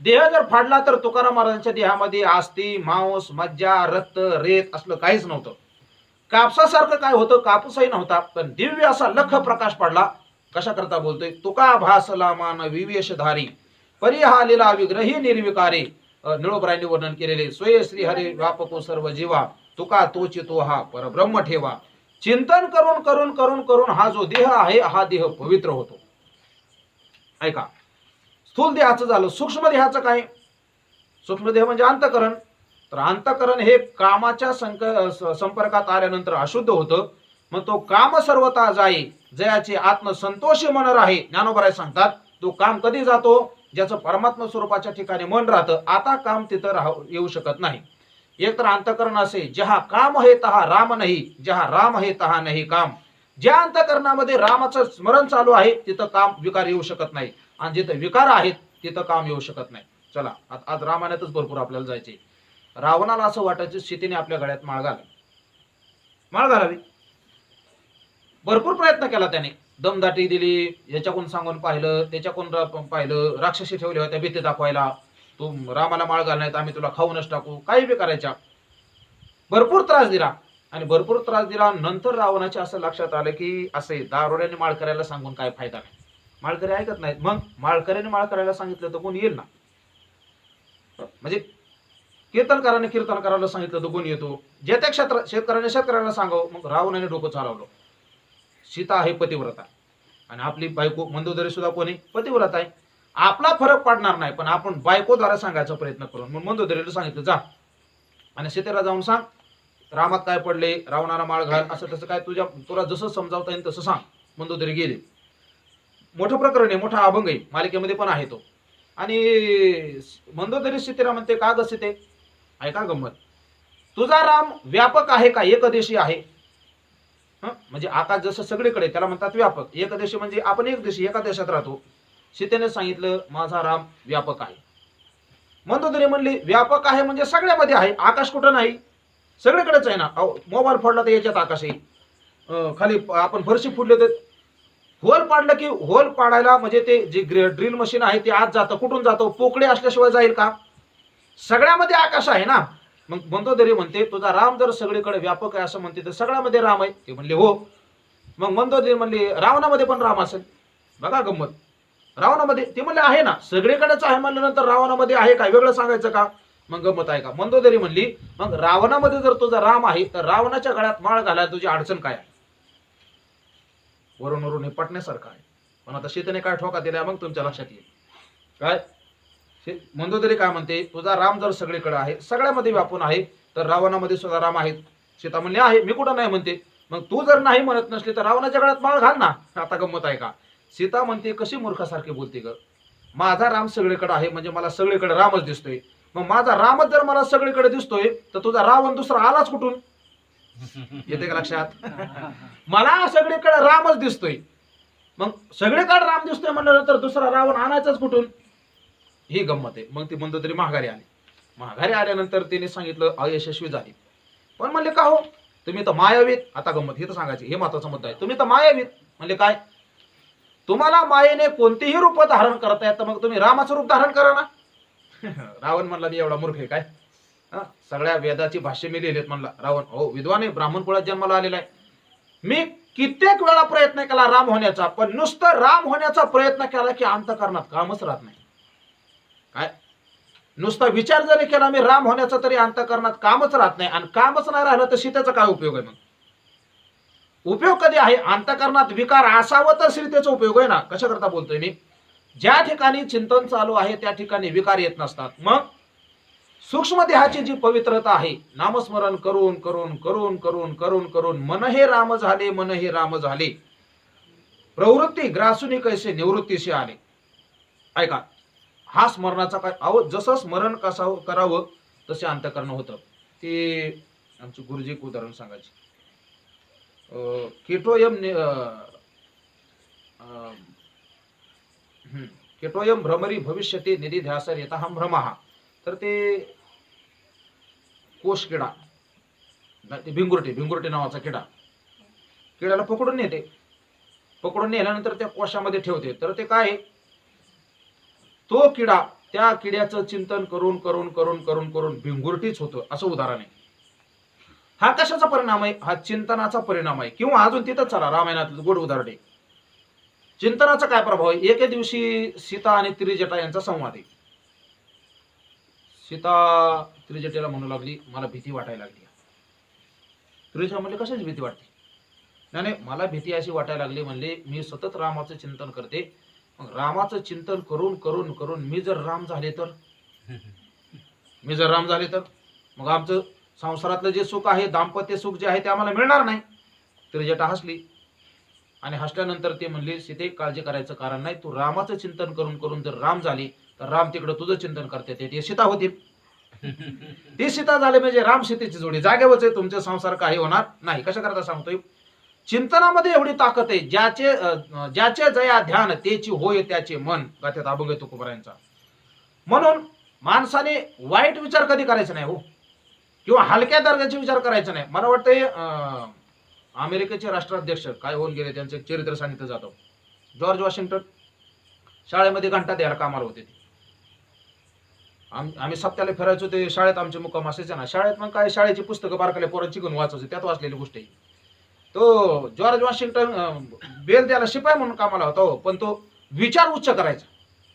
देह जर फाडला तर तुकाराम महाराजांच्या देहामध्ये आस्ती, मांस, मज्जा, रक्त, रेत असलं काहीच नव्हतं. कापसासारखं काय होतं? कापूसही नव्हता, पण दिव्य असा लख प्रकाश पडला. कशा करता बोलतोय? तुका भासला मान विवेशधारी, परिहा लीला विग्रही निर्विकारी. निळोबरायांनी वर्णन केलेले. स्वये श्री हरी व्यापको सर्व जीवा, तुका तोची तो हा परब्रह्म ठेवा. चिंतन करून करून करून करून हा जो देह आहे, हा देह पवित्र होतो. ऐका, स्थूल देहाचं झालं. सूक्ष्म देहाचं काय? सूक्ष्म देह म्हणजे अंतःकरण. तर अंतःकरण हे कामाच्या संपर्कात आल्यानंतर अशुद्ध होतं. मग तो काम सर्वता जाई, जयाचे आत्मसंतोषी मन राहे. ज्ञानोबराय सांगतात, तो काम कधी जातो? ज्याचं परमात्मा स्वरूपाच्या ठिकाणी मन राहतं. आता काम तिथं येऊ शकत नाही. एक तर अंतःकरण असे, जहा काम है तहा राम नाही, जहा राम है तहा नाही काम. ज्या अंतःकरणामध्ये रामाचं स्मरण चालू आहे तिथं काम विकार येऊ शकत नाही, आणि जिथं विकार आहेत तिथं काम येऊ शकत नाही. चला, आज रामायणातच भरपूर आपल्याला जायचे. रावणाला असं वाटायचं सीतेने आपल्या गळ्यात माळ घालावी. भरपूर प्रयत्न केला त्याने, दमदाटी दिली, याच्याकडून सांगून पाहिलं, त्याच्याकडून पाहिलं, राक्षसी ठेवल्या होत्या भीती दाखवायला, तू रामाला माळ घालण्यात आम्ही तुला खाऊनच टाकू, काही बी करायच्या. भरपूर त्रास दिला आणि भरपूर त्रास दिला. नंतर रावणाच्या असं लक्षात आलं की असे दारोड्याने माळ करायला सांगून काय फायदा नाही, माळकरी ऐकत नाहीत. मग माळकऱ्याने माळ करायला सांगितलं तर कोण येईल ना? म्हणजे कीर्तनकाराने कीर्तनकाराला सांगितलं तो गुण येतो. जे त्या शेतकऱ्याने शेतकऱ्याला सांगावं. मग रावणाने डोकं चालवलं. सीता आहे पतिव्रता आणि आपली बायको मंदोदरी सुद्धा कोणी पतिव्रता आहे. आपला फरक पडणार नाही, पण आपण बायकोद्वारे सांगायचा प्रयत्न करून मग मंदोदरीला सांगितलं जा आणि सीतेला जाऊन सांग रामात काय पडले, रावणाला माळ घाल, असं तसं काय तुला जसं समजावता येईल तसं सांग. मंदोदरी गेली. मोठं प्रकरण आहे, मोठा अभंग आहे, मालिकेमध्ये पण आहे तो. आणि मंदोदरी सीतेला म्हणते का ग सीते, ऐका गंमत, तुझा राम व्यापक आहे का एकदेशी आहे? म्हणजे आकाश जसं सगळीकडे त्याला म्हणतात व्यापक, एकदेशी म्हणजे आपण एक देशी एका देशात राहतो. सीतेने सांगितलं माझा राम व्यापक आहे. मंदोदरी म्हणली व्यापक आहे म्हणजे सगळ्यामध्ये आहे, आकाश कुठं नाही, सगळीकडेच आहे ना. मोबाईल फोडला तर याच्यात आकाश आहे, खाली आपण फरशी फुडले तर होल पाडलं की होल पाडायला म्हणजे ते जे ड्रिल मशीन आहे ते आत जातं, कुठून जातं, पोकळे असल्याशिवाय जाईल का? सगळ्यामध्ये आकाश आहे ना. मग मंदोदरी म्हणते तुझा राम जर सगळीकडे व्यापक आहे असं म्हणते तर सगळ्यामध्ये राम आहे. ते म्हणले हो. मग मंदोदरी म्हणली रावणामध्ये पण राम असेल. बघा गंमत, रावणामध्ये ते म्हणले आहे ना, सगळीकडेच आहे म्हणल्यानंतर रावणामध्ये आहे काय वेगळं सांगायचं का? मग गंमत आहे का? मंदोदरी म्हणली मग रावणामध्ये जर तुझा राम आहे तर रावणाच्या गळ्यात माळ घालायला तुझी अडचण काय आहे? वरून वरून हे पटण्यासारखं आहे, पण आता सीतेने काय ठोका दिला मग तुमच्या लक्षात येईल काय. मंदोदरी काय म्हणते तुझा राम जर सगळीकडे आहे, सगळ्यामध्ये व्यापून आहे, तर रावणामध्ये सुद्धा राम आहेत. सीता म्हणली आहे, मी कुठं नाही म्हणते. मग तू जर नाही म्हणत नसली तर रावणाच्या गळ्यात माळ घाल ना. आता गंमत आहे का? सीता म्हणते कशी मूर्खासारखी बोलते ग, माझा राम सगळीकडे आहे म्हणजे मला सगळीकडे रामच दिसतोय. मग माझा रामच जर मला सगळीकडे दिसतोय तर तुझा रावण दुसरा आलाच कुठून? येते का लक्षात? मला सगळीकडे रामच दिसतोय, मग सगळीकडे राम दिसतोय म्हणल्यानंतर दुसरा रावण आणायचाच कुठून? ही गंमत आहे. मग ती मंदोदरी माघारी आली. माघारी आल्यानंतर तिने सांगितलं अयशस्वी झाली. पण म्हणले का हो तुम्ही तर मायावीत. आता गंमत ही तर सांगायची, हे महत्वाचा मुद्दा आहे. तुम्ही तर मायावीत म्हणजे काय? तुम्हाला मायेने कोणतेही रूप धारण करता येतं, मग तुम्ही रामाचं रूप धारण करा ना. रावण म्हणला मी एवढा मूर्ख आहे काय? सगळ्या वेदाची भाष्य मी लिहिलेत म्हणला रावण. हो विद्वान आहे, ब्राह्मण कुळात जन्माला आलेला आहे. मी कित्येक वेळा प्रयत्न केला राम होण्याचा, पण नुसतं राम होण्याचा प्रयत्न केला की अंतःकरणात कामच राहत नाही. काय नुसता विचार जरी केला मी राम होण्याचा तरी अंतःकरणात कामच राहत नाही. आणि कामच नाही राहिलं तर सीतेचा काय उपयोग आहे? मग उपयोग कधी आहे? अंतःकरणात विकार असावं तर सीतेचा उपयोग आहे ना. कशा करता बोलतोय मी? ज्या ठिकाणी चिंतन चालू आहे त्या ठिकाणी विकार येत नसतात. मग सूक्ष्म देहाची जी पवित्रता आहे, नामस्मरण करून करून करून करून करून करून मन हे राम झाले, मन हे राम झाले, प्रवृत्ती ग्रासुनी कैसे निवृत्तीशी आले. ऐका, हा स्मरणाचा काय अहो, जसं स्मरण कसं करावं तसे अंतःकरण होतं. ते आमचे गुरुजी एक उदाहरण सांगायचे. केटोयम भ्रमरी भविष्यती निधी ध्यासर येता हम भ्रमहा. तर ते कोश किडा, ते भिंगुरटे नावाचा किडा, किड्याला पकडून नेते. पकडून नेल्यानंतर त्या कोशामध्ये ठेवते. तर ते काय, तो किडा त्या किड्याचं चिंतन करून करून करून करून करून भिंगुरटीच होतो, असं उदाहरण आहे. हा कशाचा परिणाम आहे? हा चिंतनाचा परिणाम आहे. किंवा अजून तिथंच चला, रामायणातलं गोड उदाहरण आहे. चिंतनाचा काय प्रभाव आहे? एके दिवशी सीता आणि त्रिजटा यांचा संवाद आहे. सीता त्रिजटेला म्हणू लागली मला भीती वाटायला लागली. त्रिजटा म्हणले कशाची भीती वाटते? नाही मला भीती अशी वाटायला लागली, म्हणले मी सतत रामाचं चिंतन करते. मग रामाचं चिंतन करून करून करून मी जर राम झाले तर मग आमचं संसारातलं जे सुख आहे, दाम्पत्य सुख जे आहे ते आम्हाला मिळणार नाही. त्रिजटा हसली आणि हसल्यानंतर ते म्हणले सीते काळजी करायचं कारण नाही, तू रामाचं चिंतन करून करून जर राम झाली तर राम तिकडे तुझं चिंतन करते ते सीता होतील. ती सीता झाले म्हणजे राम सीतेची जोडी जागेवरच आहे, तुमचे संसार काही होणार नाही. कशा करता सांगतोय? चिंतनामध्ये एवढी ताकद आहे. ज्याचे जया ध्यान तेची होय त्याचे मन, गाथ्यात अभंग आहे तुकोबारायांचा. म्हणून माणसाने वाईट विचार कधी करायचा नाही हो, किंवा हलक्या दर्जाचे विचार करायचा नाही. मला वाटतंय अमेरिकेचे राष्ट्राध्यक्ष काय होऊन गेले त्यांचं एक चरित्र सांगितलं जातं. जॉर्ज वॉशिंग्टन शाळेमध्ये घंटा द्यायला कामाला होते. आम्ही सप्त्याला फिरायचो, ते शाळेत आमचे मुक्काम असायचे ना. शाळेत मग काय शाळेची पुस्तकं बारकाल्या पोरांची घेऊन वाचायचे, त्यात वाचलेली गोष्ट आहे. तो जॉर्ज वॉशिंग्टन बेल द्यायला शिपाई म्हणून कामाला होता, पण तो विचार उच्च करायचा.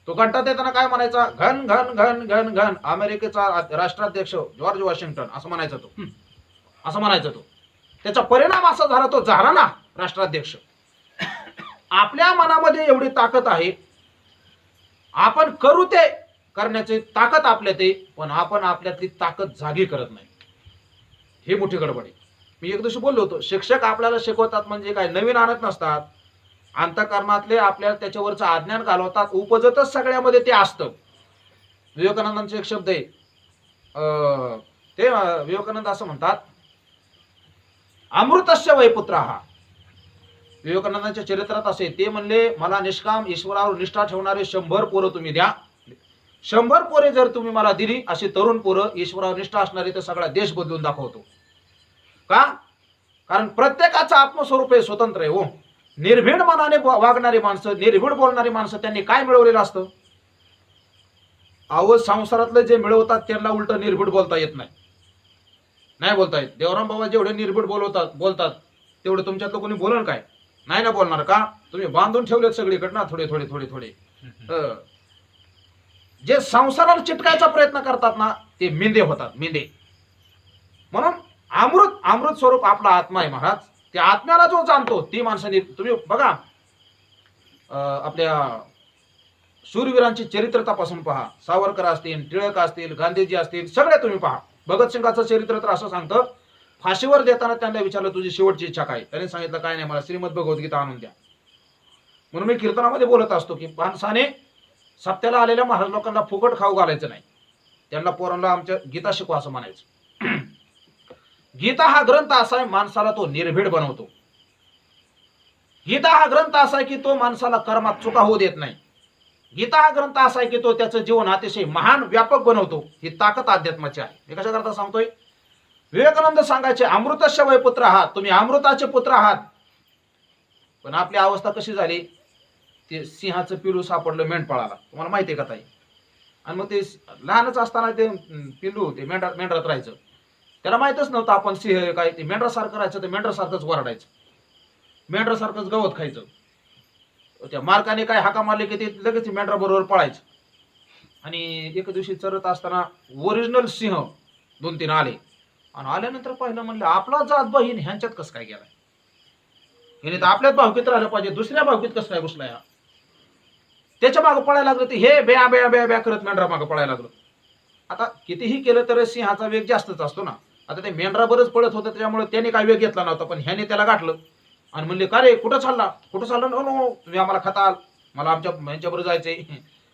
तो घंटा देताना काय म्हणायचा, घन घन घन घन घन अमेरिकेचा राष्ट्राध्यक्ष जॉर्ज वॉशिंग्टन असं म्हणायचा तो. असं म्हणायचा तो. त्याचा परिणाम असा झाला, तो झाला ना राष्ट्राध्यक्ष. आपल्या मनामध्ये एवढी ताकद आहे, आपण करू ते करण्याची ताकद आपल्यात आहे, पण आपण आपल्यातली ताकद जागी करत नाही. हे मोठी गडबड आहे. मी एक दिवशी बोललो होतो, शिक्षक आपल्याला शिकवतात म्हणजे काय, नवीन आणत नसतात, अंतःकरणातले आपल्याला त्याच्यावरचं अज्ञान घालवतात. उपजतच सगळ्यामध्ये ते असतं. विवेकानंदांचे एक शब्द आहे, विवेकानंद असं म्हणतात, अमृतस्य वै पुत्रः. विवेकानंदांच्या चरित्रात असे ते म्हणले, मला निष्काम ईश्वरावर निष्ठा ठेवणारे 100 पोरं तुम्ही द्या. 100 पोरे जर तुम्ही मला दिली, अशी तरुण पोरं ईश्वरावर निष्ठा असणारी, तर सगळा देश बदलून दाखवतो. का? कारण प्रत्येकाचं आत्मस्वरूप हे स्वतंत्र आहे. हो, निर्भीड मनाने वागणारी माणसं, निर्भीड बोलणारी माणसं, त्यांनी काय मिळवलेलं असतं? अहो, संसारातलं जे मिळवतात त्यांना उलट निर्भीड बोलता येत नाही. नाही बोलता येत. देवराम बाबा जेवढे निर्भीड बोलतात तेवढे तुमच्यातलं कोणी बोलन काय? नाही ना बोलणार. का? तुम्ही बांधून ठेवलेत सगळीकडे ना, थोडे थोडे थोडे थोडे. जे संसाराला चिटकायचा प्रयत्न करतात ना, ते मिंदे होतात, मिंदे. म्हणून अमृत स्वरूप आपला आत्मा आहे महाराज. त्या आत्म्याला जो जाणतो ती माणसाने, तुम्ही बघा, आपल्या शूरवीरांची चरित्र तपासून पहा. सावरकर असतील, टिळक असतील, गांधीजी असतील, सगळे तुम्ही पहा. भगतसिंगाचं चरित्र तर असं सांगतं, फाशीवर देताना त्यांना विचारलं, तुझी शेवटची इच्छा काय? त्यांनी सांगितलं, काय नाही, मला श्रीमद भगवद्गीता आणून द्या. म्हणून मी कीर्तनामध्ये बोलत असतो की माणसाने सप्त्याला आलेल्या महाराज लोकांना फुकट खाऊ घालायचं नाही. त्यांना पोरांना आमच्या गीता शिकवा असं म्हणायचं. गीता हा ग्रंथ असा आहे, माणसाला तो निर्भीड बनवतो. गीता हा ग्रंथ असा आहे की तो माणसाला कर्मात चुका होऊ देत नाही. गीता हा ग्रंथ असा आहे की तो त्याचं जीवन अतिशय महान व्यापक बनवतो. ही ताकद अध्यात्माची आहे. हे कशा करता सांगतोय? विवेकानंद सांगायचे, अमृतस्य वै पुत्र आहात, तुम्ही अमृताचे पुत्र आहात. पण आपली अवस्था कशी झाली? ते सिंहाचं पिलू सापडलं मेंढपाळाला, तुम्हाला माहिती आहे का ताई? आणि मग ते लहानच असताना ते पिलू ते मेंढरात राहायचं. त्याला माहितच नव्हतं आपण सिंह काय. ते मेंढरासारखं राहायचं, तर मेंढरासारखंच वरडायचं, मेंढरासारखंच गवत खायचं. त्या मालकाने काय हाका मारले की ते लगेच मेंढरा बरोबर पळायचं. आणि एक दिवशी चरत असताना ओरिजिनल सिंह 2-3 आले. आणि आल्यानंतर पाहिलं, म्हणलं आपला जात बहीण ह्यांच्यात कसं काय गेलाय? हिने तर आपल्याच भावकीत राहिलं पाहिजे, दुसऱ्या भावकीत कसं काय घुसलाय? त्याच्या मागं पळायला लागलं. ते हे ब्या ब्या ब्या ब्या करत मेंढरा मागं पळायला लागलं. आता कितीही केलं तर सिंहाचा वेग जास्तच असतो ना. आता ते मेंढरा बरंच पळत होतं, त्याच्यामुळे त्याने काय वेग घेतला नव्हता, पण ह्याने त्याला गाठलं. आणि म्हणले, का रे, कुठं चालला? कुठं चाललं? नो नो, तुम्ही आम्हाला खाताल, मला यांच्याबरोबर जायचंय.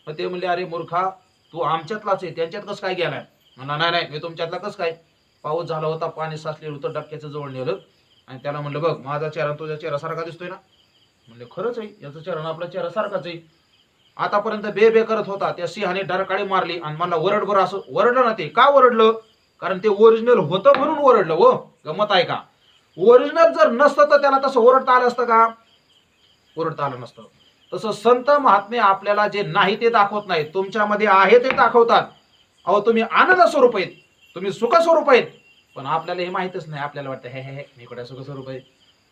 मग ते म्हणले, अरे मूर्खा, तू आमच्यातलाच आहे, त्यांच्यात कसं काय गेलाय? म्हणला, नाही नाही, मी तुमच्यातला कसं काय? पाऊस झाला होता, पाणी साचलेलं होतं, डबक्याचं जवळ नेलं. आणि त्याला म्हणलं, बघ, माझा चेहरा तुझ्या चेहरा सारखा दिसतोय ना? म्हणले, खरंच आहे, याचा चेहरा आपला चेहरा सारखाच आहे. आतापर्यंत बे बे करत होता, त्या सिंहाने डरकाळी मारली आणि मला ओरड बरं. असं ओरडलं ना. ते का ओरडलं? कारण ते ओरिजिनल होतं म्हणून ओरडलं. हो, गमत आहे का? ओरिजिनल जर नसतं तर त्याला तसं ओरडता आलं असतं का? ओरडता आलं नसतं. तसं संत महात्मे आपल्याला जे नाही ते दाखवत नाहीत, तुमच्यामध्ये आहे ते दाखवतात. अहो, तुम्ही आनंद स्वरूप आहेत, तुम्ही सुख स्वरूप आहेत, पण आपल्याला हे माहितच नाही. आपल्याला वाटतं, हे हे मी कुठे सुख स्वरूप आहे,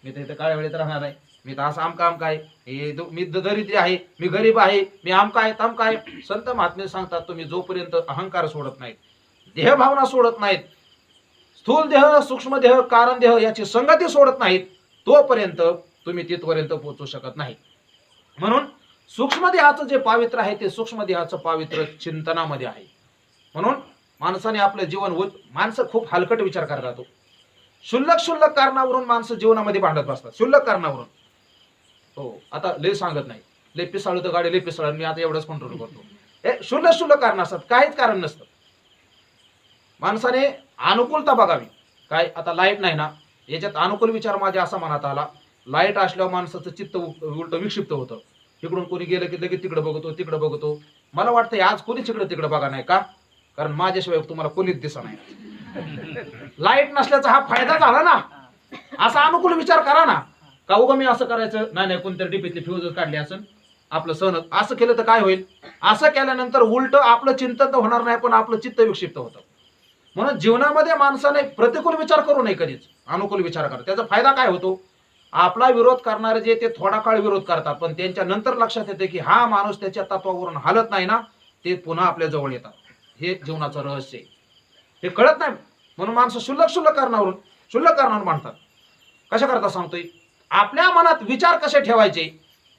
मी तर इथं काळ्या वेळेत राहणार आहे, मी तर असं आमका आमका आहे, मी दरिद्री आहे, मी गरीब आहे, मी आमका आहे तमका आहे. संत महात्मे सांगतात, तुम्ही जोपर्यंत अहंकार सोडत नाहीत, देहभावना सोडत नाहीत, स्थूल देह, सूक्ष्म देह, कारण देह याची संगती सोडत नाहीत, तोपर्यंत तुम्ही तिथपर्यंत पोहोचू शकत नाही. म्हणून सूक्ष्म देहाचं जे पावित्र्य आहे ते सूक्ष्म देहाचं पावित्र्य चिंतनामध्ये आहे. म्हणून माणसाने आपलं जीवन, माणसं खूप हलकट विचार करत राहतो. क्षुल्लक कारणावरून माणसं जीवनामध्ये भांडत बसतात, क्षुल्लक कारणावरून. हो, आता लय सांगत नाही, लय पिसाळू तर गाडी लय पिसाळ, मी आता एवढंच कंट्रोल करतो. हे क्षुल्लक कारण असतात, काहीच कारण नसतं. माणसाने अनुकूलता बघावी. काय, आता लाईट नाही ना, याच्यात अनुकूल विचार माझ्या असा मनात आला, लाईट असल्यावर माणसाचं चित्त उलट विक्षिप्त होतं. इकडून कोणी गेलं की लगेच तिकडे बघतो. मला वाटतं आज कोणीच इकडे तिकडे बघा नाही का? कारण माझ्याशिवाय तुम्हाला कोणीच दिसत नाही. लाईट नसल्याचा हा फायदा झाला ना. असा अनुकूल विचार करा ना. का उगा मी असं करायचं नाही, कोणतरी डिपीतली फ्यूज काढली असं आपलं सण, असं केलं तर काय होईल? असं केल्यानंतर उलट आपलं चिंतन तर होणार नाही, पण आपलं चित्त विक्षिप्त होतं. म्हणून जीवनामध्ये माणसाने प्रतिकूल विचार करू नये कधीच, अनुकूल विचार करा. त्याचा फायदा काय होतो? आपला विरोध करणारे जे ते थोडा काळ विरोध करतात, पण त्यांच्या नंतर लक्षात येते की हा माणूस त्याच्या तत्वावरून हालत नाही ना, ते पुन्हा आपल्या जवळ येतात. हे जीवनाचं रहस्य आहे. हे कळत नाही म्हणून माणसं क्षुल्लक कारणावरून मांडतात. कशा करता सांगतोय, आपल्या मनात विचार कसे ठेवायचे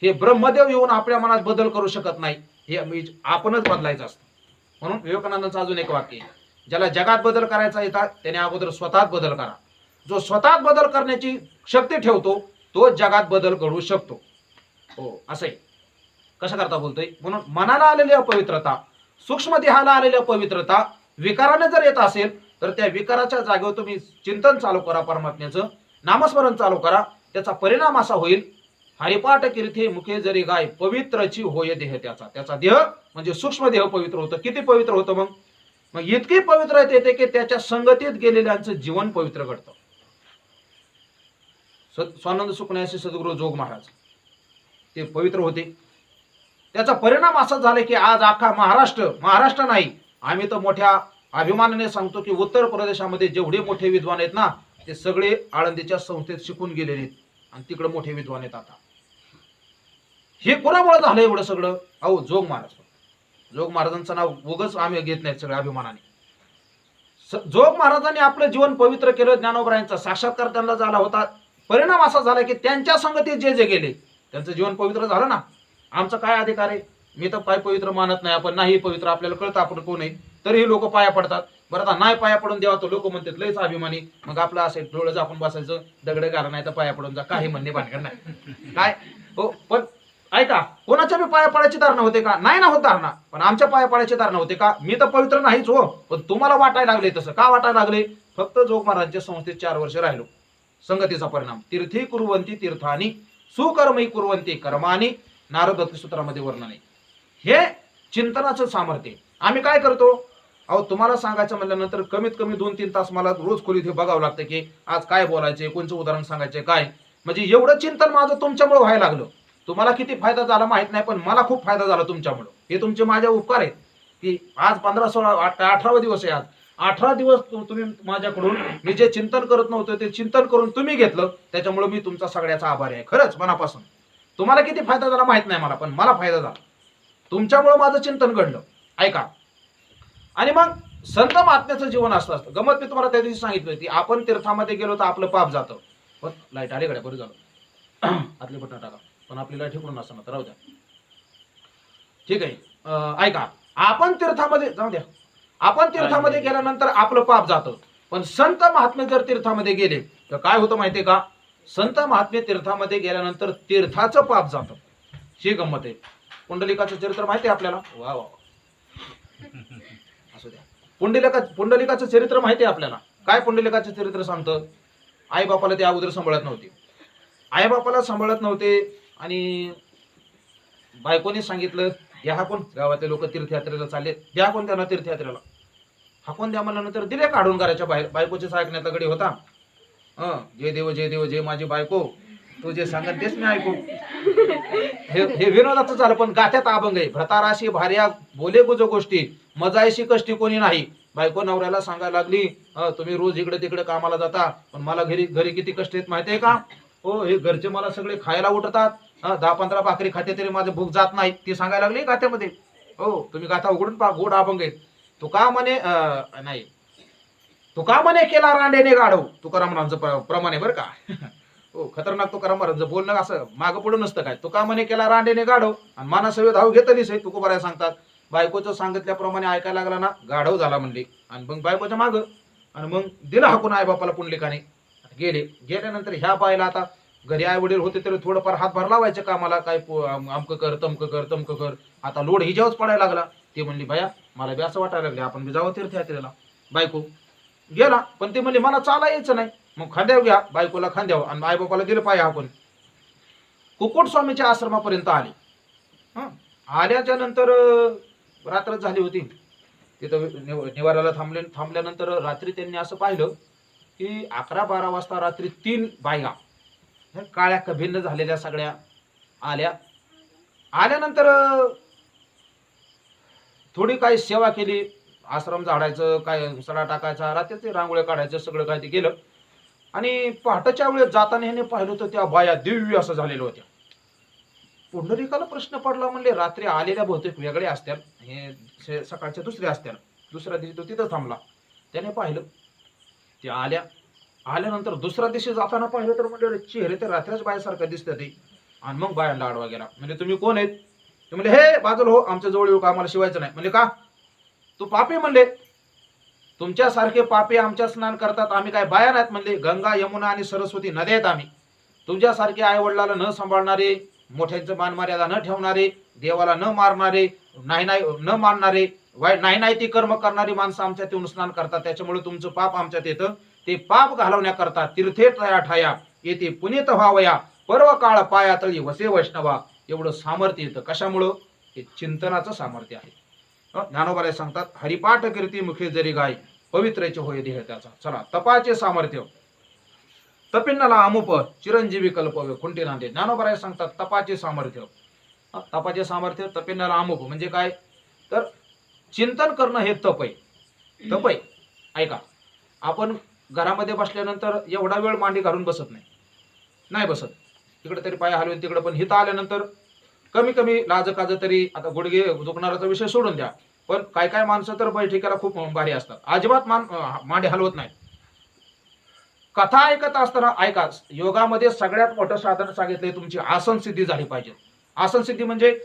हे ब्रह्मदेव येऊन आपल्या मनात बदल करू शकत नाही, हे आपणच बदलायचं असतं. म्हणून विवेकानंदांचं अजून एक वाक्य आहे, ज्याला जगात बदल करायचा येतात त्याने अगोदर स्वतःत बदल करा. जो स्वतःत बदल करण्याची शक्ती ठेवतो तो जगात बदल घडवू शकतो. हो असं आहे. कशा करता बोलतोय, म्हणून मनाला आलेली अपवित्रता, सूक्ष्म देहाला आलेली अपवित्रता विकाराने जर येत असेल तर त्या विकाराच्या जागेवर तुम्ही चिंतन चालू करा, परमात्म्याचं नामस्मरण चालू करा. त्याचा परिणाम असा होईल, हरिपाठ कीर्ती मुखे जरी गाय पवित्रची होय देह त्याचा. त्याचा देह म्हणजे सूक्ष्म देह पवित्र होतं. किती पवित्र होतं मग? मग इतकी पवित्रता येते की त्याच्या संगतीत गेलेल्यांचं जीवन पवित्र घडतं. स्वानंद सुखन्यासी सद्गुरू जोग महाराज ते पवित्र होते. त्याचा परिणाम असा झाला की आज अख्खा महाराष्ट्र नाही, आम्ही तर मोठ्या अभिमानाने सांगतो की उत्तर प्रदेशामध्ये जेवढे मोठे विद्वान आहेत ना, ते सगळे आळंदीच्या संस्थेत शिकून गेलेले आहेत आणि तिकडे मोठे विद्वान आहेत. आता हे कोणामुळे झालं एवढं सगळं? अहो जोग महाराजांचं नाव उगाच आम्ही घेत नाहीत सगळ्या अभिमानाने. जोग महाराजांनी आपलं जीवन पवित्र केलं. ज्ञानोबरायांचा साक्षात्कार त्यांना झाला होता. परिणाम असा झाला की त्यांच्या संगतीत जे जे गेले त्यांचं जीवन पवित्र झालं ना. आमचा काय अधिकार आहे? मी तर पाय पवित्र मानत नाही, आपण नाही पवित्र, आपल्याला कळतं आपण कोण आहे, तरीही लोक पाया पडतात. बरं आता नाही पाया पडून द्यावा तर लोक म्हणतात लयच अभिमानी, मग आपलं असेल डोळं झाकून बसायचं, दगड घाला नाही तर पाया पडून जा, काही म्हणणे भानगड नाही काय. हो पण ऐका, कोणाच्या बी पाया पडायची धारणा होते का? नाही ना होत धारणा, पण आमच्या पाया पडायची धारणा होते का? मी तर पवित्र नाहीच हो, पण तुम्हाला वाटायला लागले. तसं का वाटायला लागले? फक्त जोग महाराजांच्या संस्थेत 4 वर्ष राहिलो. संगतीचा परिणाम तीर्थी कुर्वंती तीर्थानी सुकर्मही कुर्वंती कर्मानी, नारद सूत्रामध्ये वर्णन आहे. हे चिंतनाचं सामर्थ्य. आम्ही काय करतो, अहो तुम्हाला सांगायचं म्हणल्यानंतर कमीत कमी 2-3 तास मला रोज खोलीत हे बघावं लागतं की आज काय बोलायचे, कोणचं उदाहरण सांगायचे काय. म्हणजे एवढं चिंतन माझं तुमच्यामुळे व्हायला लागलं. तुम्हाला किती फायदा झाला माहित नाही, पण मला खूप फायदा झाला तुमच्यामुळे. हे तुमचे माझ्या उपकार आहेत की आज 15, 16, 18 दिवस आहे. आज 18 दिवस तुम्ही माझ्याकडून मी जे चिंतन करत नव्हतं ते चिंतन करून तुम्ही घेतलं, त्याच्यामुळे मी तुमचा सगळ्याचा आभारी आहे खरंच मनापासून. तुम्हाला किती फायदा झाला माहित नाही मला, पण मला फायदा झाला. तुमच्यामुळे माझं चिंतन घडलं. ऐका, आणि मग संत महात्म्याचं जीवन असतं. गमत मी तुम्हाला त्या दिवशी सांगितलं होती, आपण तीर्थामध्ये गेलो तर आपलं पाप जातं. पण लाईट आली कडे बरं झालं, आतले बटन टाका, पण आपली लाईट इकडून नसताना तर राहू द्या. ठीक आहे. ऐका, आपण तीर्थामध्ये जाऊ द्या, आपण तीर्थामध्ये गेल्यानंतर आपलं पाप जातं. पण संत महात्मे जर तीर्थामध्ये गेले तर काय होतं माहितीये का? संत महात्मे तीर्थामध्ये गेल्यानंतर तीर्थाचं पाप जातं. ही गंमत आहे. पुंडलिकाचं चरित्र माहिती आहे आपल्याला? वा वा असू द्या. पुंडलिकाचं चरित्र माहिती आहे आपल्याला? काय पुंडलिकाचं चरित्र सांगतं? आई बापाला ते अगोदर सांभाळत नव्हते. आई बापाला सांभाळत नव्हते आणि बायकोने सांगितलं या हाकून, गावातले लोक तीर्थयात्रेला चालले, द्या कोण त्यांना तीर्थयात्रेला. हाकून द्या म्हणल्यानंतर दिले काढून घराच्या बाहेर. बायकोचेच ऐकण्याचा गडी होता. जय देव जय देव जय माझी बायको, तू जे सांगत तेच मी ऐकू. हे विनोदाचं झालं, पण गाथ्यात अभंग आहे. भ्रताराशी भार्या बोले गुज गोष्टी, मजायशी कष्टी कोणी नाही. बायको नवऱ्याला सांगायला लागली, तुम्ही रोज इकडे तिकडे कामाला जाता, पण मला घरी किती कष्ट आहेत माहितीये का? हो, हे घरचे मला सगळे खायला उठतात, 10-15 भाकरी खाते तरी माझं भूक जात नाही. ती सांगायला लागली गाथ्यामध्ये. हो, तुम्ही गाथा उघडून पहा, गोड अभंग आहेत. तुका म्हणे नाही, तुका म्हणे केला रांडेने गाढव, तुकाराम महाराजांचं प्रमाणे बरं का. हो, खतरनाक तुकाराम महाराजांचं बोलणं असं मागं पुढं नसतं काय. तुका म्हणे केला रांडेने गाढव आणि मानासवे धाव घेतलीच आहे. तुकोबाराय सांगतात, बायकोचं सांगितल्याप्रमाणे ऐकायला लागला ना, गाढव झाला म्हणले. आणि मग बायकोच्या मागं आणि मग दिला हाकून आई बापाला पुंडलिकाने. गेल्यानंतर ह्या बायला आता घरी आई वडील होते तरी थोडंफार हातभार लावायचे कामाला, काय अमकं कर तमकं कर. आता लोड हिच्यावरच पडायला लागला. ते म्हणली बाया मला बी असं वाटायला लागले आपण बी जावं तीर्थयात्रेला. बायको गेला, पण ते म्हणले मला चाला यायचं नाही. मग खांद्यावर घ्या, बायकोला खांद्यावर, आणि आई बापाला दिलं पाय आपण. कुकुट स्वामीच्या आश्रमापर्यंत आले. आल्याच्या नंतर रात्र झाली होती. तिथं निवाराला थांबल्यानंतर रात्री त्यांनी असं पाहिलं की 11-12 वाजता रात्री 3 बायगा काळ्या कभिन्न झालेल्या सगळ्या आल्या. आल्यानंतर थोडी काही सेवा केली, आश्रम झाडायचं, काय सडा टाकायचा, रात्रीचे रांगोळ्या काढायचं, सगळं काय ते केलं. आणि पहाटेच्या वेळेस जाताना ह्याने पाहिलं तर त्या बाया दिव्य असं झालेल्या होत्या. पुंडलिकाला प्रश्न पडला, म्हणले रात्री आलेल्या बहुतेक वेगळ्या असत्या, हे सकाळच्या दुसऱ्या असत्या. दुसऱ्या दिवशी तो तिथं थांबला. त्याने पाहिलं ते आल्यानंतर दुसऱ्या दिवशी जाताना पाहिलं तर म्हणजे चेहरे ते रात्रीच बायासारखं दिसतं ते. आणि मग बायांना आडवा गेला. म्हणजे तुम्ही कोण आहेत? ते म्हणले हे बाजूला हो, आमच्या जवळ येऊ का, आम्हाला शिवायचं नाही. म्हणजे का? तू पापी म्हणले. तुमच्यासारखे पापी आमच्या स्नान करतात, आम्ही काय बाया नाहीत म्हणले. गंगा यमुना आणि सरस्वती नद्या आहेत आम्ही. तुमच्यासारखे आई वडिलाला न सांभाळणारे, मोठ्यांचं मान मर्यादा न ठेवणारे, देवाला न मारणारे, नाही नाही न मानणारे, वाईट नाही नाही ती कर्म करणारी माणसं आमच्यात येऊन स्नान करतात. त्याच्यामुळे तुमचं पाप आमच्यात येतं. ते पाप घालवण्याकरता तीर्थे त्रया ठाया येते पुनीत व्हावया, पर्व काळ पाया तळी वसे वैष्णवा. एवढं सामर्थ्य येतं. कशामुळं? हे चिंतनाचं सामर्थ्य आहे. ज्ञानोबाला सांगतात, हरिपाठ कीर्ती मुखे जरी गाय, पवित्रचे होय देह त्याचा. चला, तपाचे सामर्थ्य. तपिन्नाला अमुप चिरंजीवी कल्प खुंटी नांदे. ज्ञानोबा सांगतात तपाचे सामर्थ्य. तपाचे सामर्थ्य, तपिन्नाला अमुप म्हणजे काय? तर चिंतन करणं हे तप आहे. तप आहे. ऐका, आपण घरामध्ये बसल्यानंतर एवढा वेळ मांडी घालून बसत नाही बसत. तिकडे तरी पाय हलवून तिकडे, पण हिथं आल्यानंतर कमी कमी लाजकाज तरी, आता गुडघे दुखणाराचा विषय सोडून द्या, पण काय काय माणसं तर बैठकीला खूप भारी असतात, अजिबात मांडी हलवत नाही. कथा ऐकत असताना ऐका, योगामध्ये सगळ्यात मोठं साधन सांगितलंय, तुमची आसन सिद्धी झाली पाहिजे. आसन सिद्धी म्हणजे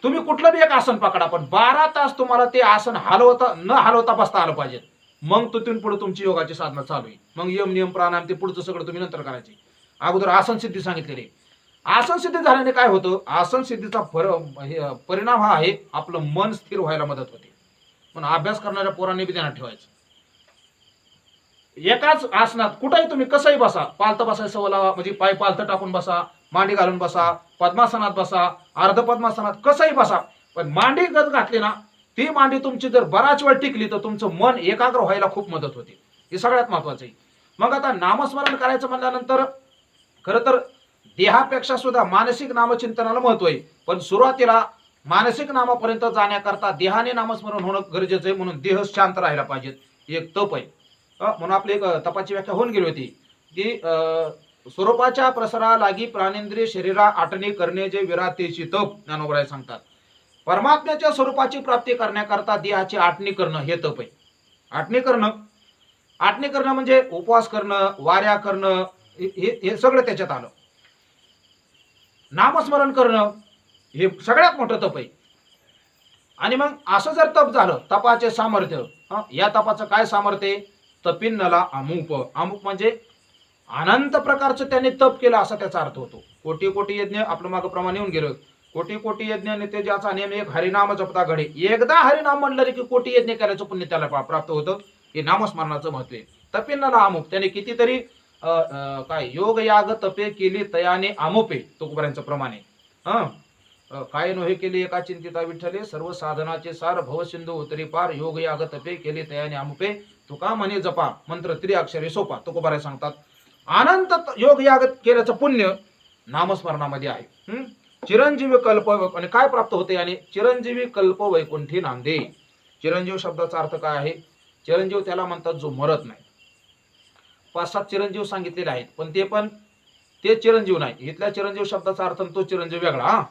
तुम्ही कुठलं बी एक आसन पकडा, पण 12 तास तुम्हाला ते आसन न हलवता बसता आलं पाहिजे. मग तिथून पुढे तुमची योगाची साधना चालू आहे. मग यम नियम प्राणायाम ते पुढचं सगळं तुम्ही नंतर करायचे. अगोदर आसन सिद्धी सांगितलेली. आसन सिद्धी झाल्याने काय होतं? आसन सिद्धीचा परिणाम हा आहे, आपलं मन स्थिर व्हायला मदत होते. पण अभ्यास करणाऱ्या पोरांनी बी ध्यानात ठेवायचं, एकाच आसनात कुठेही तुम्ही कसंही बसा, पालतं बसायचं सवय लावा, म्हणजे पाय पालतं टाकून बसा, मांडी घालून बसा, पद्मासनात बसा, अर्ध पद्मासनात, कसंही बसा, पण मांडी गत घातली ना, ती मांडी तुमची जर बराच वेळ टिकली तर तुमचं मन एकाग्र व्हायला खूप मदत होते. हे सगळ्यात महत्वाचं आहे. मग आता नामस्मरण करायचं म्हणल्यानंतर खरं तर देहापेक्षा सुद्धा मानसिक नामचिंतनाला महत्व आहे. पण सुरुवातीला मानसिक नामापर्यंत जाण्याकरता देहाने नामस्मरण होणं गरजेचं आहे. म्हणून देह शांत राहायला पाहिजे. एक तप आहे. म्हणून आपली एक तपाची व्याख्या होऊन गेली होती की स्वरूपाच्या प्रसारा लागी प्राणेंद्रिय शरीरा आटणे करणे जे विरातेची तप. ज्ञानोबराय सांगतात, परमात्म्याच्या स्वरूपाची प्राप्ती करण्याकरता देहाची आटणी करणं हे तप आहे. आटणी करणं म्हणजे उपवास करणं, वाऱ्या करणं, हे सगळं त्याच्यात आलं. नामस्मरण करणं हे सगळ्यात मोठं तप आहे. आणि मग असं जर तप झालं, तपाचे सामर्थ्य, या तपाचं काय सामर्थ्य आहे? तपिन्नला अमुप. अमुप म्हणजे अनंत प्रकारचं त्याने तप केलं असा त्याचा अर्थ होतो. कोटी कोटी यज्ञ, आपलं मागं प्रमाण येऊन गेलं, कोटी कोटी यज्ञ नित्य ज्याचा नेम एक हरिनाम जपता घडे. एकदा हरिनाम म्हणलं की कोटी यज्ञ केल्याचं पुण्य त्याला प्राप्त होतं. हे नामस्मरणाचं महत्व आहे. तपिन्नला अमुप, त्याने कितीतरी काय योग याग तपे केली तयाने अमुपे, तुकोबारांचं प्रमाण आहे. काय नोहे केले एका चिंतिता विठ्ठले, सर्व साधनाचे सार भव सिंधू उतरी पार, योग याग तपे केले तयाने अमुपे, तुका म्हणे जपा मंत्र त्रिअक्षरे सोपा. तुकोबाराय सांगतात, अनंत योग याग केल्याचं पुण्य नामस्मरणामध्ये आहे. चिरंजीवी कल्प, आणि काय प्राप्त होते? आणि चिरंजीवी कल्प वैकुंठी नांदे. चिरंजीव शब्दाचा अर्थ काय आहे? चिरंजीव त्याला म्हणतात जो मरत नाही. 5-7 चिरंजीव सांगितलेले आहेत, पण ते चिरंजीव नाही. इथल्या चिरंजीव शब्दाचा अर्थ तो चिरंजीव वेगळा.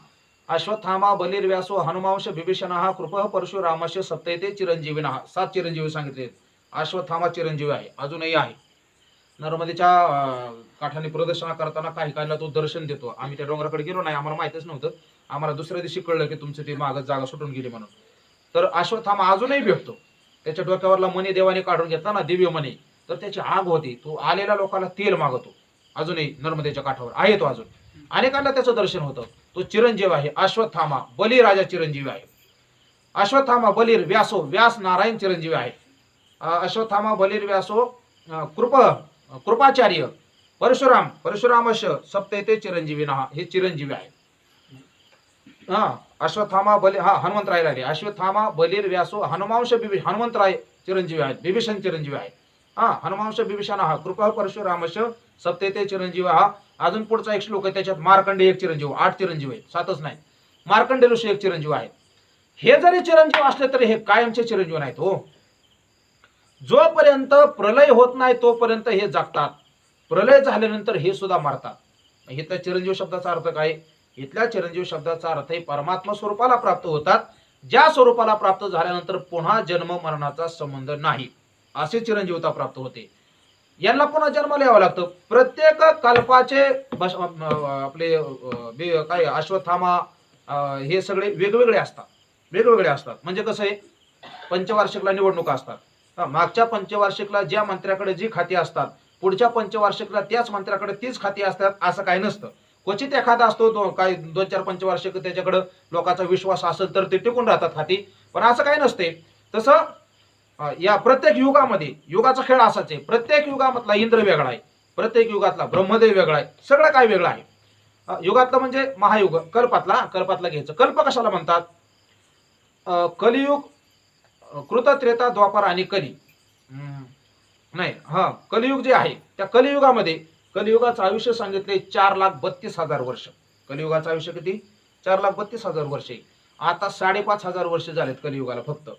अश्वत्थामा बलिर्व्यासो हनुमांश विभीषण कृप परशुरामश सप्तैते चिरंजीविना. 7 चिरंजीव सांगितले. अश्वत्थामा चिरंजीव आहे, अजूनही आहे. नर्मदेच्या काठाने प्रदर्शना करताना काही काहीला तो दर्शन देतो. आम्ही त्या डोंगराकडे गेलो नाही, आम्हाला माहितच नव्हतं. आम्हाला दुसऱ्या दिवशी कळलं की तुमचं ते मागच जागा सुटून गेली म्हणून. तर अश्वत्थामा अजूनही भेटतो. त्याच्या डोक्यावरला मणी देवाने काढून घेतला ना, दिव्य मणी, तर त्याची आग होती. तो आलेल्या लोकांना तेल मागतो. अजूनही नर्मदेच्या काठावर आहे तो. अजून अनेकांना त्याचं दर्शन होतं. तो चिरंजीव आहे. अश्वत्थामा बलिराजा चिरंजीव आहे. अश्वत्थामा बलिर व्यासो, व्यास नारायण चिरंजीव आहे. अश्वत्थामा बलिर व्यासो कृपाचार्य परशुरामश सप्तैते चिरंजीविना, हे चिरंजीवी आहे. अश्वत्थामा बली, हनुमंतराय राहिले. अश्वत्थामा बलिर व्यासो हनुमांश हनुमंतराय चिरंजीवी आहेत. विभीषण चिरंजीवी आहे. हनुमांश विभीषण कृपा परशुरामश सप्तैते चिरंजीव. अजून पुढचा एक श्लोक आहे, त्याच्यात मार्कंडे एक चिरंजीव. 8 चिरंजीव आहेत, 7च नाही. मार्कंडे ऋषी एक चिरंजीव आहे. हे जरी चिरंजीव असले तरी हे कायमचे चिरंजीव नाहीत हो. जोपर्यंत प्रलय होत नाही तोपर्यंत हे जगतात. प्रलय झाल्यानंतर हे सुद्धा मरतात. इथल्या चिरंजीव शब्दाचा अर्थ काय? इथल्या चिरंजीव शब्दाचा अर्थ आहे परमात्मा स्वरूपाला प्राप्त होतात, ज्या स्वरूपाला प्राप्त झाल्यानंतर पुन्हा जन्म मरणाचा संबंध नाही, असे चिरंजीवता प्राप्त होते. यांना पुन्हा जन्माला यावं लागतं. प्रत्येक कल्पाचे काय अश्वत्थामा हे सगळे वेगवेगळे असतात, वेगवेगळे असतात. म्हणजे कसं आहे, पंचवार्षिकला निवडणुका असतात. मागच्या पंचवार्षिकला ज्या मंत्र्याकडे जी खाती असतात, पुढच्या पंचवार्षिकला त्याच मंत्र्याकडे तीच खाती असतात, असं काही नसतं. क्वचित एखादा असतो काही 2-4 पंचवार्षिक त्याच्याकडे लोकांचा विश्वास असेल तर ते टिकून राहतात खाती, पण असं काही नसते. तसं या प्रत्येक युगामध्ये युगाचा खेळ असाच आहे. प्रत्येक युगामधला इंद्र वेगळा आहे, प्रत्येक युगातला ब्रह्मदेव वेगळा आहे, सगळं काय वेगळं आहे. युगातलं म्हणजे महायुग, कल्पातला घ्यायचं. कल्प कशाला म्हणतात? कलियुग, कृतत्रेता, द्वापार आणि कली. नाही, कलियुग जे आहे त्या कलियुगामध्ये कलियुगाचं आयुष्य सांगितले 4,32,000 वर्ष. कलियुगाचं आयुष्य किती? 4,32,000 वर्षे. आता 5,500 वर्ष झालेत कलियुगाला फक्त.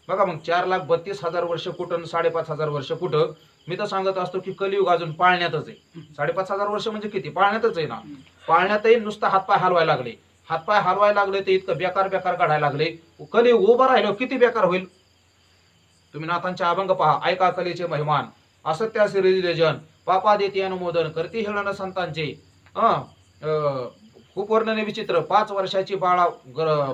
बघा मग 4,32,000 वर्ष कुठं, 5,500 वर्ष कुठं? मी तर सांगत असतो की कलियुग अजून पाळण्यातच आहे. 5,500 वर्ष म्हणजे किती? पाळण्यातच आहे ना. पाळण्यातही नुसतं हातपाय हलवायला लागले, हातपाय हलवायला लागले ते इतकं बेकार बेकार काढायला लागले. कलियुग उभं राहिलं किती बेकार होईल. तुम्ही नाथांचे अभंग पहा, ऐका कलेचे महिमान, असत्यासी हृदयजन, पापा देते अनुमोदन, करती हेळण संतांचे. खूप वर्णने विचित्र. 5 वर्षाची बाळा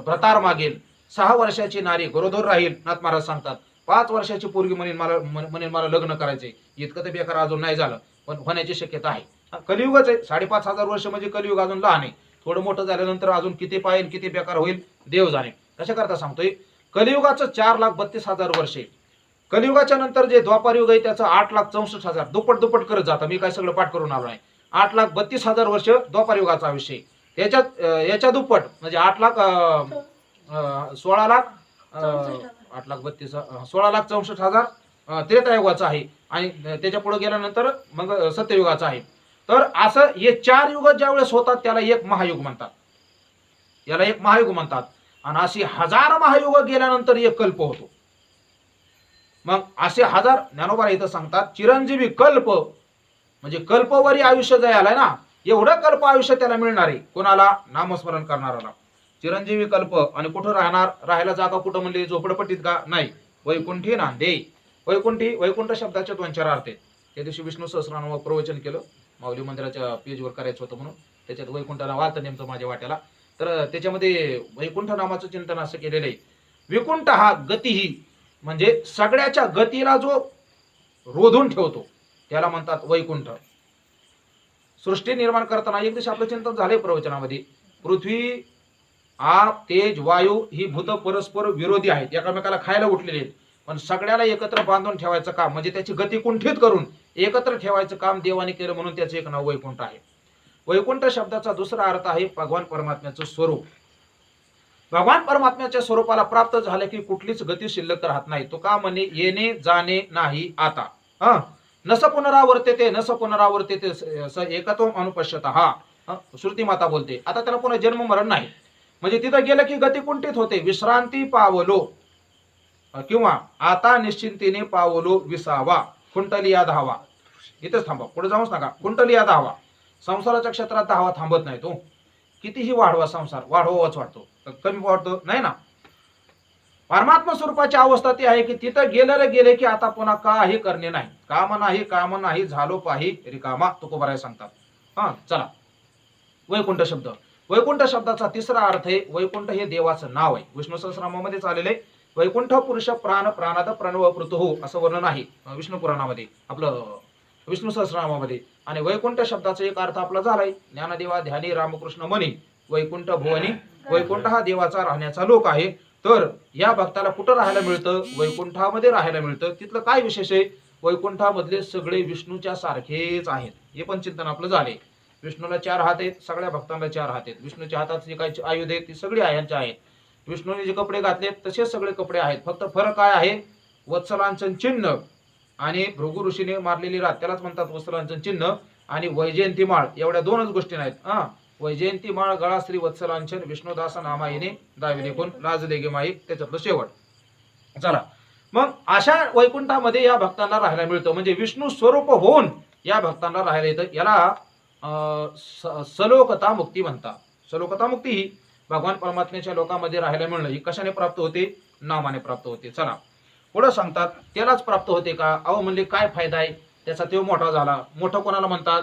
भ्रतार मागेल, 6 वर्षाची नारी गरोदर राहील. नाथ महाराज सांगतात 5 वर्षाची पोरगी म्हणेल मला लग्न करायचे. इतकं तर बेकार अजून नाही झालं, पण होण्याची शक्यता आहे. कलियुगच आहे. 5,500 वर्ष म्हणजे कलियुग अजून लहान आहे. थोडं मोठं झाल्यानंतर अजून किती पाहिल, किती बेकार होईल देव जाणे. कशा करता सांगतोय? कलियुगाचं 4,32,000 वर्षे. कलियुगाच्या नंतर जे द्वापार युग आहे त्याचं 8,64,000, दुप्पट करत जातं. मी काय सगळं पाठ करून आलो नाही. 8,32,000 वर्ष द्वापार युगाचा आयुष्य. त्याच्यात याच्या दुप्पट म्हणजे 16,64,000 त्रेतायुगाचा आहे आणि त्याच्या पुढे गेल्यानंतर मग सत्ययुगाचा आहे. तर असं हे 4 युग ज्यावेळेस होतात त्याला एक महायुग म्हणतात, याला एक महायुग म्हणतात. आणि अशी 1000 महायुग गेल्यानंतर एक कल्प होतो. मग असे 1000 ज्ञानोबा इथं सांगतात चिरंजीवी कल्प म्हणजे कल्पवरी आयुष्य जे आलंय ना, एवढं कल्प आयुष्य त्याला मिळणार आहे. कोणाला? नामस्मरण करणाराला. चिरंजीवी कल्प. आणि कुठं राहणार? राहायला जागा कुठं म्हणली? झोपडपट्टीत का? नाही, वैकुंठी नांदे. वैकुंठ शब्दाचे 2-4 अर्थ आहेत. त्या दिवशी विष्णू सहस्रनाम प्रवचन केलं, माऊली मंदिराच्या पेजवर करायचं होतं म्हणून त्याच्यात वैकुंठ नाव आलं नेमकं माझ्या वाट्याला. तर त्याच्यामध्ये वैकुंठ नामाचं चिंतन असं केलेलं आहे. विकुंठ हा गतीही म्हणजे सगळ्याच्या गतीला जो रोधून ठेवतो त्याला म्हणतात वैकुंठ. सृष्टी निर्माण करताना एक दिवशी आपलं चिंतन झालंय प्रवचनामध्ये. पृथ्वी, आप, तेज, वायू ही भूत परस्पर विरोधी आहेत, एकमेकाला खायला उठलेले आहेत. पण सगळ्याला एकत्र बांधून ठेवायचं काम म्हणजे त्याची गती कुंठित करून एकत्र ठेवायचं काम देवाने केलं, म्हणून त्याचं एक नाव वैकुंठ आहे. वैकुंठ शब्दाचा दुसरा अर्थ आहे भगवान परमात्म्याचं स्वरूप. भगवान परमात्म्याच्या स्वरूपाला प्राप्त झाले की कुठलीच गती शिल्लक राहत नाही. तो का म्हणे येणे जाणे नाही आता. नस पुनरावर्तेते स एकत्वम अनुपश्यतः. श्रुती माता बोलते. आता त्याला पुन्हा जन्म मरण नाही. म्हणजे तिथं गेलं की गती कुंठित होते. विश्रांती पावलो किंवा आता निश्चिंतीने पावलो विसावा, कुंटलिया धावा. इथेच थांबा, पुढे जाऊच नका. कुंटलिया धावा. संसाराच्या क्षेत्रात धावा थांबत नाही. तो कितीही वाढवा संसार वाढवाच वाटतो, कमी वाटतो नाही ना. परमात्मा स्वरूपाची अवस्था ती आहे की तिथं गेले की आता पुन्हा काही करणे नाही. काम नाही झालो पाही रिकामा, तुकोबाराय सांगतात. चला, वैकुंठ शब्द. वैकुंठ शब्दाचा तिसरा अर्थ आहे वैकुंठ हे देवाचं नाव आहे. विष्णू सहस्रनामामध्ये आलेले वैकुंठ पुरुष प्राण प्राणाद प्रणव पृथु असं वर्णन आहे विष्णू पुराणामध्ये, आपलं विष्णू सहस्रनामामध्ये. आणि वैकुंठ शब्दाचा एक अर्थ आपला झालाय ज्ञानदेवा ध्यानी रामकृष्ण मनी वैकुंठ भुवनी. वैकुंठ हा देवाचा राहण्याचा लोक आहे. तर या भक्ताला कुठं राहायला मिळतं? वैकुंठामध्ये राहायला मिळतं. तिथलं काय विशेष आहे? वैकुंठामधले सगळे विष्णूच्या सारखेच आहेत. हे पण चिंतन आपलं झाले. विष्णूला 4 हात आहेत, सगळ्या भक्तांना 4 हात आहेत. विष्णूच्या हातात जे काही आयुध आहेत ती सगळी आयांच्या आहेत. विष्णूने जे कपडे घातलेत तसेच सगळे कपडे आहेत. फक्त फरक काय आहे? वत्सलांचन चिन्ह आणि भृगु ऋषीने मारलेली रात त्यालाच म्हणतात वत्सलांचन चिन्ह, आणि वैजयंती माळ, एवढ्या 2च गोष्टी नाहीत. वैजयंती माळ गळा श्री वत्सलांचन विष्णुदास नामाईने दाविले कोण लाजले गे माई, त्याच्यातलं शेवट. चला, मग अशा वैकुंठामध्ये या भक्तांना राहायला मिळतं. म्हणजे विष्णू स्वरूप होऊन या भक्तांना राहायला येतं. याला सलोकता मुक्ती म्हणतात. सलोकता मुक्ती ही भगवान परमात्म्याच्या लोकांमध्ये राहायला मिळणं ही कशाने प्राप्त होते? नामाने प्राप्त होते. चला पुढे सांगतात त्यालाच प्राप्त होते का? अहो म्हणले काय फायदा आहे त्याचा? तो मोठा झाला. मोठं कोणाला म्हणतात?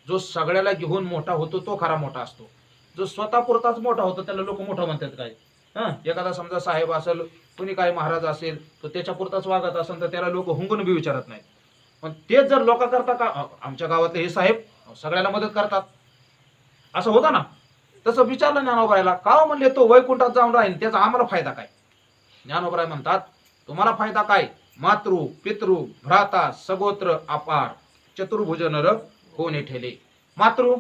जो सगळ्याला घेऊन मोठा होतो तो खरा मोठा असतो. जो स्वतः पुरताच मोठा होतो त्याला लोक मोठा म्हणतात काय? एखादा समजा साहेब असेल, कोणी काय महाराज असेल, तो त्याच्या पुरताच वागत असेल तर त्याला लोक हुंगून बी विचारत नाहीत. पण तेच जर लोक करता का आमच्या गावातले हे साहेब सगळ्याला मदत करतात असं होतं ना, तसं विचारलं ज्ञानोबाईला का म्हणले तो वैकुंठात जाऊन राहील त्याचा आम्हाला फायदा काय? ज्ञानोबाई म्हणतात तुम्हाला फायदा काय? मातृ पितृ भ्राता सगोत्र अपार चतुर्भुज नर कोणी ठेले. मातृ,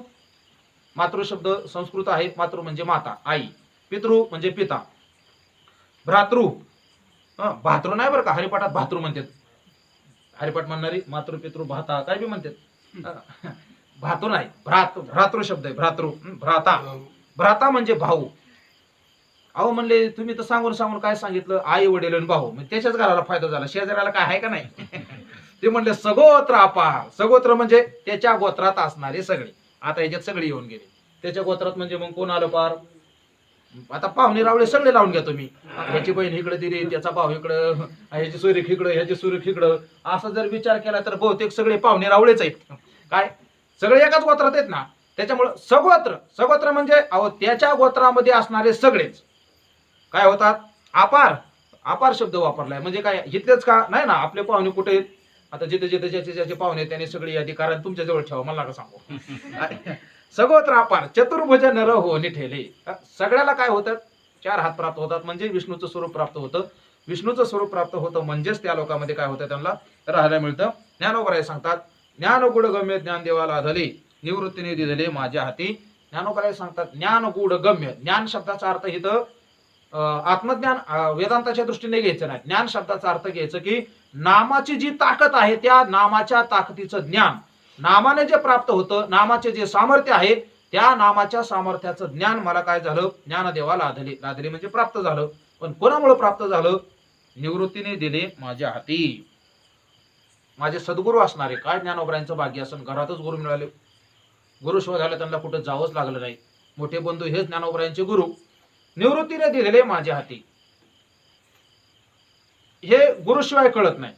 मातृ शब्द संस्कृत आहे. मातृ म्हणजे माता आई, पितृ म्हणजे पिता, भ्रातृ भातृ नाही बरं का, हरिपाठात भातृ म्हणतात. हरिपाठ म्हणणारी मातृ पितृ भाता काय बी म्हणतात. भातृ नाही, भ्रातृ शब्द आहे. भ्रातृ भ्राता, भ्राता म्हणजे भाऊ. अहो म्हणले तुम्ही तर सांगून सांगून काय सांगितलं? आई वडील आणि भाऊ, म्हणजे त्याच्याच घराला फायदा झाला, शेजाऱ्याला काय आहे का नाही? ते म्हणले सगोत्र अपार. सगोत्र म्हणजे त्याच्या गोत्रात असणारे सगळे. आता ह्याच्यात सगळे येऊन गेले त्याच्या गोत्रात, म्हणजे मग कोण आलं पार? आता पाहुणे रावळे सगळे लावून घ्या तुम्ही. ह्याची बहीण इकडे दिली, त्याचा भाऊ इकडं, ह्याची सुरेख इकडं, ह्याची सुरेख इकडं, असं जर विचार केला तर बहुतेक सगळे पाहुणे रावळेच आहेत. काय सगळे एकाच गोत्रात आहेत ना. त्याच्यामुळं सगोत्र, सगोत्र म्हणजे अहो त्याच्या गोत्रामध्ये असणारे सगळेच काय होतात? अपार. अपार शब्द वापरलाय म्हणजे काय? इथलेच का नाही ना, आपले पाहुणे कुठे आहेत? आता जिथे जिथे ज्याचे ज्याचे पाहुणे त्यांनी सगळी यादी कारण तुमच्या जवळ ठेवा, मला नका सांगू. सगोत्र अपार चतुर्भुज नर हो निठेले. सगळ्याला काय होतं? 4 हात प्राप्त होतात, म्हणजे विष्णूचं स्वरूप प्राप्त होतं. विष्णूचं स्वरूप प्राप्त होतं म्हणजेच त्या लोकांमध्ये काय होतं? त्यांना राहायला मिळतं. ज्ञानोबराय सांगतात ज्ञान गुड गम्य ज्ञान देवाला धले निवृत्तीने दिले माझ्या हाती. ज्ञानोबराय सांगतात ज्ञान गुड गम्य. ज्ञान शब्दाचा अर्थ इथं आत्मज्ञान वेदांताच्या दृष्टीने घ्यायचं नाही. ज्ञान शब्दाचा अर्थ घ्यायचं की नामाची जी ताकद आहे त्या नामाच्या ताकदीचं ज्ञान नामाने जे प्राप्त होतं, नामाचे जे सामर्थ्य आहे त्या नामाच्या सामर्थ्याचं ज्ञान मला काय झालं? ज्ञानदेवा लादले. लादले म्हणजे प्राप्त झालं. पण कोणामुळे प्राप्त झालं? निवृत्तीने दिले माझ्या हाती. माझे सद्गुरू असणारे काय ज्ञानोबरायांचं भाग्य असून घरातच गुरु मिळाले. गुरु शोधायला त्यांना कुठं जावंच लागलं नाही. मोठे बंधू हेच ज्ञानोबरायांचे गुरु. निवृत्तीने दिलेले माझ्या हाती. हे गुरुशिवाय कळत नाही.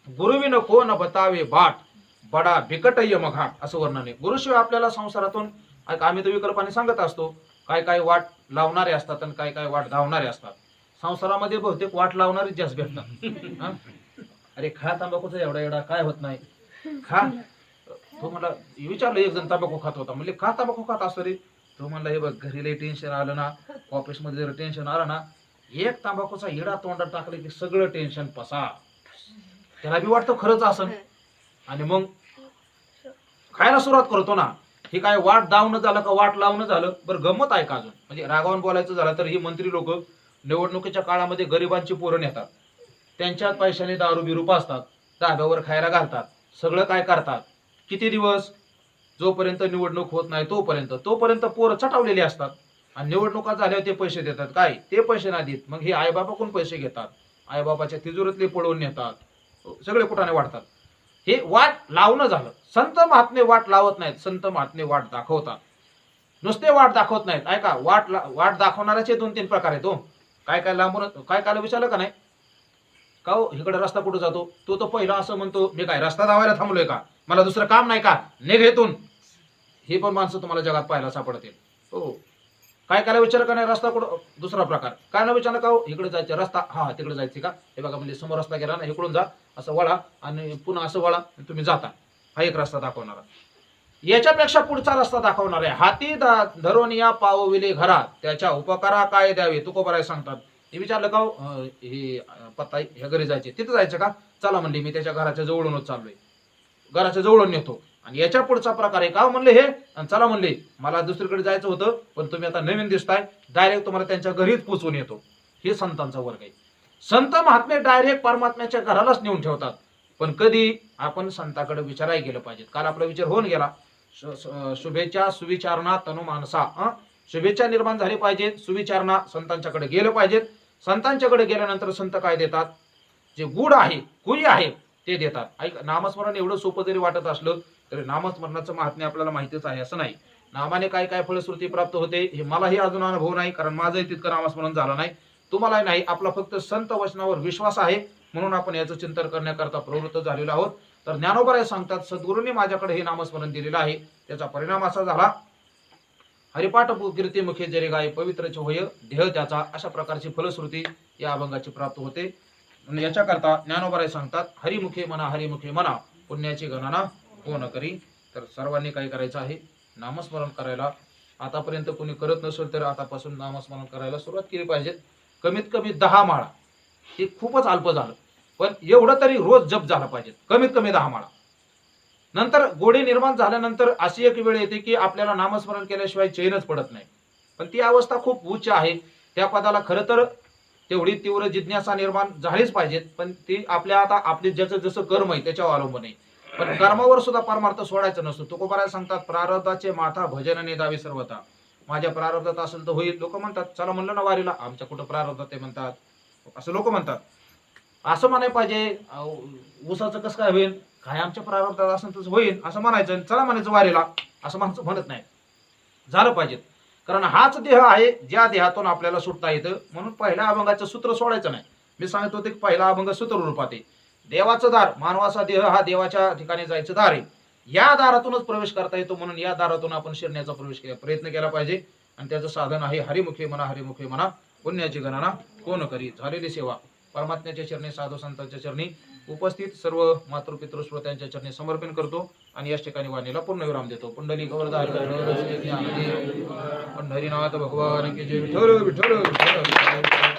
गुरुविन कोण बतावे बाट बडा बिकट यमघाट असं वर्णन आहे. गुरुशिवाय आपल्याला संसारातून आम्ही तर विकल्पाने सांगत असतो काय काय वाट लावणारे असतात आणि काय काय वाट धावणारे असतात. संसारामध्ये बहुतेक वाट लावणारे जास्त भेटतात. अरे खा तंबाखूचा एवढा एवढा काय होत नाही खा. तो मला विचारलं एक जण तंबाखू खात होता, म्हणजे का तंबाखू खात असतो रे? तो म्हणला हे बघ घरी लई टेन्शन आलं ना, ऑफिसमध्ये जर टेन्शन आलं ना, एक तंबाखूचा हिडा तोंडात टाकले की सगळं टेन्शन पसा. त्याला बी वाटतं खरंच असं, आणि मग खायला सुरुवात करतो ना. हे काय वाट दावणं झालं का वाट लावणं झालं? बरं गंमत आहे का अजून? म्हणजे रागावून बोलायचं झालं तर ही मंत्री लोक निवडणुकीच्या काळामध्ये गरिबांची पोरं नेतात, त्यांच्याच पैशाने दारू बिरू पाजतात, धाब्यावर खायला घालतात, सगळं काय करतात. किती दिवस? जोपर्यंत निवडणूक होत नाही तोपर्यंत पोरं चटावलेली असतात, आणि निवडणुका झाल्यावर ते पैसे देतात. काय ते पैसे नाही देत, मग हे आईबापाकडून पैसे घेतात, आईबापाच्या तिजोरीतले पळवून नेतात, सगळे कुठाने वाढतात. हे वाट लावणं झालं. संत महात्मे वाट लावत नाहीत, संत महात्मे वाट दाखवतात. नुसते वाट दाखवत नाहीत. ऐका वाट दाखवणाऱ्याचे 2-3 प्रकार आहेत. काय काय लांबून काय काय विचारलं का नाही का हो इकडे रस्ता कुठं जातो? तो पहिला असं म्हणतो मी काय रस्ता धावायला थांबलोय का? मला दुसरं काम नाही का? निघ इथून. हे पण माणसं तुम्हाला जगात पाहायला सापडतील. हो काय काय विचार का नाही रस्ता कुठं? दुसरा प्रकार काय ना विचारलं का हो इकडे जायचं रस्ता? हा तिकडे जायचं का? हे बघा म्हणजे समोर रस्ता गेला ना, इकडून जा, असं वळा आणि पुन्हा असं वळा, तुम्ही जाता. हा एक रस्ता दाखवणारा. याच्यापेक्षा पुढचा रस्ता दाखवणार आहे. हाती धरून या पावविले घरात त्याच्या उपकारा काय द्यावे तुकोबराय सांगतात. हे विचारलं का हे पत्ता ह्या घरी जायचे, तिथं जायचं का? चला म्हणले मी त्याच्या घराच्या जवळूनच चाललोय, घराच्या जवळून नेतो. आणि याच्या पुढचा प्रकार आहे का म्हणले हे, चला म्हणले मला दुसरीकडे जायचं होतं पण तुम्ही आता नवीन दिसताय, डायरेक्ट तुम्हाला त्यांच्या घरीच पोचवून येतो. हे संतांचा वर्ग आहे. संत महात्मे डायरेक्ट परमात्म्याच्या घरालाच नेऊन ठेवतात. पण कधी आपण संताकडे विचारायला गेलं पाहिजे. काल आपला विचार होऊन गेला शुभेच्छा सुविचारणा तनु मानसा. शुभेच्छा निर्माण झाली पाहिजे, सुविचारणा संतांच्याकडे गेलं पाहिजेत. संतांच्याकडे गेल्यानंतर संत काय देतात? जे गुड आहे कुई आहे ते देतात. ऐक, नामस्मरण एवढं सोपं जरी वाटत असलं तरी नामस्मरणाचं महात्म्य आपल्याला माहितीच आहे असं नाही. नामाने काय काय फलश्रुती प्राप्त होते हे मलाही अजून अनुभव नाही, कारण माझंही तितकं नामस्मरण झालं नाही, तुम्हालाही नाही. आपला फक्त संत वचनावर विश्वास आहे म्हणून आपण याचं चिंतन करण्याकरता प्रवृत्त झालेलो आहोत. तर ज्ञानोबराय सांगतात, सद्गुरूंनी माझ्याकडे हे नामस्मरण दिलेलं आहे, त्याचा परिणाम असा झाला, हरिपाठ कीर्तिमुखे जरी गाय पवित्रच होय देह त्याचा, अशा प्रकारची फलश्रुती या अभंगाची प्राप्त होते. म्हणून याच्याकरता ज्ञानोबराय सांगतात, हरिमुखे म्हणा पुण्याची गणना कोण करी. तर सर्वांनी काय करायचं आहे, नामस्मरण करायला, आतापर्यंत कोणी करत नसेल तर आतापासून नामस्मरण करायला सुरुवात केली पाहिजे. कमीत कमी 10 माळा, हे खूपच अल्प झालं, पण एवढं तरी रोज जप झाला पाहिजे, कमीत कमी 10 माळा. नंतर गोडी निर्माण झाल्यानंतर अशी एक वेळ येते की आपल्याला नामस्मरण केल्याशिवाय चैनच पडत नाही, पण ती अवस्था खूप उच्च आहे. त्या पदाला खरं तर तेवढी तीव्र जिज्ञासा निर्माण झालीच पाहिजे, पण ती आपली ज्याचं जसं कर्म आहे त्याच्यावर अवलंबून आहे. पण कर्मावर सुद्धा परमार्थ सोडायचा नसतो. तुकोबाराय सांगतात, प्रारब्धाचे माथा भजन नेदावे सर्वथा. माझ्या प्रारब्धात असेल तर होईल. लोक म्हणतात, चला म्हणलं ना वारीला, आमच्या कुठं प्रारब्धात ते म्हणतात, असं लोक म्हणतात. असं म्हणाय पाहिजे, ऊसाचं कसं काय होईल, काय आमच्या प्रारब्धात असेल तर होईल असं म्हणायचं, चला म्हणायचं वारीला, असं माणसं म्हणत नाही. झालं पाहिजे, कारण हाच देह आहे ज्या देहातून आपल्याला सुटता येतं. म्हणून पहिल्या अभंगाचं सूत्र सोडायचं नाही. मी सांगत होते की पहिला अभंग सूत्र रूपात आहे. देवाचं दार, मानवाचा देह हा देवाच्या ठिकाणी जायचं दार आहे, या दारातूनच प्रवेश करता येतो. म्हणून या दारातून आपण शिरण्याचा प्रयत्न केला पाहिजे. आणि त्याचं साधन आहे हरिमुखे म्हणा पुण्याची गणना कोण करी. झालेली सेवा परमात्म्याच्या चरणी, साधू संतांच्या चरणी, उपस्थित सर्व मातृपितृ श्रोत्यांच्या चरणी समर्पण करतो आणि याच ठिकाणी वाणीला पूर्णविराम देतो. पुंडली गौरधार पंढरीनाथ भगवान की जय. विठ्ठल विठ्ठल विठ्ठल.